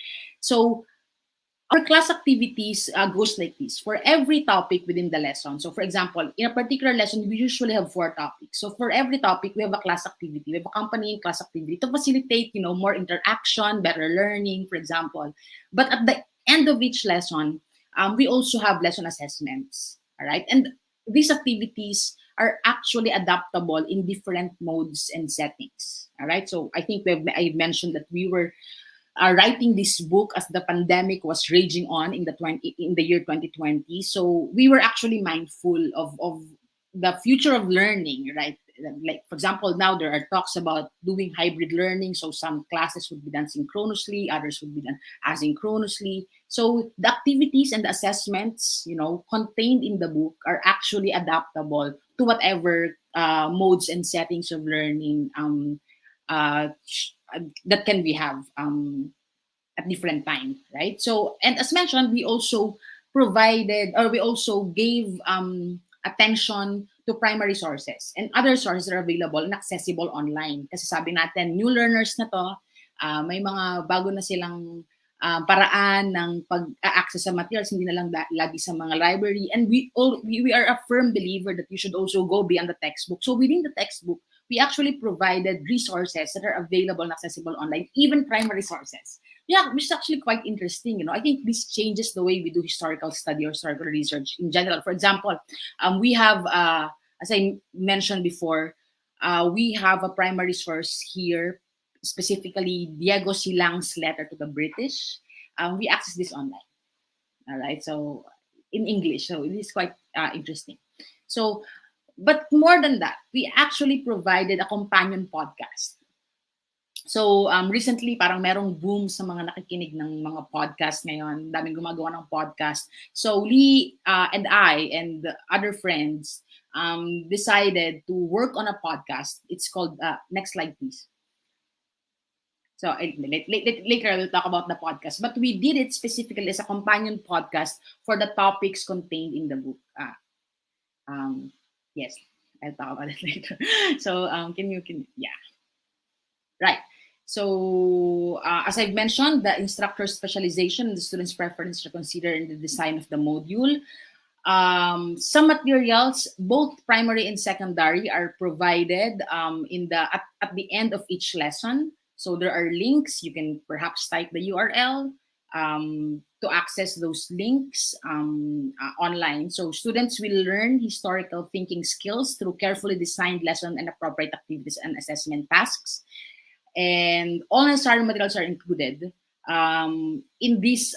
So our class activities goes like this for every topic within the lesson. So for example, in a particular lesson, we usually have 4 topics. So for every topic, we have a class activity. We have accompanying class activity to facilitate, more interaction, better learning, for example. But at the end of each lesson, we also have lesson assessments. All right. And these activities are actually adaptable in different modes and settings. All right. So I think I mentioned that we were writing this book as the pandemic was raging on in the year 2020. So we were actually mindful of the future of learning, right? Like, for example, now there are talks about doing hybrid learning. So some classes would be done synchronously, others would be done asynchronously. So the activities and the assessments, contained in the book are actually adaptable to whatever modes and settings of learning that can we have at different time, right? So, and as mentioned, we also gave attention to primary sources and other sources that are available and accessible online. Kasi sabi natin, new learners na to, may mga bago na silang paraan ng pag-access sa materials, hindi na lang lagi sa mga library. And we are a firm believer that you should also go beyond the textbook. So within the textbook, we actually provided resources that are available and accessible online, even primary sources. Yeah, which is actually quite interesting. I think this changes the way we do historical study or historical research in general. For example, we have, as I mentioned before, we have a primary source here, specifically Diego Silang's letter to the British. We access this online. All right, so in English, so it is quite interesting. So, but more than that, we actually provided a companion podcast. So recently, parang merong boom sa mga nakikinig ng mga podcast ngayon. Daming gumagawa ng podcast. So Lee and I and other friends decided to work on a podcast. It's called, next slide please. So later I will talk about the podcast. But we did it specifically as a companion podcast for the topics contained in the book. Yes, I'll talk about it later. So yeah. Right. So as I've mentioned, the instructor's specialization and the student's preference are considered in the design of the module. Some materials, both primary and secondary, are provided at the end of each lesson. So there are links. You can perhaps type the URL to access those links online. So students will learn historical thinking skills through carefully designed lesson and appropriate activities and assessment tasks. And all necessary materials are included in this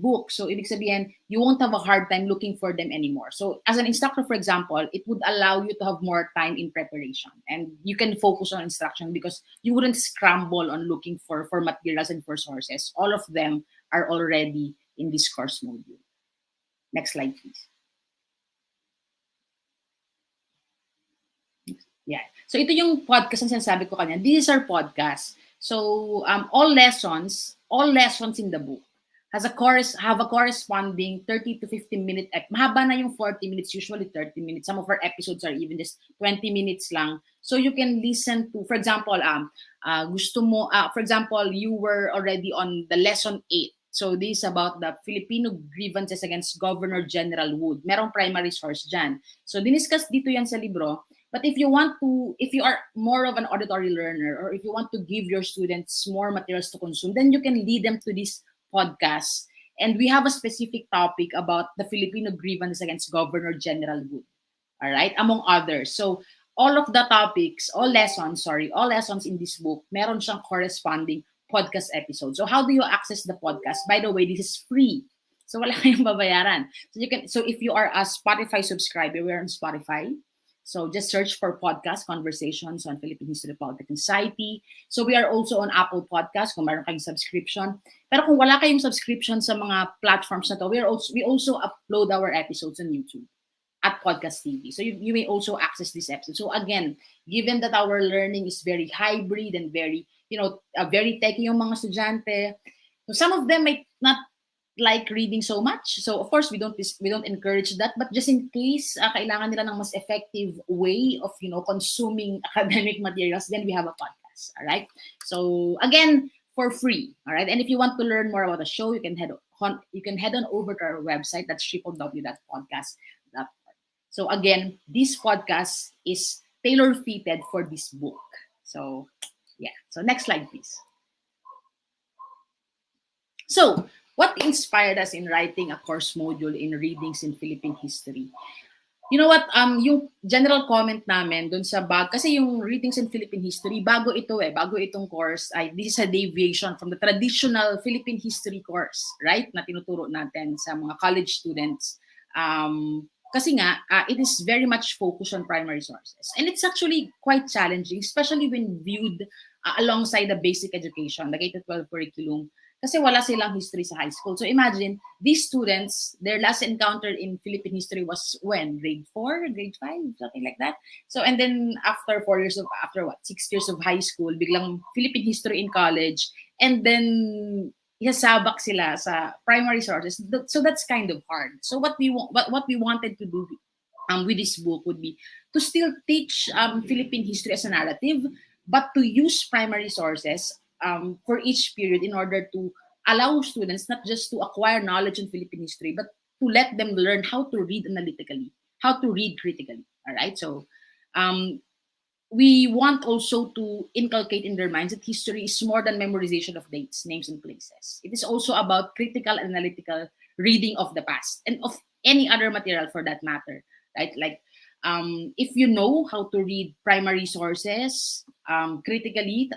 book. So ibig sabihin, you won't have a hard time looking for them anymore. So as an instructor, for example, it would allow you to have more time in preparation and you can focus on instruction because you wouldn't scramble on looking for materials and for sources. All of them are already in this course module. Next slide, please. Yeah. So ito yung podcast na sinasabi ko kanina. This is our podcast. So all lessons in the book have a corresponding 30 to 15 minute. Mahaba na yung 40 minutes, usually 30 minutes. Some of our episodes are even just 20 minutes lang. So you can listen to, for example, for example, you were already on the lesson 8. So this is about the Filipino grievances against Governor General Wood. Merong primary source dyan. So diniscuss dito yan sa libro. But if you are more of an auditory learner, or if you want to give your students more materials to consume, then you can lead them to this podcast. And we have a specific topic about the Filipino grievances against Governor General Wood. All right, among others. So all lessons in this book, meron siyang corresponding podcast episode. So how do you access the podcast? By the way, this is free. So wala kayong babayaran. So if you are a Spotify subscriber, we're on Spotify. So just search for podcast conversations on Philippine History, Politics, and Society. So we are also on Apple Podcast kung meron kayong subscription. Pero kung wala kayong subscription sa mga platforms na to, we also upload our episodes on YouTube at podcast TV. So you may also access this episode. So again, given that our learning is very hybrid and very, very techy yung mga estudyante, so some of them might not like reading so much. So of course we don't encourage that, but just in case kailangan nila ng mas effective way of consuming academic materials, then we have a podcast. All right. So again, for free. All right. And if you want to learn more about the show, you can head on over to our website. That's www.podcast.org. So again, this podcast is tailor-fitted for this book. So yeah. So next slide, please. So what inspired us in writing a course module in readings in Philippine history? You know what? Yung general comment namin dun sa kasi yung readings in Philippine history, bago itong course, this is a deviation from the traditional Philippine history course, right? Na tinuturo natin sa mga college students. Kasi nga, it is very much focused on primary sources. And it's actually quite challenging, especially when viewed alongside the basic education, the K-12 curriculum. Kasi wala silang history sa high school. So imagine, these students, their last encounter in Philippine history was when? Grade 4, grade 5, something like that. So, and then after 6 years of high school, biglang Philippine history in college, and then isasabak sila sa primary sources. So that's kind of hard. So what we wanted to do with this book would be to still teach Philippine history as a narrative, but to use primary sources for each period in order to allow students not just to acquire knowledge in Philippine history, but to let them learn how to read analytically, how to read critically. All right. So we want also to inculcate in their minds that history is more than memorization of dates, names, and places. It is also about critical and analytical reading of the past and of any other material for that matter. Right. Like if you know how to read primary sources critically,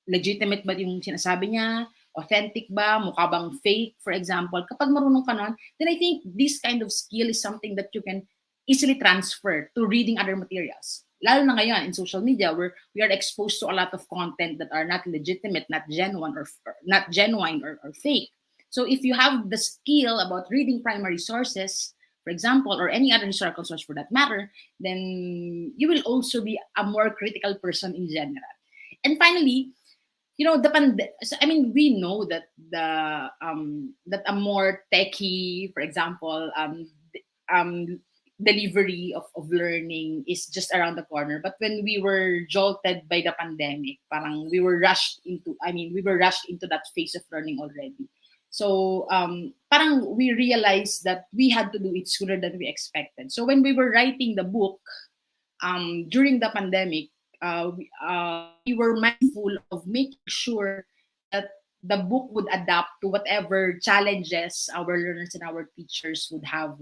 legitimate ba yung sinasabi niya? Authentic ba? Mukha bang fake, for example? Kapag marunong ka nun, then I think this kind of skill is something that you can easily transfer to reading other materials. Lalo na ngayon in social media where we are exposed to a lot of content that are not legitimate, not genuine or fake. So if you have the skill about reading primary sources, for example, or any other historical source for that matter, then you will also be a more critical person in general. And finally, we know that that a more techy, for example, delivery of learning is just around the corner. But when we were jolted by the pandemic, we were rushed into that phase of learning already. So we realized that we had to do it sooner than we expected. So when we were writing the book during the pandemic, we were mindful of making sure that the book would adapt to whatever challenges our learners and our teachers would have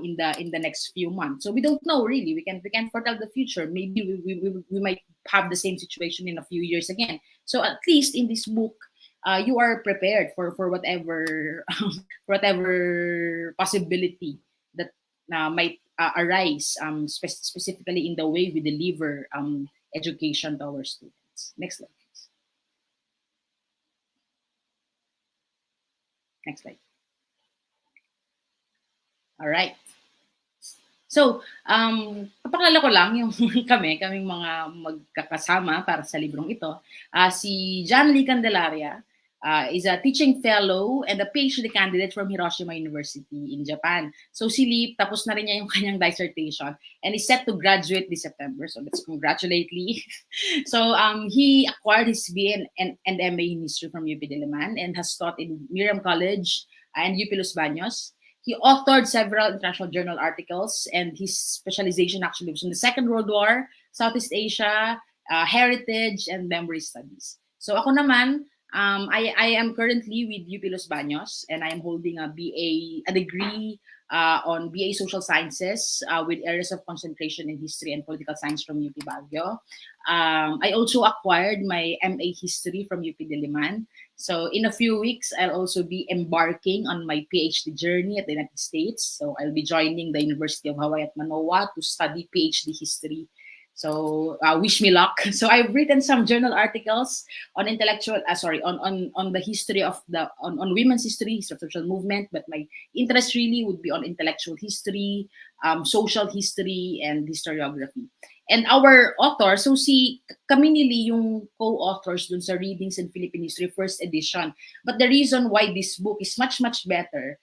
in the next few months. So we don't know really. We can foretell the future. Maybe we might have the same situation in a few years again. So at least in this book, you are prepared for whatever whatever possibility that might arise, specifically in the way we deliver education to our students. Next slide, please. Next slide. All right. So, papakilala ko lang yung kaming mga magkakasama para sa librong ito. Si John Lee Candelaria is a teaching fellow and a PhD candidate from Hiroshima University in Japan. So si Lee, tapos na rin niya yung kanyang dissertation and is set to graduate this September. So let's congratulate Lee. So he acquired his BA and MA in history from UP Diliman and has taught in Miriam College and UP Los Baños. He authored several international journal articles, and his specialization actually was in the Second World War, Southeast Asia, heritage, and memory studies. So ako naman, I am currently with UP Los Baños, and I am holding a degree on BA Social Sciences with areas of concentration in history and political science from UP Baguio. I also acquired my MA History from UP Diliman. So in a few weeks, I'll also be embarking on my PhD journey at the United States. So I'll be joining the University of Hawaii at Manoa to study PhD history So wish me luck. So I've written some journal articles on on the history of on women's history, social movement. But my interest really would be on intellectual history, social history, and historiography. And our author, so si kami nili yung co-authors dun sa Readings in Philippine History first edition. But the reason why this book is much better,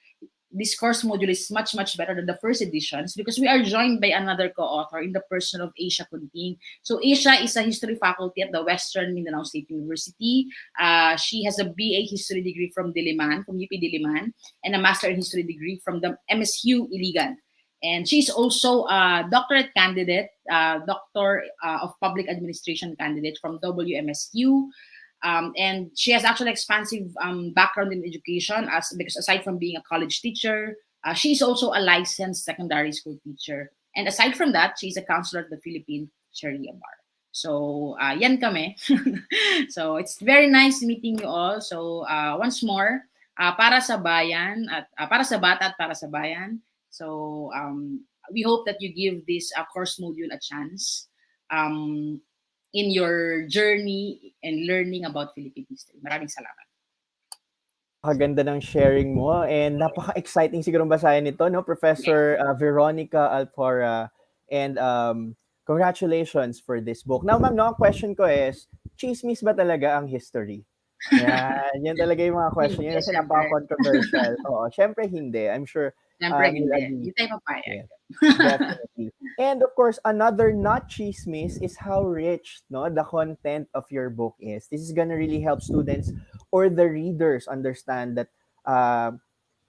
this course module is much better than the first editions, because we are joined by another co-author in the person of Asia Kunting. So Asia is a history faculty at the Western Mindanao State University. She has a BA history degree from Diliman, from UP Diliman, and a master in history degree from the MSU Iligan. And she's also a doctorate candidate, doctor of public administration candidate from WMSU. And she has actually expansive background in education, because aside from being a college teacher, she's also a licensed secondary school teacher. And aside from that, she's a counselor at the Philippine Sharia Bar. So, yan kami. So, it's very nice meeting you all. So, once more, para sa bayan, at para sa bata at para sa bayan. So, we hope that you give this course module a chance. In your journey and learning about Philippine history. Maraming salamat. Kaganda ng sharing mo and napaka-exciting siguro basahin nito, no, Professor Veronica Alfora, and congratulations for this book. Now, ma'am, no, ang question ko is, chismis ba talaga ang history? Yan talaga yung mga question yun kasi napaka-controversial. Oo, syempre hindi. I'm sure Siyempre hindi. Hindi tayo papayag. Definitely. And of course, another not chismis is how rich, no, the content of your book is. This is gonna really help students or the readers understand that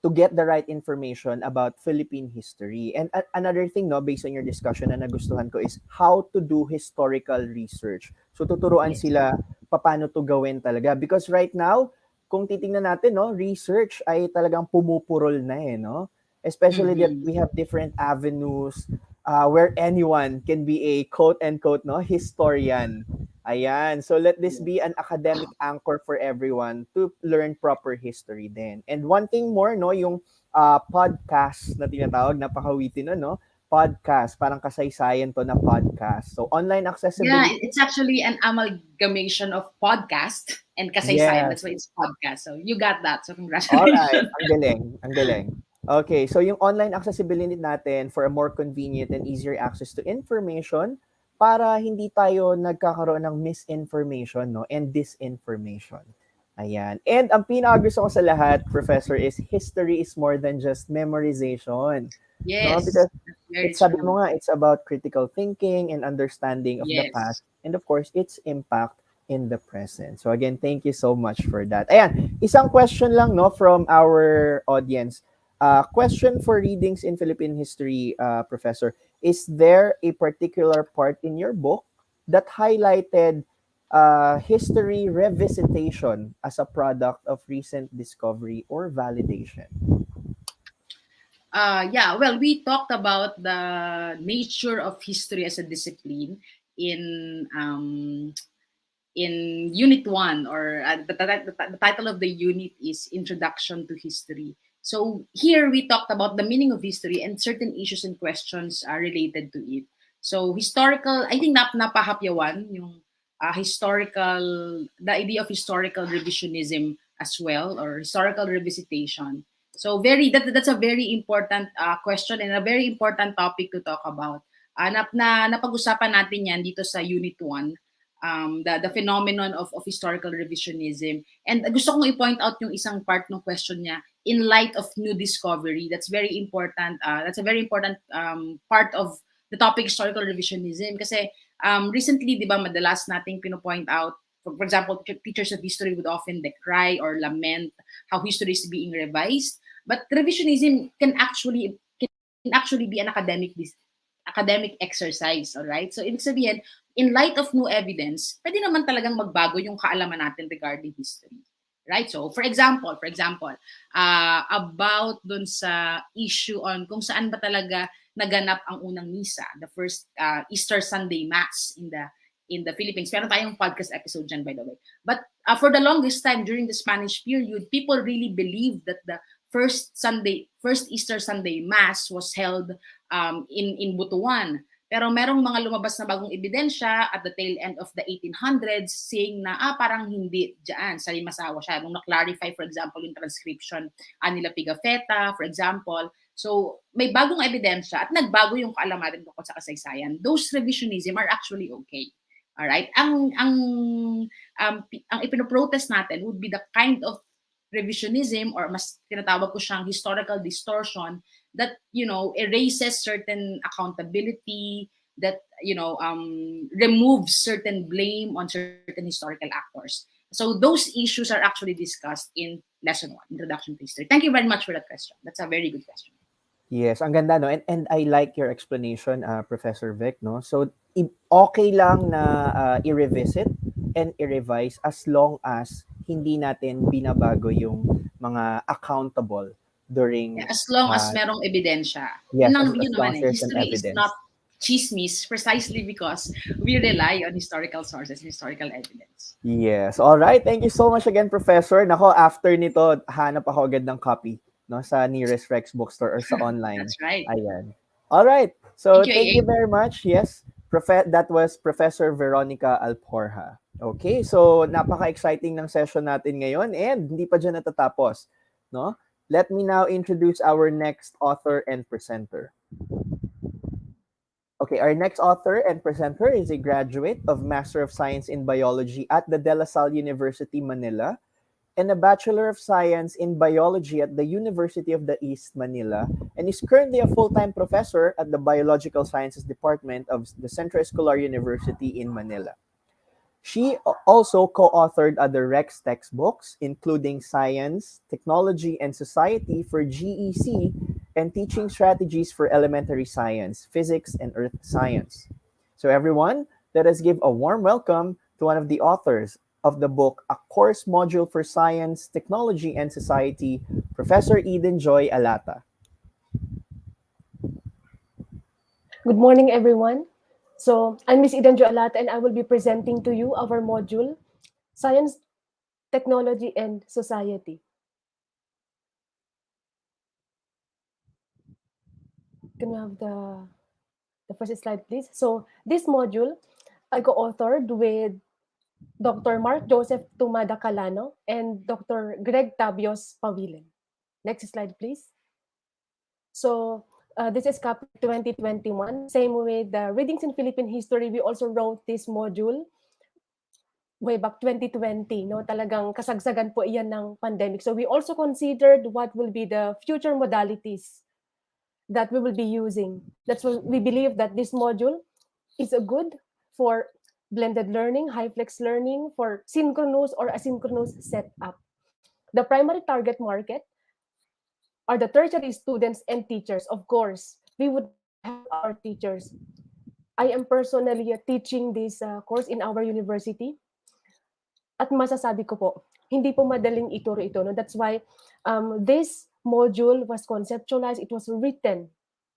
to get the right information about Philippine history. And another thing, no, based on your discussion na nagustuhan ko is how to do historical research. So tuturuan sila paano to gawin talaga. Because right now, kung titingnan natin, no, research ay talagang pumupurol na no? Especially that we have different avenues where anyone can be a quote-unquote, no, historian. Ayan. So let this be an academic anchor for everyone to learn proper history then. And one thing more, no, yung podcast na tinatawag, napakawitin no? Podcast, parang kasaysayan to na podcast. So online accessibility. Yeah, it's actually an amalgamation of podcast and kasaysayan. That's why it's podcast. So you got that. So congratulations. Alright, ang galing. Okay, so yung online accessibility natin for a more convenient and easier access to information para hindi tayo nagkakaroon ng misinformation, no, and disinformation. Ayan. And ang pinakagusto ko sa lahat, Professor, is history is more than just memorization. Yes. No? Because sabi mo nga, it's about critical thinking and understanding of the past. And of course, its impact in the present. So again, thank you so much for that. Ayan, isang question lang, no, from our audience. Question for Readings in Philippine History, Professor. Is there a particular part in your book that highlighted history revisitation as a product of recent discovery or validation? Yeah, well, we talked about the nature of history as a discipline in Unit 1, or the title of the unit is Introduction to History. So here we talked about the meaning of history and certain issues and questions related to it. So historical, I think napahapyawan yung the idea of historical revisionism as well, or historical revisitation. So that's a very important question and a very important topic to talk about. Napag-usapan natin yan dito sa Unit 1. The phenomenon of historical revisionism. And gusto kong i-point out yung isang part ng question niya, in light of new discovery. That's very important. That's a very important part of the topic historical revisionism. Kasi recently, di ba, madalas nating pinopoint out, for example, teachers of history would often decry or lament how history is being revised. But revisionism can actually be an academic exercise, all right? So ibig sabihin, in light of new evidence, pwede naman talagang magbago yung kaalaman natin regarding history. Right? So, for example, about dun sa issue on kung saan ba talaga naganap ang unang misa, the first Easter Sunday Mass in the Philippines. Meron tayong podcast episode dyan, by the way. But for the longest time during the Spanish period, people really believed that the first Easter Sunday Mass was held in Butuan. Pero merong mga lumabas na bagong ebidensya at the tail end of the 1800s saying na parang hindi diyan sa Limasawa siya. Nung na-clarify, for example, yung transcription nila Pigafetta, for example. So, may bagong ebidensya at nagbago yung kaalaman tungkol sa kasaysayan. Those revisionism are actually okay. Alright? Ang ipinoprotest natin would be the kind of revisionism or mas tinatawag ko siyang historical distortion that, erases certain accountability, that, removes certain blame on certain historical actors. So those issues are actually discussed in lesson 1, Introduction to History. Thank you very much for that question. That's a very good question. Yes, ang ganda, no? And I like your explanation, Professor Vic, no? So, okay lang na i-revisit and i-revise as long as hindi natin binabago yung mga accountable during... as long as merong ebidensya. Yes, as long as there's an history evidence. is not chismis precisely because we rely on historical sources, historical evidence. Yes. All right. Thank you so much again, Professor. Nako, after nito, hanap ako agad ng copy, no, sa nearest Rex bookstore or sa online. That's right. Ayan. All right. So, Thank you you, very much. Yes. That was Professor Veronica Alporja. Okay. So, napaka-exciting ng session natin ngayon and hindi pa dyan natatapos, no? Let me now introduce our next author and presenter. Okay, our next author and presenter is a graduate of Master of Science in Biology at the De La Salle University, Manila, and a Bachelor of Science in Biology at the University of the East, Manila, and is currently a full-time professor at the Biological Sciences Department of the Central Escolar University in Manila. She also co-authored other Rex textbooks, including Science, Technology, and Society for GEC and Teaching Strategies for Elementary Science, Physics, and Earth Science. So everyone, let us give a warm welcome to one of the authors of the book, A Course Module for Science, Technology, and Society, Professor Eden Joy Alata. Good morning, everyone. So, I'm Ms. Eden Joy Alata, and I will be presenting to you our module, Science, Technology, and Society. Can we have the first slide, please? So, this module, I co-authored with Dr. Mark Joseph Tumada Calano and Dr. Greg Tabios Pawilen. Next slide, please. So, this is copy 2021. Same with the Readings in Philippine History, we also wrote this module way back 2020. No? Talagang kasagsagan po iyan ng pandemic. So, we also considered what will be the future modalities that we will be using. That's why we believe that this module is a good for blended learning, hyflex learning, for synchronous or asynchronous setup. The primary target market are the tertiary students and teachers. Of course, we would like to help our teachers. I am personally teaching this course in our university. At masasabi ko po, hindi po madaling ituro ito. No? That's why this module was conceptualized. It was written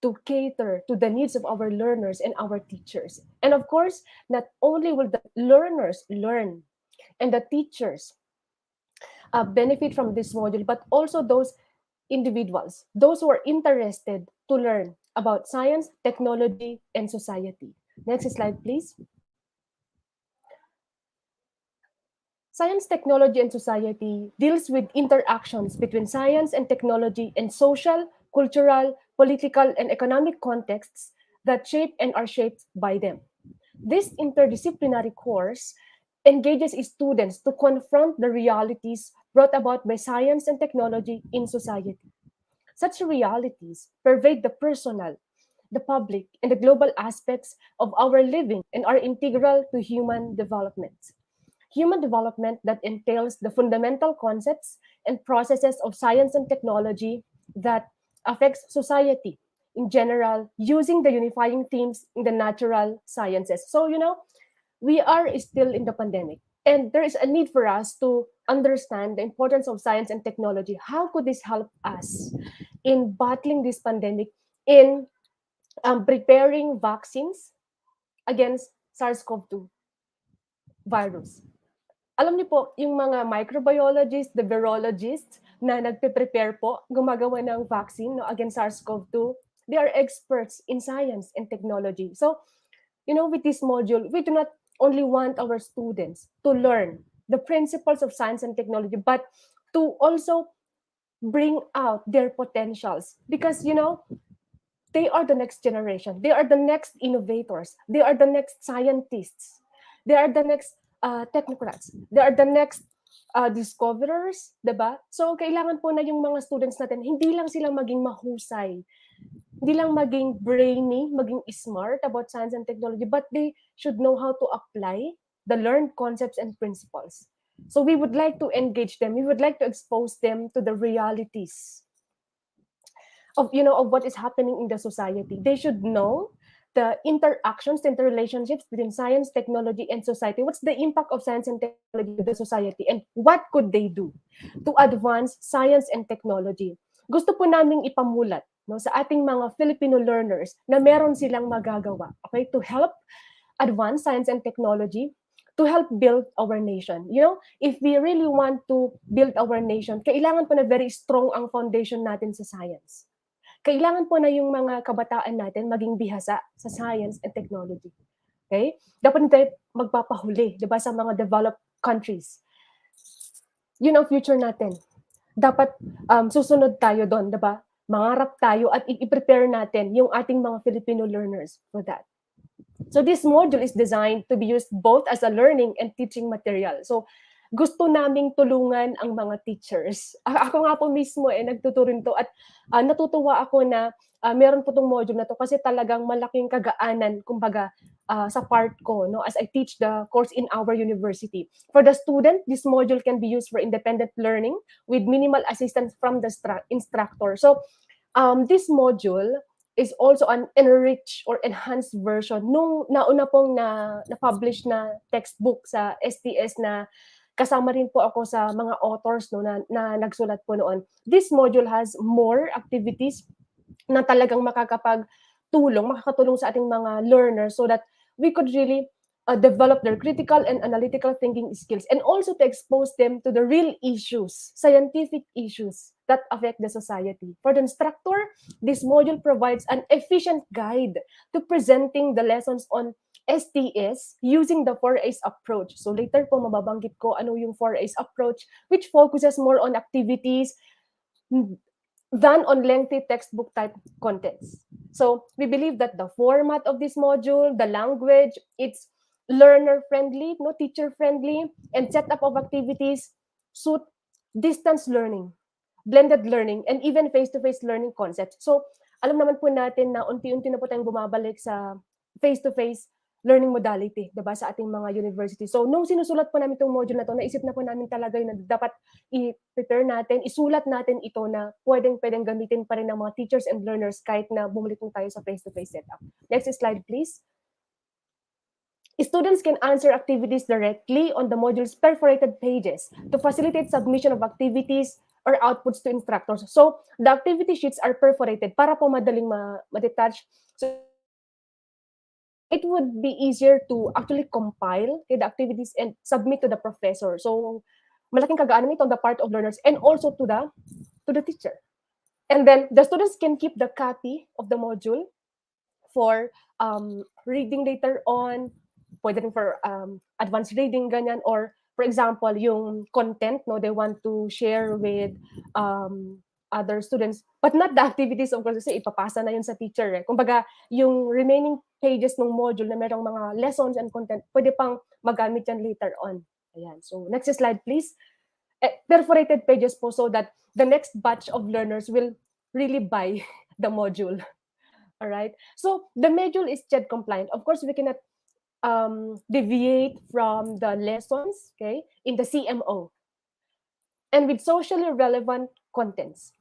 to cater to the needs of our learners and our teachers. And of course, not only will the learners learn and the teachers benefit from this module, but also those individuals, those who are interested to learn about science, technology, and society. Next slide, please. Science, Technology, and Society deals with interactions between science and technology in social, cultural, political, and economic contexts that shape and are shaped by them. This interdisciplinary course engages students to confront the realities brought about by science and technology in society. Such realities pervade the personal, the public, and the global aspects of our living and are integral to human development. Human development that entails the fundamental concepts and processes of science and technology that affects society in general, using the unifying themes in the natural sciences. So, we are still in the pandemic, and there is a need for us to understand the importance of science and technology. How could this help us in battling this pandemic, in preparing vaccines against SARS-CoV-2 virus? Alam niyo po, yung mga microbiologists, the virologists na nagpe-prepare po, gumagawa ng vaccine against SARS-CoV-2, They are experts in science and technology. So, with this module, we do not only want our students to learn the principles of science and technology, but to also bring out their potentials because, they are the next generation. They are the next innovators. They are the next scientists. They are the next technocrats. They are the next discoverers, 'di ba? So kailangan po na yung mga students natin hindi lang sila maging mahusay, hindi lang maging brainy, maging smart about science and technology, but they should know how to apply the learned concepts and principles. So we would like to engage them. We would like to expose them to the realities of what is happening in the society. They should know the interactions, the interrelationships between science, technology, and society. What's the impact of science and technology to the society, and what could they do to advance science and technology? Gusto po naming ipamulat sa ating mga Filipino learners na meron silang magagawa, okay, to help advance science and technology, to help build our nation. If we really want to build our nation, kailangan po na very strong ang foundation natin sa science. Kailangan po na yung mga kabataan natin maging bihasa sa science and technology. Okay? Dapat hindi tayo magpapahuli, 'di ba, sa mga developed countries. Yun ang future natin. Dapat susunod tayo doon, 'di ba? Mangarap tayo at i-prepare natin yung ating mga Filipino learners for that. So this module is designed to be used both as a learning and teaching material. So gusto naming tulungan ang mga teachers. Ako nga po mismo nagtuturo nito at natutuwa ako na meron po tong module na to kasi talagang malaking kagaanan kumbaga sa part ko as I teach the course in our university. For the student, this module can be used for independent learning with minimal assistance from the instructor. So this module is also an enriched or enhanced version nung nauna pong na-publish na textbook sa STS na kasama rin po ako sa mga authors na nagsulat po noon. This module has more activities na talagang makakatulong sa ating mga learners so that we could really develop their critical and analytical thinking skills and also to expose them to the real issues, scientific issues that affect the society. For the instructor, this module provides an efficient guide to presenting the lessons on STS using the 4A's approach. So later po mababanggit ko ano yung 4A's approach, which focuses more on activities than on lengthy textbook type contents. So we believe that the format of this module, the language, it's learner friendly, teacher friendly, and setup of activities suit distance learning, blended learning, and even face-to-face learning concepts. So alam naman po natin na unti-unti na po tayong bumabalik sa face-to-face learning modality, diba, sa ating mga university. So, nung sinusulat po namin itong module na to, naisip na po namin talaga yun na dapat i-prepare natin, isulat natin ito na pwedeng gamitin pa rin ng mga teachers and learners kahit na bumalik tayo sa face-to-face setup. Next slide, please. Students can answer activities directly on the module's perforated pages to facilitate submission of activities or outputs to instructors. So, the activity sheets are perforated para po madaling ma-detach. So, it would be easier to actually compile the activities and submit to the professor. So, malaking kagaanan ito on the part of learners and also to the teacher. And then, the students can keep the copy of the module for reading later on, pwede rin for advanced reading, ganyan, or for example, yung content they want to share with other students, but not the activities, of course, kasi ipapasa na yun sa teacher. Kumbaga, yung remaining pages ng module na merong mga lessons and content, pwede pang magamit yan later on. Ayan. So, next slide, please. Perforated pages po so that the next batch of learners will really buy the module. All right. So, the module is CHED compliant. Of course, we cannot deviate from the lessons, okay, in the CMO. And with socially relevant contents.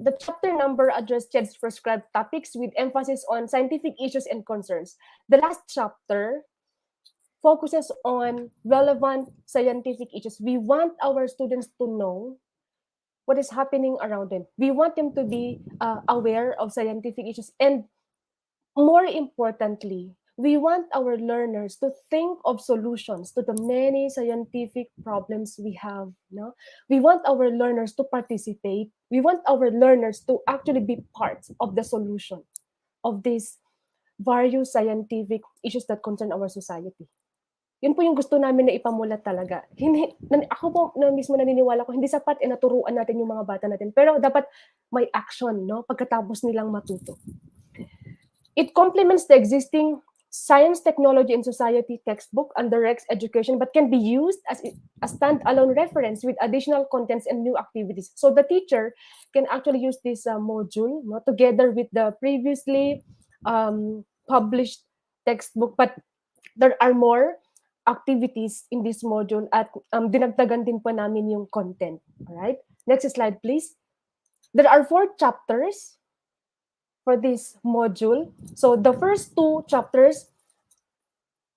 The chapter number addressed CHED's prescribed topics with emphasis on scientific issues and concerns. The last chapter focuses on relevant scientific issues. We want our students to know what is happening around them. We want them to be aware of scientific issues. And more importantly, We want our learners to think of solutions to the many scientific problems we have. No? We want our learners to participate. We want our learners to actually be part of the solution of these various scientific issues that concern our society. Yun po yung gusto namin na ipamulat talaga. Ako po na mismo naniniwala ko, hindi sapat naturuan natin yung mga bata natin. Pero dapat may action, no? Pagkatapos nilang matuto. It complements the existing Science, Technology, and Society textbook under Rex Education, but can be used as a standalone reference with additional contents and new activities. So the teacher can actually use this module, no, together with the previously published textbook, but there are more activities in this module at dinagdagan din po namin yung content. All right? Next slide, please. There are 4 chapters for this module. So the first 2 chapters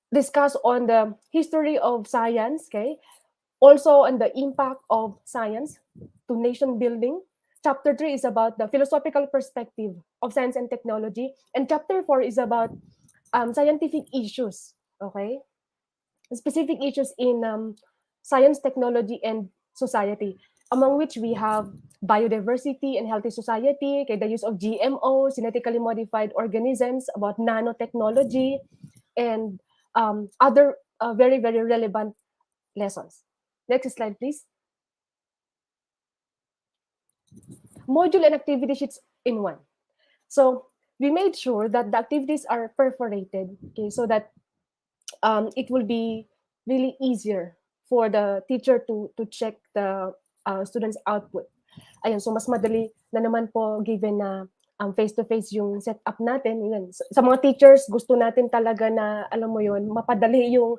discuss on the history of science, okay? Also on the impact of science to nation building. Chapter 3 is about the philosophical perspective of science and technology. And chapter 4 is about scientific issues, okay? Specific issues in science, technology, and society, among which we have biodiversity and healthy society, okay, the use of GMOs, genetically modified organisms, about nanotechnology, and other very, very relevant lessons. Next slide, please. Module and activity sheets in one. So we made sure that the activities are perforated, okay, so that it will be really easier for the teacher to check the students' output. Ayun, so mas madali na naman po given na face-to-face yung setup natin. Yun. Sa mga teachers, gusto natin talaga na, alam mo yun, mapadali yung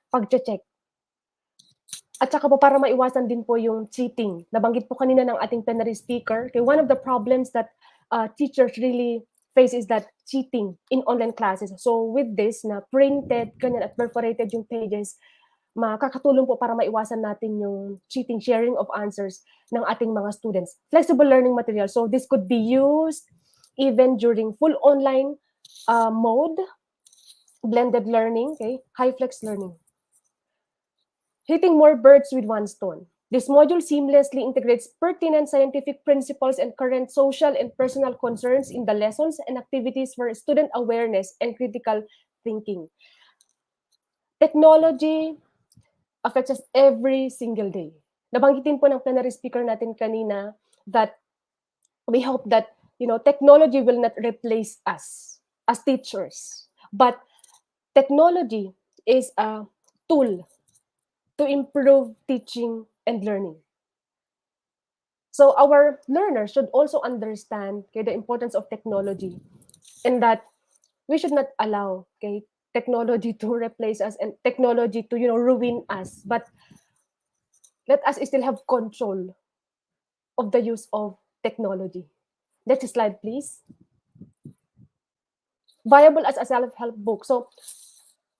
pag-check. At saka po para maiwasan din po yung cheating. Nabanggit po kanina ng ating plenary speaker. Okay, one of the problems that teachers really face is that cheating in online classes. So with this na printed, ganyan at perforated yung pages, makakatulong po para maiwasan natin yung cheating, sharing of answers ng ating mga students. Flexible learning material. So this could be used even during full online mode, blended learning, okay, hyflex learning. Hitting more birds with one stone. This module seamlessly integrates pertinent scientific principles and current social and personal concerns in the lessons and activities for student awareness and critical thinking. Technology affects us every single day. Nabanggitin po ng plenary speaker natin kanina that we hope that technology will not replace us as teachers, but technology is a tool to improve teaching and learning. So our learners should also understand, okay, the importance of technology, and that we should not allow, okay, technology to replace us and technology to ruin us, but let us still have control of the use of technology. Next slide, please. Viable as a self-help book. So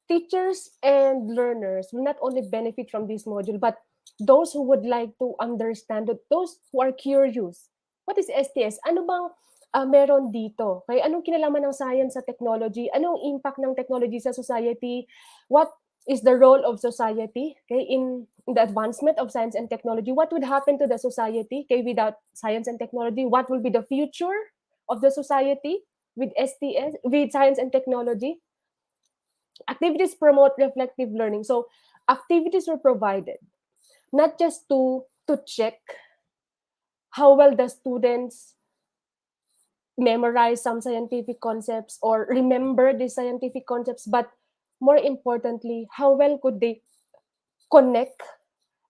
teachers and learners will not only benefit from this module, but those who would like to understand, those who are curious, what is STS? Ano bang meron dito? Okay? Anong kinalaman ng science sa technology? Anong impact ng technology sa society? What is the role of society, okay, in the advancement of science and technology? What would happen to the society, okay, without science and technology? What will be the future of the society with STS, with science and technology? Activities promote reflective learning. So activities were provided not just to check how well the students memorize some scientific concepts or remember the scientific concepts, but more importantly, how well could they connect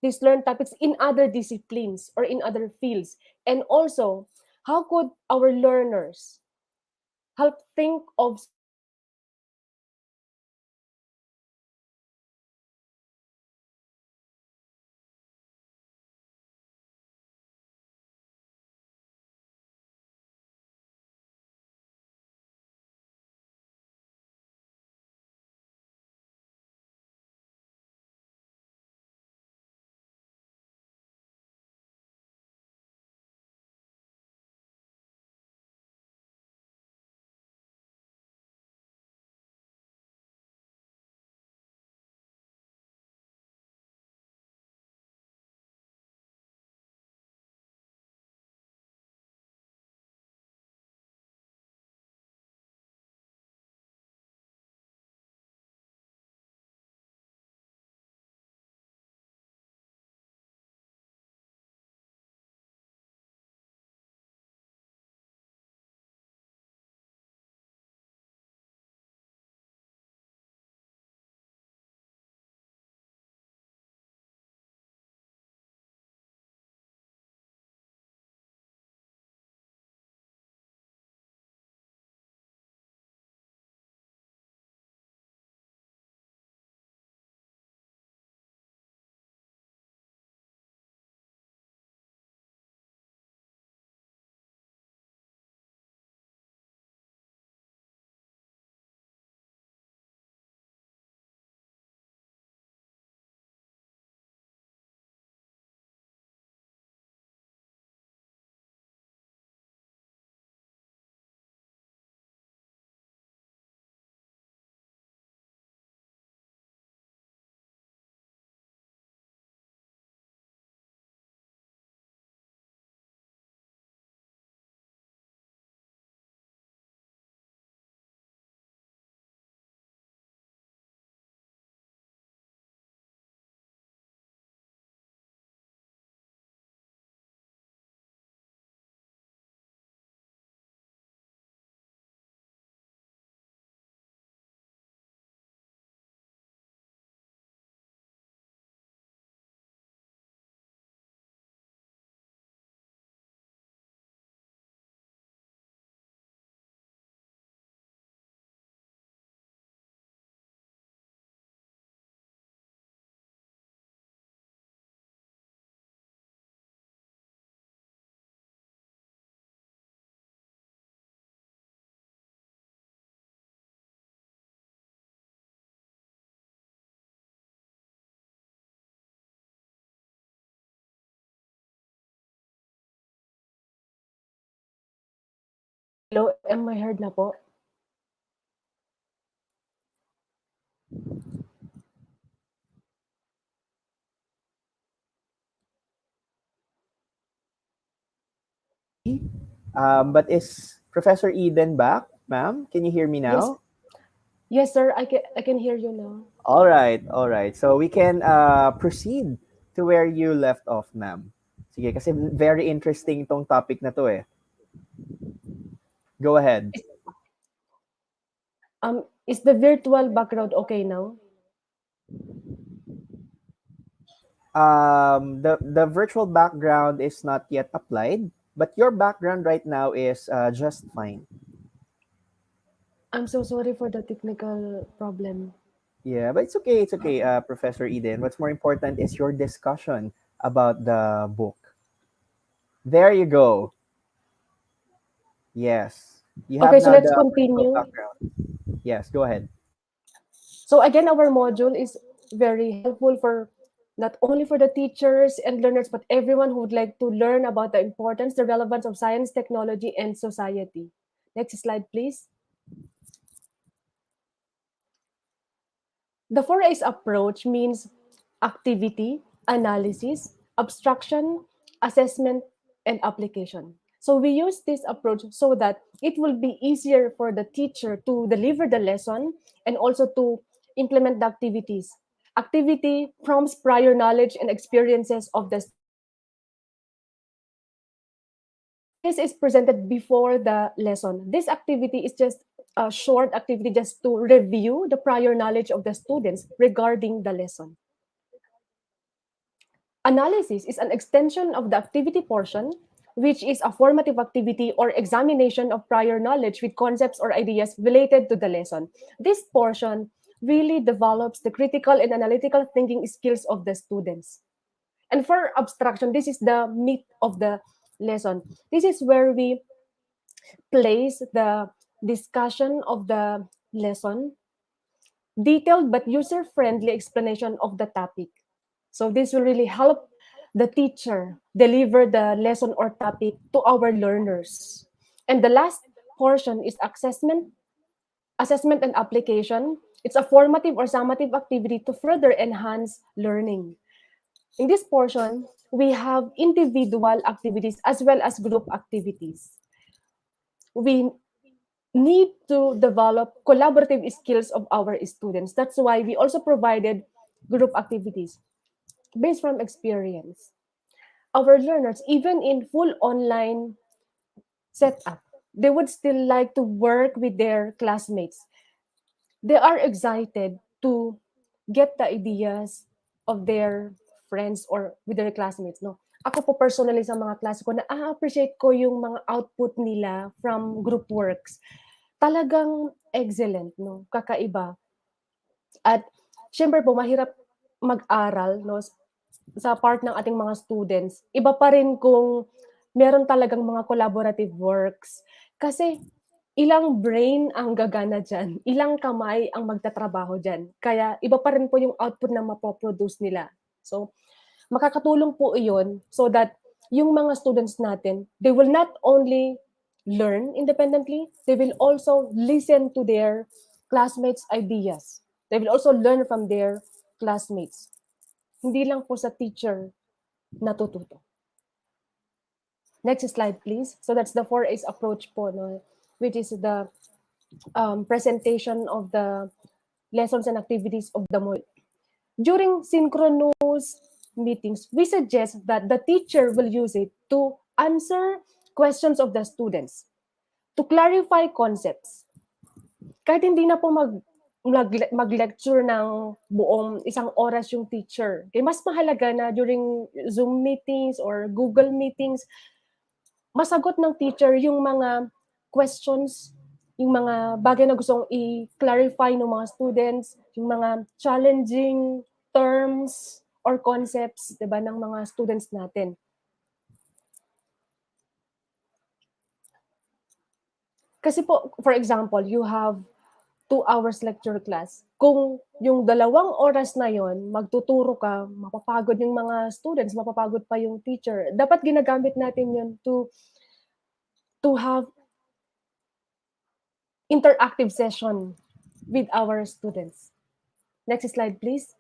these learned topics in other disciplines or in other fields? And also, how could our learners help think of Hello, am I heard na po? But is Professor Eden back, ma'am? Can you hear me Yes. now? Yes, sir. I can hear you now. All right, all right. So we can proceed to where you left off, ma'am. Sige, kasi very interesting tong topic na to eh. Go ahead. Is the virtual background okay now? The virtual background is not yet applied, but your background right now is just fine. I'm so sorry for the technical problem. Yeah, but it's okay. It's okay, Professor Eden. What's more important is your discussion about the book. There you go. Yes. You have Okay, so now let's the virtual continue. background. Yes, go ahead. So again, our module is very helpful for not only for the teachers and learners, but everyone who would like to learn about the importance, the relevance of science, technology, and society. Next slide, please. The 4A's approach means activity, analysis, abstraction, assessment, and application. So we use this approach so that it will be easier for the teacher to deliver the lesson and also to implement the activities. Activity prompts prior knowledge and experiences of the this is presented before the lesson. This activity is just a short activity just to review the prior knowledge of the students regarding the lesson. Analysis is an extension of the activity portion, which is a formative activity or examination of prior knowledge with concepts or ideas related to the lesson. This portion really develops the critical and analytical thinking skills of the students. And for abstraction, this is the meat of the lesson. This is where we place the discussion of the lesson, detailed but user-friendly explanation of the topic. So this will really help the teacher deliver the lesson or topic to our learners. And the last portion is assessment and application. It's a formative or summative activity to further enhance learning. In this portion, we have individual activities as well as group activities. We need to develop collaborative skills of our students. That's why we also provided group activities based from experience. Our learners, even in full online setup, they would still like to work with their classmates. They are excited to get the ideas of their friends or with their classmates. No, ako po personally sa mga klase ko, na-appreciate ko yung mga output nila from group works. Talagang excellent, no? Kakaiba. At syempre po, mahirap mag-aral, no? Sa part ng ating mga students. Iba pa rin kung meron talagang mga collaborative works. Kasi ilang brain ang gagana dyan, ilang kamay ang magtatrabaho dyan. Kaya iba pa rin po yung output na mapoproduce nila. So, makakatulong po iyon so that yung mga students natin, they will not only learn independently, they will also listen to their classmates' ideas. They will also learn from their classmates. Hindi lang po sa teacher natututo. Next slide, please. So that's the 4A's approach po, no? Which is the presentation of the lessons and activities of the module. During synchronous meetings, we suggest that the teacher will use it to answer questions of the students, to clarify concepts. Kahit hindi na po mag-lecture ng buong isang oras yung teacher. Kaya mas mahalaga na during Zoom meetings or Google meetings, masagot ng teacher yung mga questions, yung mga bagay na gustong i-clarify ng mga students, yung mga challenging terms or concepts, 'di ba, ng mga students natin. Kasi po, for example, you have 2 hours lecture class. Kung yung 2 oras na yon magtuturo ka, mapapagod yung mga students, mapapagod pa yung teacher. Dapat ginagamit natin yun to have interactive session with our students. Next slide, please.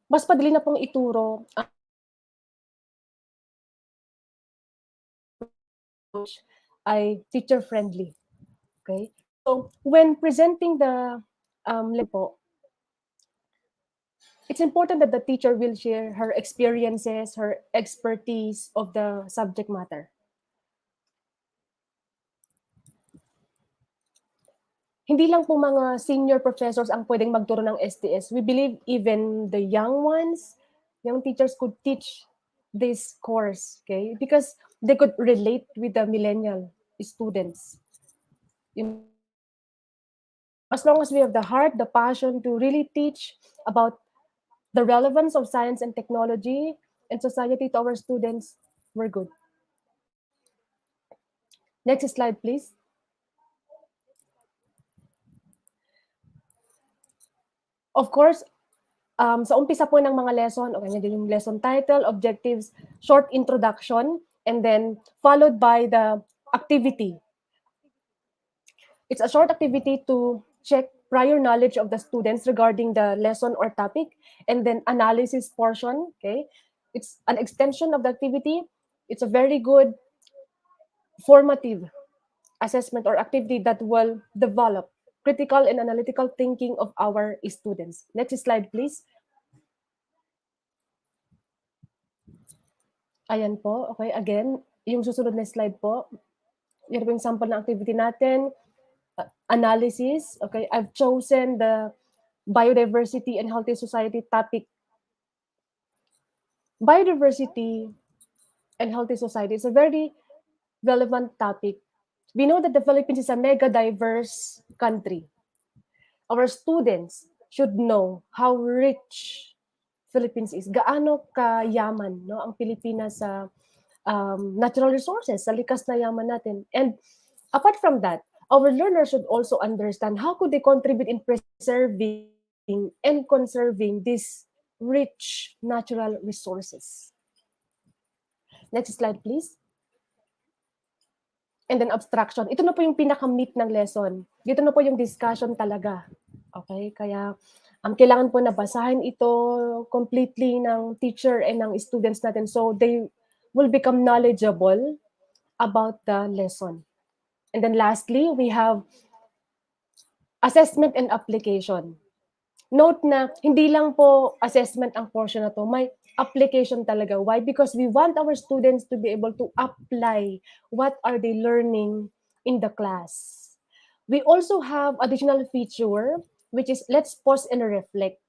Mas padali na pong ituro ang ay teacher-friendly. Okay? So, when presenting the po, it's important that the teacher will share her experiences, her expertise of the subject matter. Hindi lang po mga senior professors ang pwedeng magturo ng STS. We believe even the young ones, young teachers could teach this course, okay? Because they could relate with the millennial students. As long as we have the heart, the passion to really teach about the relevance of science and technology and society to our students, we're good. Next slide, please. Of course, sa umpisa po ng mga lesson, okay, din yung lesson title, objectives, short introduction, and then followed by the activity. It's a short activity to check prior knowledge of the students regarding the lesson or topic, and then analysis portion, okay? It's an extension of the activity. It's a very good formative assessment or activity that will develop critical and analytical thinking of our students. Next slide, please. Ayan po. Okay, again, yung susunod na slide po. Yan po yung sample ng activity natin. Analysis. Okay, I've chosen the biodiversity and healthy society topic. Biodiversity and healthy society is a very relevant topic. We know that the Philippines is a mega diverse country. Our students should know how rich Philippines is. Gaano kayaman, no, ang Pilipinas sa natural resources, sa likas na yaman natin. And apart from that, our learners should also understand how could they contribute in preserving and conserving these rich natural resources. Next slide, please. And then abstraction. Ito na po yung pinaka-meat ng lesson. Dito na po yung discussion talaga. Okay? Kaya kailangan po nabasahin ito completely ng teacher and ng students natin so they will become knowledgeable about the lesson. And then lastly, we have assessment and application. Note na hindi lang po assessment ang portion na to, may application talaga. Why? Because we want our students to be able to apply what are they learning in the class. We also have additional feature, which is let's pause and reflect.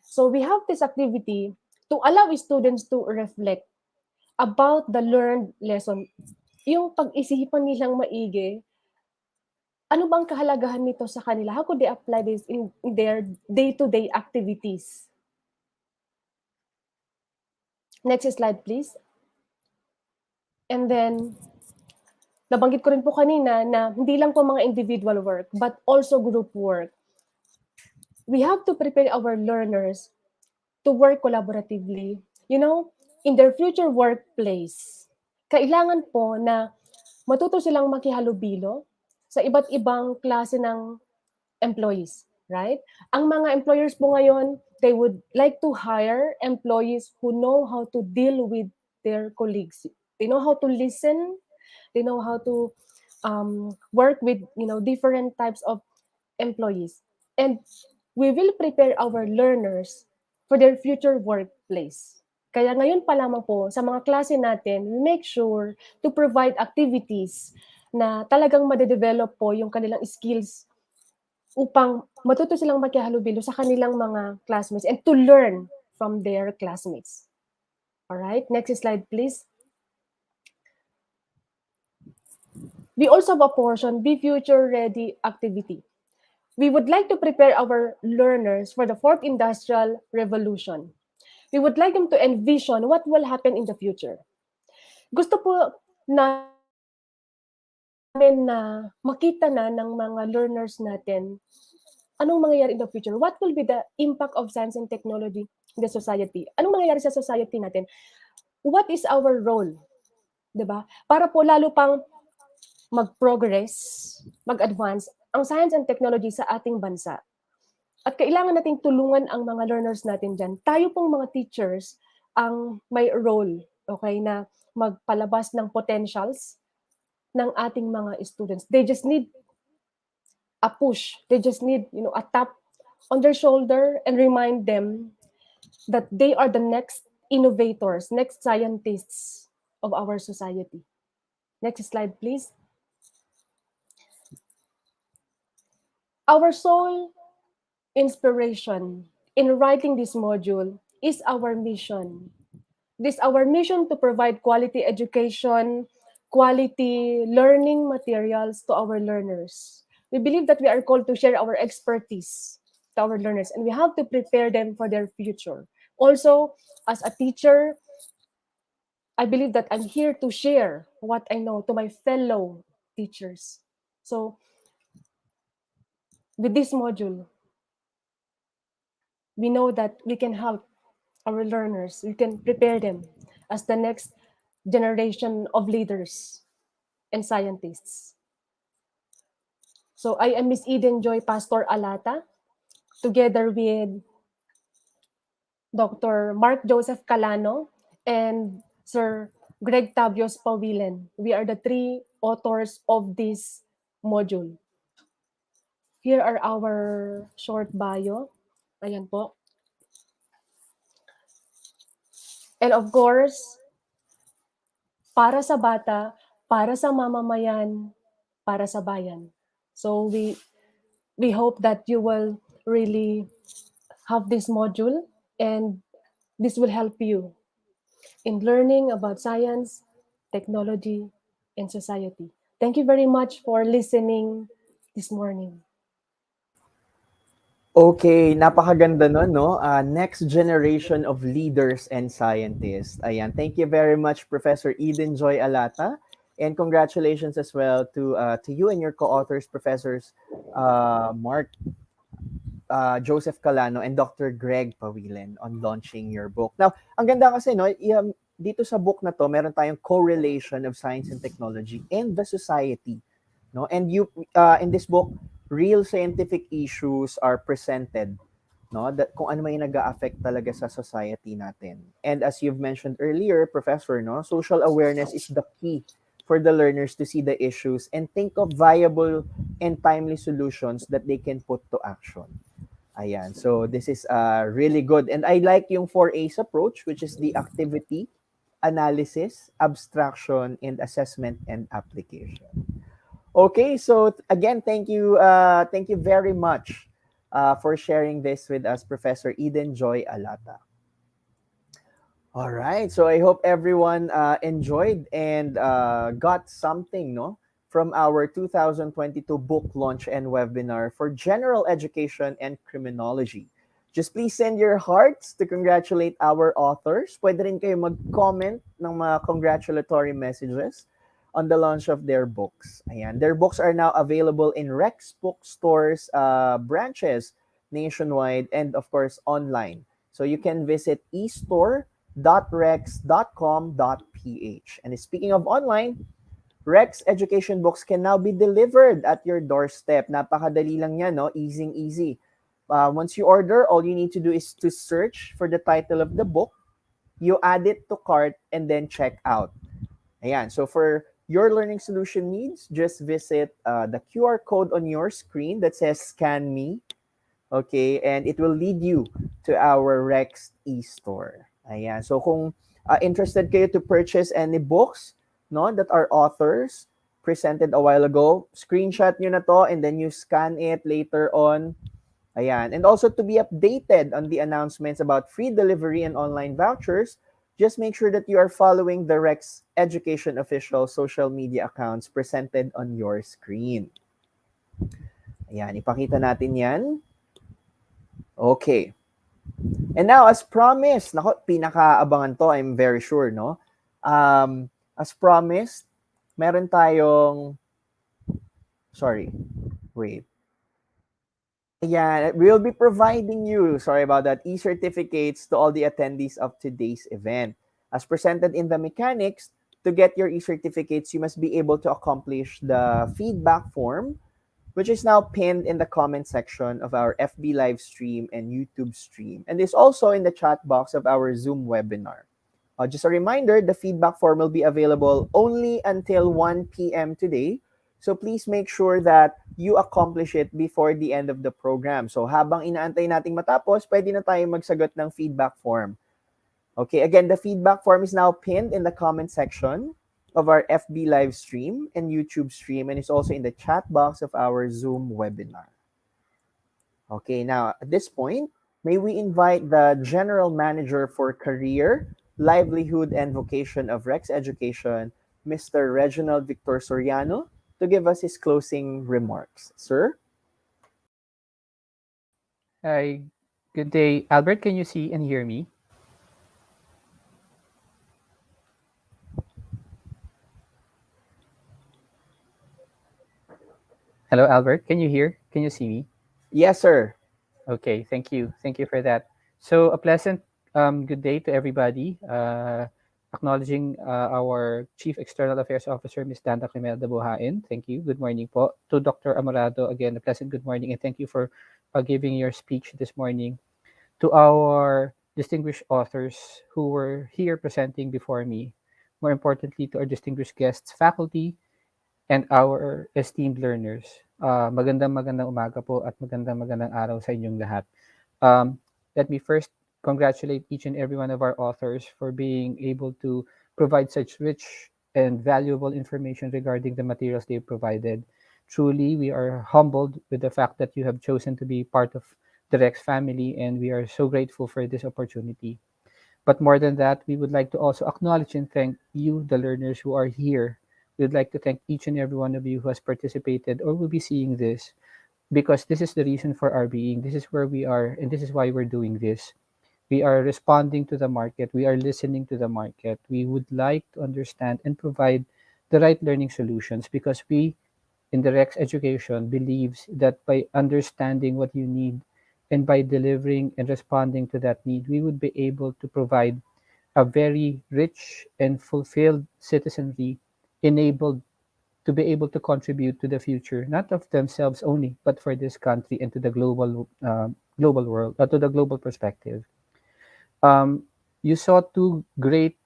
So we have this activity to allow students to reflect about the learned lesson. Yung pag-isipan nilang maigi, ano bang kahalagahan nito sa kanila? How could they apply this in their day-to-day activities? Next slide, please. And then, nabanggit ko rin po kanina na hindi lang po mga individual work, but also group work. We have to prepare our learners to work collaboratively, you know, in their future workplace. Kailangan po na matuto silang makihalubilo sa iba't ibang klase ng employees, right? Ang mga employers po ngayon, they would like to hire employees who know how to deal with their colleagues. They know how to listen. They know how to work with, different types of employees. And we will prepare our learners for their future workplace. Kaya ngayon pa lamang po, sa mga klase natin, we make sure to provide activities na talagang madedevelop po yung kanilang skills upang matuto silang makihalubilo sa kanilang mga classmates and to learn from their classmates. All right, next slide, please. We also have a portion, Be Future Ready activity. We would like to prepare our learners for the fourth industrial revolution. We would like them to envision what will happen in the future. Gusto po namin na makita na ng mga learners natin anong mangyayari in the future. What will be the impact of science and technology in the society? Anong mangyayari sa society natin? What is our role 'di ba? Para po lalo pang mag-progress, mag-advance ang science and technology sa ating bansa. At kailangan nating tulungan ang mga learners natin diyan. Tayo pong mga teachers ang may role, okay, na magpalabas ng potentials ng ating mga students. They just need a push. They just need, a tap on their shoulder and remind them that they are the next innovators, next scientists of our society. Next slide, please. Our sole inspiration in writing this module is our mission. This is our mission to provide quality education, quality learning materials to our learners. We believe that we are called to share our expertise to our learners, and we have to prepare them for their future. Also, as a teacher, I believe that I'm here to share what I know to my fellow teachers. So, with this module, we know that we can help our learners, we can prepare them as the next generation of leaders and scientists. So I am Miss Eden Joy Pastor Alata, together with Dr. Mark Joseph Calano and Sir Greg Tabios Pawilen. We are the three authors of this module. Here are our short bio. Ayan po. And of course, para sa bata, para sa mamamayan, para sa bayan. So we hope that you will really have this module and this will help you in learning about science, technology, and society. Thank you very much for listening this morning. Okay, napakaganda nun, no? Next generation of leaders and scientists. Ayan, thank you very much, Professor Eden Joy Alata. And congratulations as well to you and your co-authors, Professors Mark Joseph Calano and Dr. Greg Pawilen on launching your book. Now, ang ganda kasi, no, dito sa book na to, meron tayong correlation of science and technology and the society. No? And you in this book, real scientific issues are presented, no, that kung ano may nag-a-affect talaga sa society natin. And as you've mentioned earlier, Professor, no, social awareness is the key for the learners to see the issues and think of viable and timely solutions that they can put to action. Ayan, so this is really good. And I like yung 4A's approach, which is the activity, analysis, abstraction, and assessment and application. Okay, so again, thank you very much for sharing this with us, Professor Eden Joy Alata. All right, so I hope everyone enjoyed and got something, no, from our 2022 book launch and webinar for General Education and Criminology. Just please send your hearts to congratulate our authors. Pwede rin kayo mag-comment ng mga congratulatory messages on the launch of their books. Ayan. Their books are now available in Rex bookstores, branches nationwide, and of course online. So you can visit estore.rex.com.ph. And speaking of online, Rex Education Books can now be delivered at your doorstep. Napakadali lang yan, no? Easy. Once you order, all you need to do is to search for the title of the book. You add it to cart and then check out. Ayan. So for your learning solution needs, just visit the QR code on your screen that says Scan Me. Okay, and it will lead you to our Rex e-store. Ayan. So kung interested kayo to purchase any books, no, that our authors presented a while ago, screenshot nyo na to and then you scan it later on. Ayan. And also to be updated on the announcements about free delivery and online vouchers, just make sure that you are following the Rex Education official social media accounts presented on your screen. Ayan, ipakita natin yan. Okay. And now, as promised, nako, pinakaabangan to, I'm very sure, no? As promised, meron tayong, wait. Yeah, we'll be providing you, sorry about that, e-certificates to all the attendees of today's event. As presented in the mechanics, to get your e-certificates, you must be able to accomplish the feedback form, which is now pinned in the comment section of our FB live stream and YouTube stream, and is also in the chat box of our Zoom webinar. Just a reminder, the feedback form will be available only until 1 p.m. today. So please make sure that you accomplish it before the end of the program. So habang inaantay nating matapos, pwede na tayo magsagot ng feedback form. Okay, again, the feedback form is now pinned in the comment section of our FB live stream and YouTube stream, and is also in the chat box of our Zoom webinar. Okay, now at this point, may we invite the General Manager for Career, Livelihood, and Vocation of Rex Education, Mr. Reginald Victor Soriano, to give us his closing remarks. Sir? Hi, good day. Albert, can you see and hear me? Hello, Albert. Can you hear? Can you see me? Yes, sir. Okay, thank you. Thank you for that. So, a pleasant good day to everybody. Acknowledging our Chief External Affairs Officer, Ms. Danda Clemelda Buhain. Thank you. Good morning po. To Dr. Amorado, again, a pleasant good morning, and thank you for giving your speech this morning. To our distinguished authors who were here presenting before me, more importantly, to our distinguished guests, faculty, and our esteemed learners. Magandang umaga po at magandang araw sa inyong lahat. Let me first congratulate each and every one of our authors for being able to provide such rich and valuable information regarding the materials they provided. Truly, we are humbled with the fact that you have chosen to be part of the Rex family, and we are so grateful for this opportunity. But more than that, we would like to also acknowledge and thank you, the learners who are here. We'd like to thank each and every one of you who has participated or will be seeing this, because this is the reason for our being. This is where we are, and this is why we're doing this. We are responding to the market. We are listening to the market. We would like to understand and provide the right learning solutions, because we in the Rex Education believes that by understanding what you need and by delivering and responding to that need, we would be able to provide a very rich and fulfilled citizenry, enabled to be able to contribute to the future, not of themselves only, but for this country and to the global world, to the global perspective. You saw two great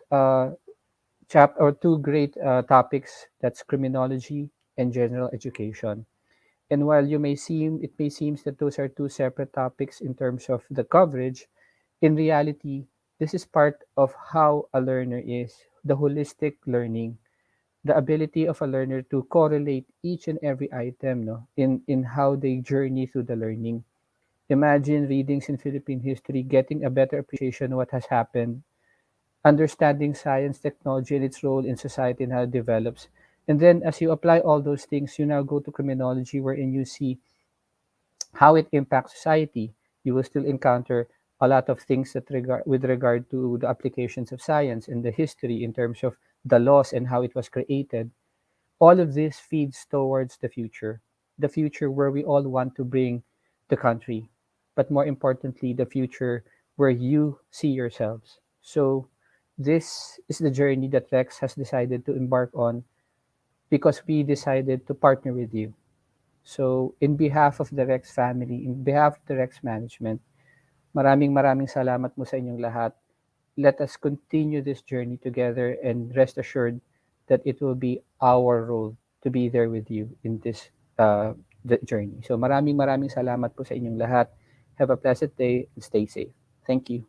topics. That's criminology and general education. And while it may seem that those are two separate topics in terms of the coverage, in reality, this is part of how a learner is, the holistic learning, the ability of a learner to correlate each and every item, no, in how they journey through the learning. Imagine readings in Philippine history, getting a better appreciation of what has happened, understanding science, technology, and its role in society and how it develops. And then as you apply all those things, you now go to criminology, wherein you see how it impacts society. You will still encounter a lot of things with regard to the applications of science and the history in terms of the laws and how it was created. All of this feeds towards the future where we all want to bring the country, but more importantly, the future where you see yourselves. So, this is the journey that Rex has decided to embark on, because we decided to partner with you. So, in behalf of the Rex family, in behalf of the Rex management, maraming salamat mo sa inyong lahat. Let us continue this journey together, and rest assured that it will be our role to be there with you in this the journey. So maraming salamat po sa inyong lahat. Have a pleasant day and stay safe. Thank you.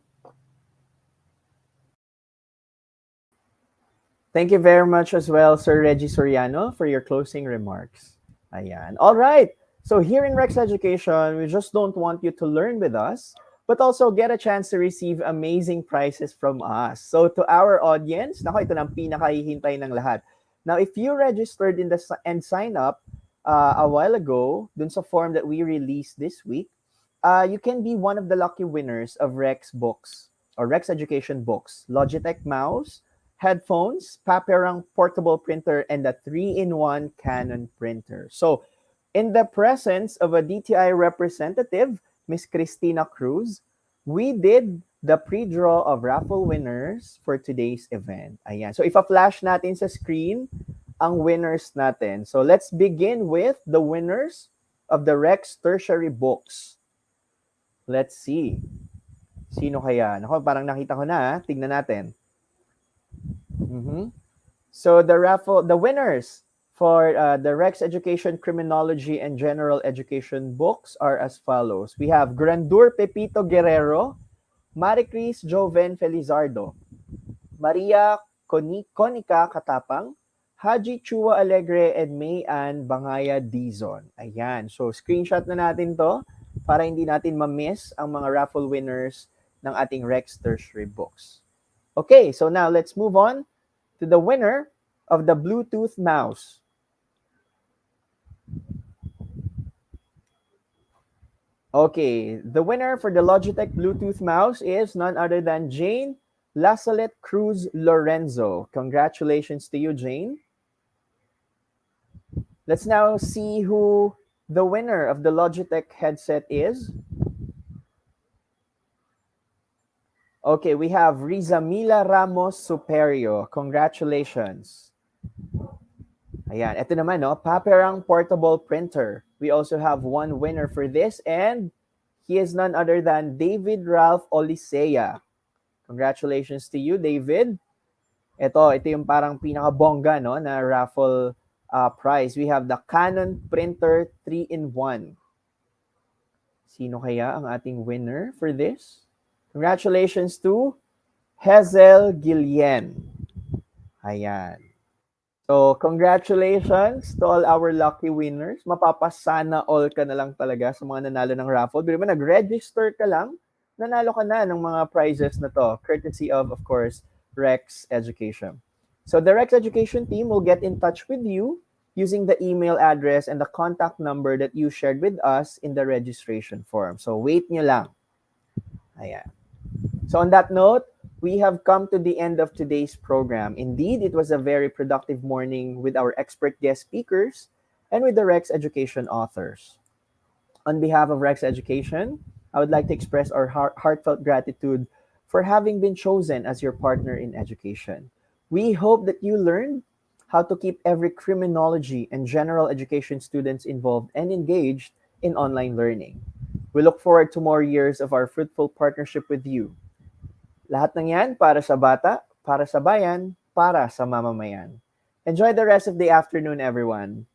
Thank you very much as well, Sir Reggie Soriano, for your closing remarks. Ayan. All right. So here in Rex Education, we just don't want you to learn with us, but also get a chance to receive amazing prizes from us. So to our audience, nako, ito na ang pinakahihintay ng lahat. Now, if you registered and signed up a while ago, dun sa form that we released this week, you can be one of the lucky winners of Rex books or Rex Education books, Logitech mouse, headphones, Paperang portable printer, and a 3-in-1 Canon printer. So, in the presence of a DTI representative, Miss Christina Cruz, we did the pre-draw of raffle winners for today's event. Ayan. So, ipa-flash natin sa screen ang winners natin. So, let's begin with the winners of the Rex Tertiary books. Let's see. Sino kaya? Nako, parang nakita ko na. Tignan natin. So, the winners for the Rex Education, Criminology, and General Education books are as follows. We have Grandur Pepito Guerrero, Maricris Joven Felizardo, Maria Conica Katapang, Haji Chua Alegre, and Mayan Bangaya Dizon. Ayan. So, screenshot na natin to para hindi natin ma-miss ang mga raffle winners ng ating Rex Tertiary books. Okay, so now let's move on to the winner of the Bluetooth mouse. Okay, the winner for the Logitech Bluetooth mouse is none other than Jane Lasalette Cruz Lorenzo. Congratulations to you, Jane. Let's now see who the winner of the Logitech headset is. Okay, we have Rizamila Ramos Superio. Congratulations. Ayan, ito naman, no, Paperang Portable Printer. We also have one winner for this, and he is none other than David Ralph Olisea. Congratulations to you, David. Ito yung parang pinaka-bongga, no, na raffle prize. We have the Canon Printer 3-in-1. Sino kaya ang ating winner for this? Congratulations to Hazel Guillen. Ayan. So, congratulations to all our lucky winners. Mapapasana all ka na lang talaga sa mga nanalo ng raffle. Pero nag-register ka lang, nanalo ka na ng mga prizes na to, courtesy of course, Rex Education. So, the Rex Education team will get in touch with you using the email address and the contact number that you shared with us in the registration form. So, wait nyo lang. Ayan. So, on that note, we have come to the end of today's program. Indeed, it was a very productive morning with our expert guest speakers and with the Rex Education authors. On behalf of Rex Education, I would like to express our heartfelt gratitude for having been chosen as your partner in education. We hope that you learned how to keep every criminology and general education students involved and engaged in online learning. We look forward to more years of our fruitful partnership with you. Lahat ng yan para sa bata, para sa bayan, para sa mamamayan. Enjoy the rest of the afternoon, everyone.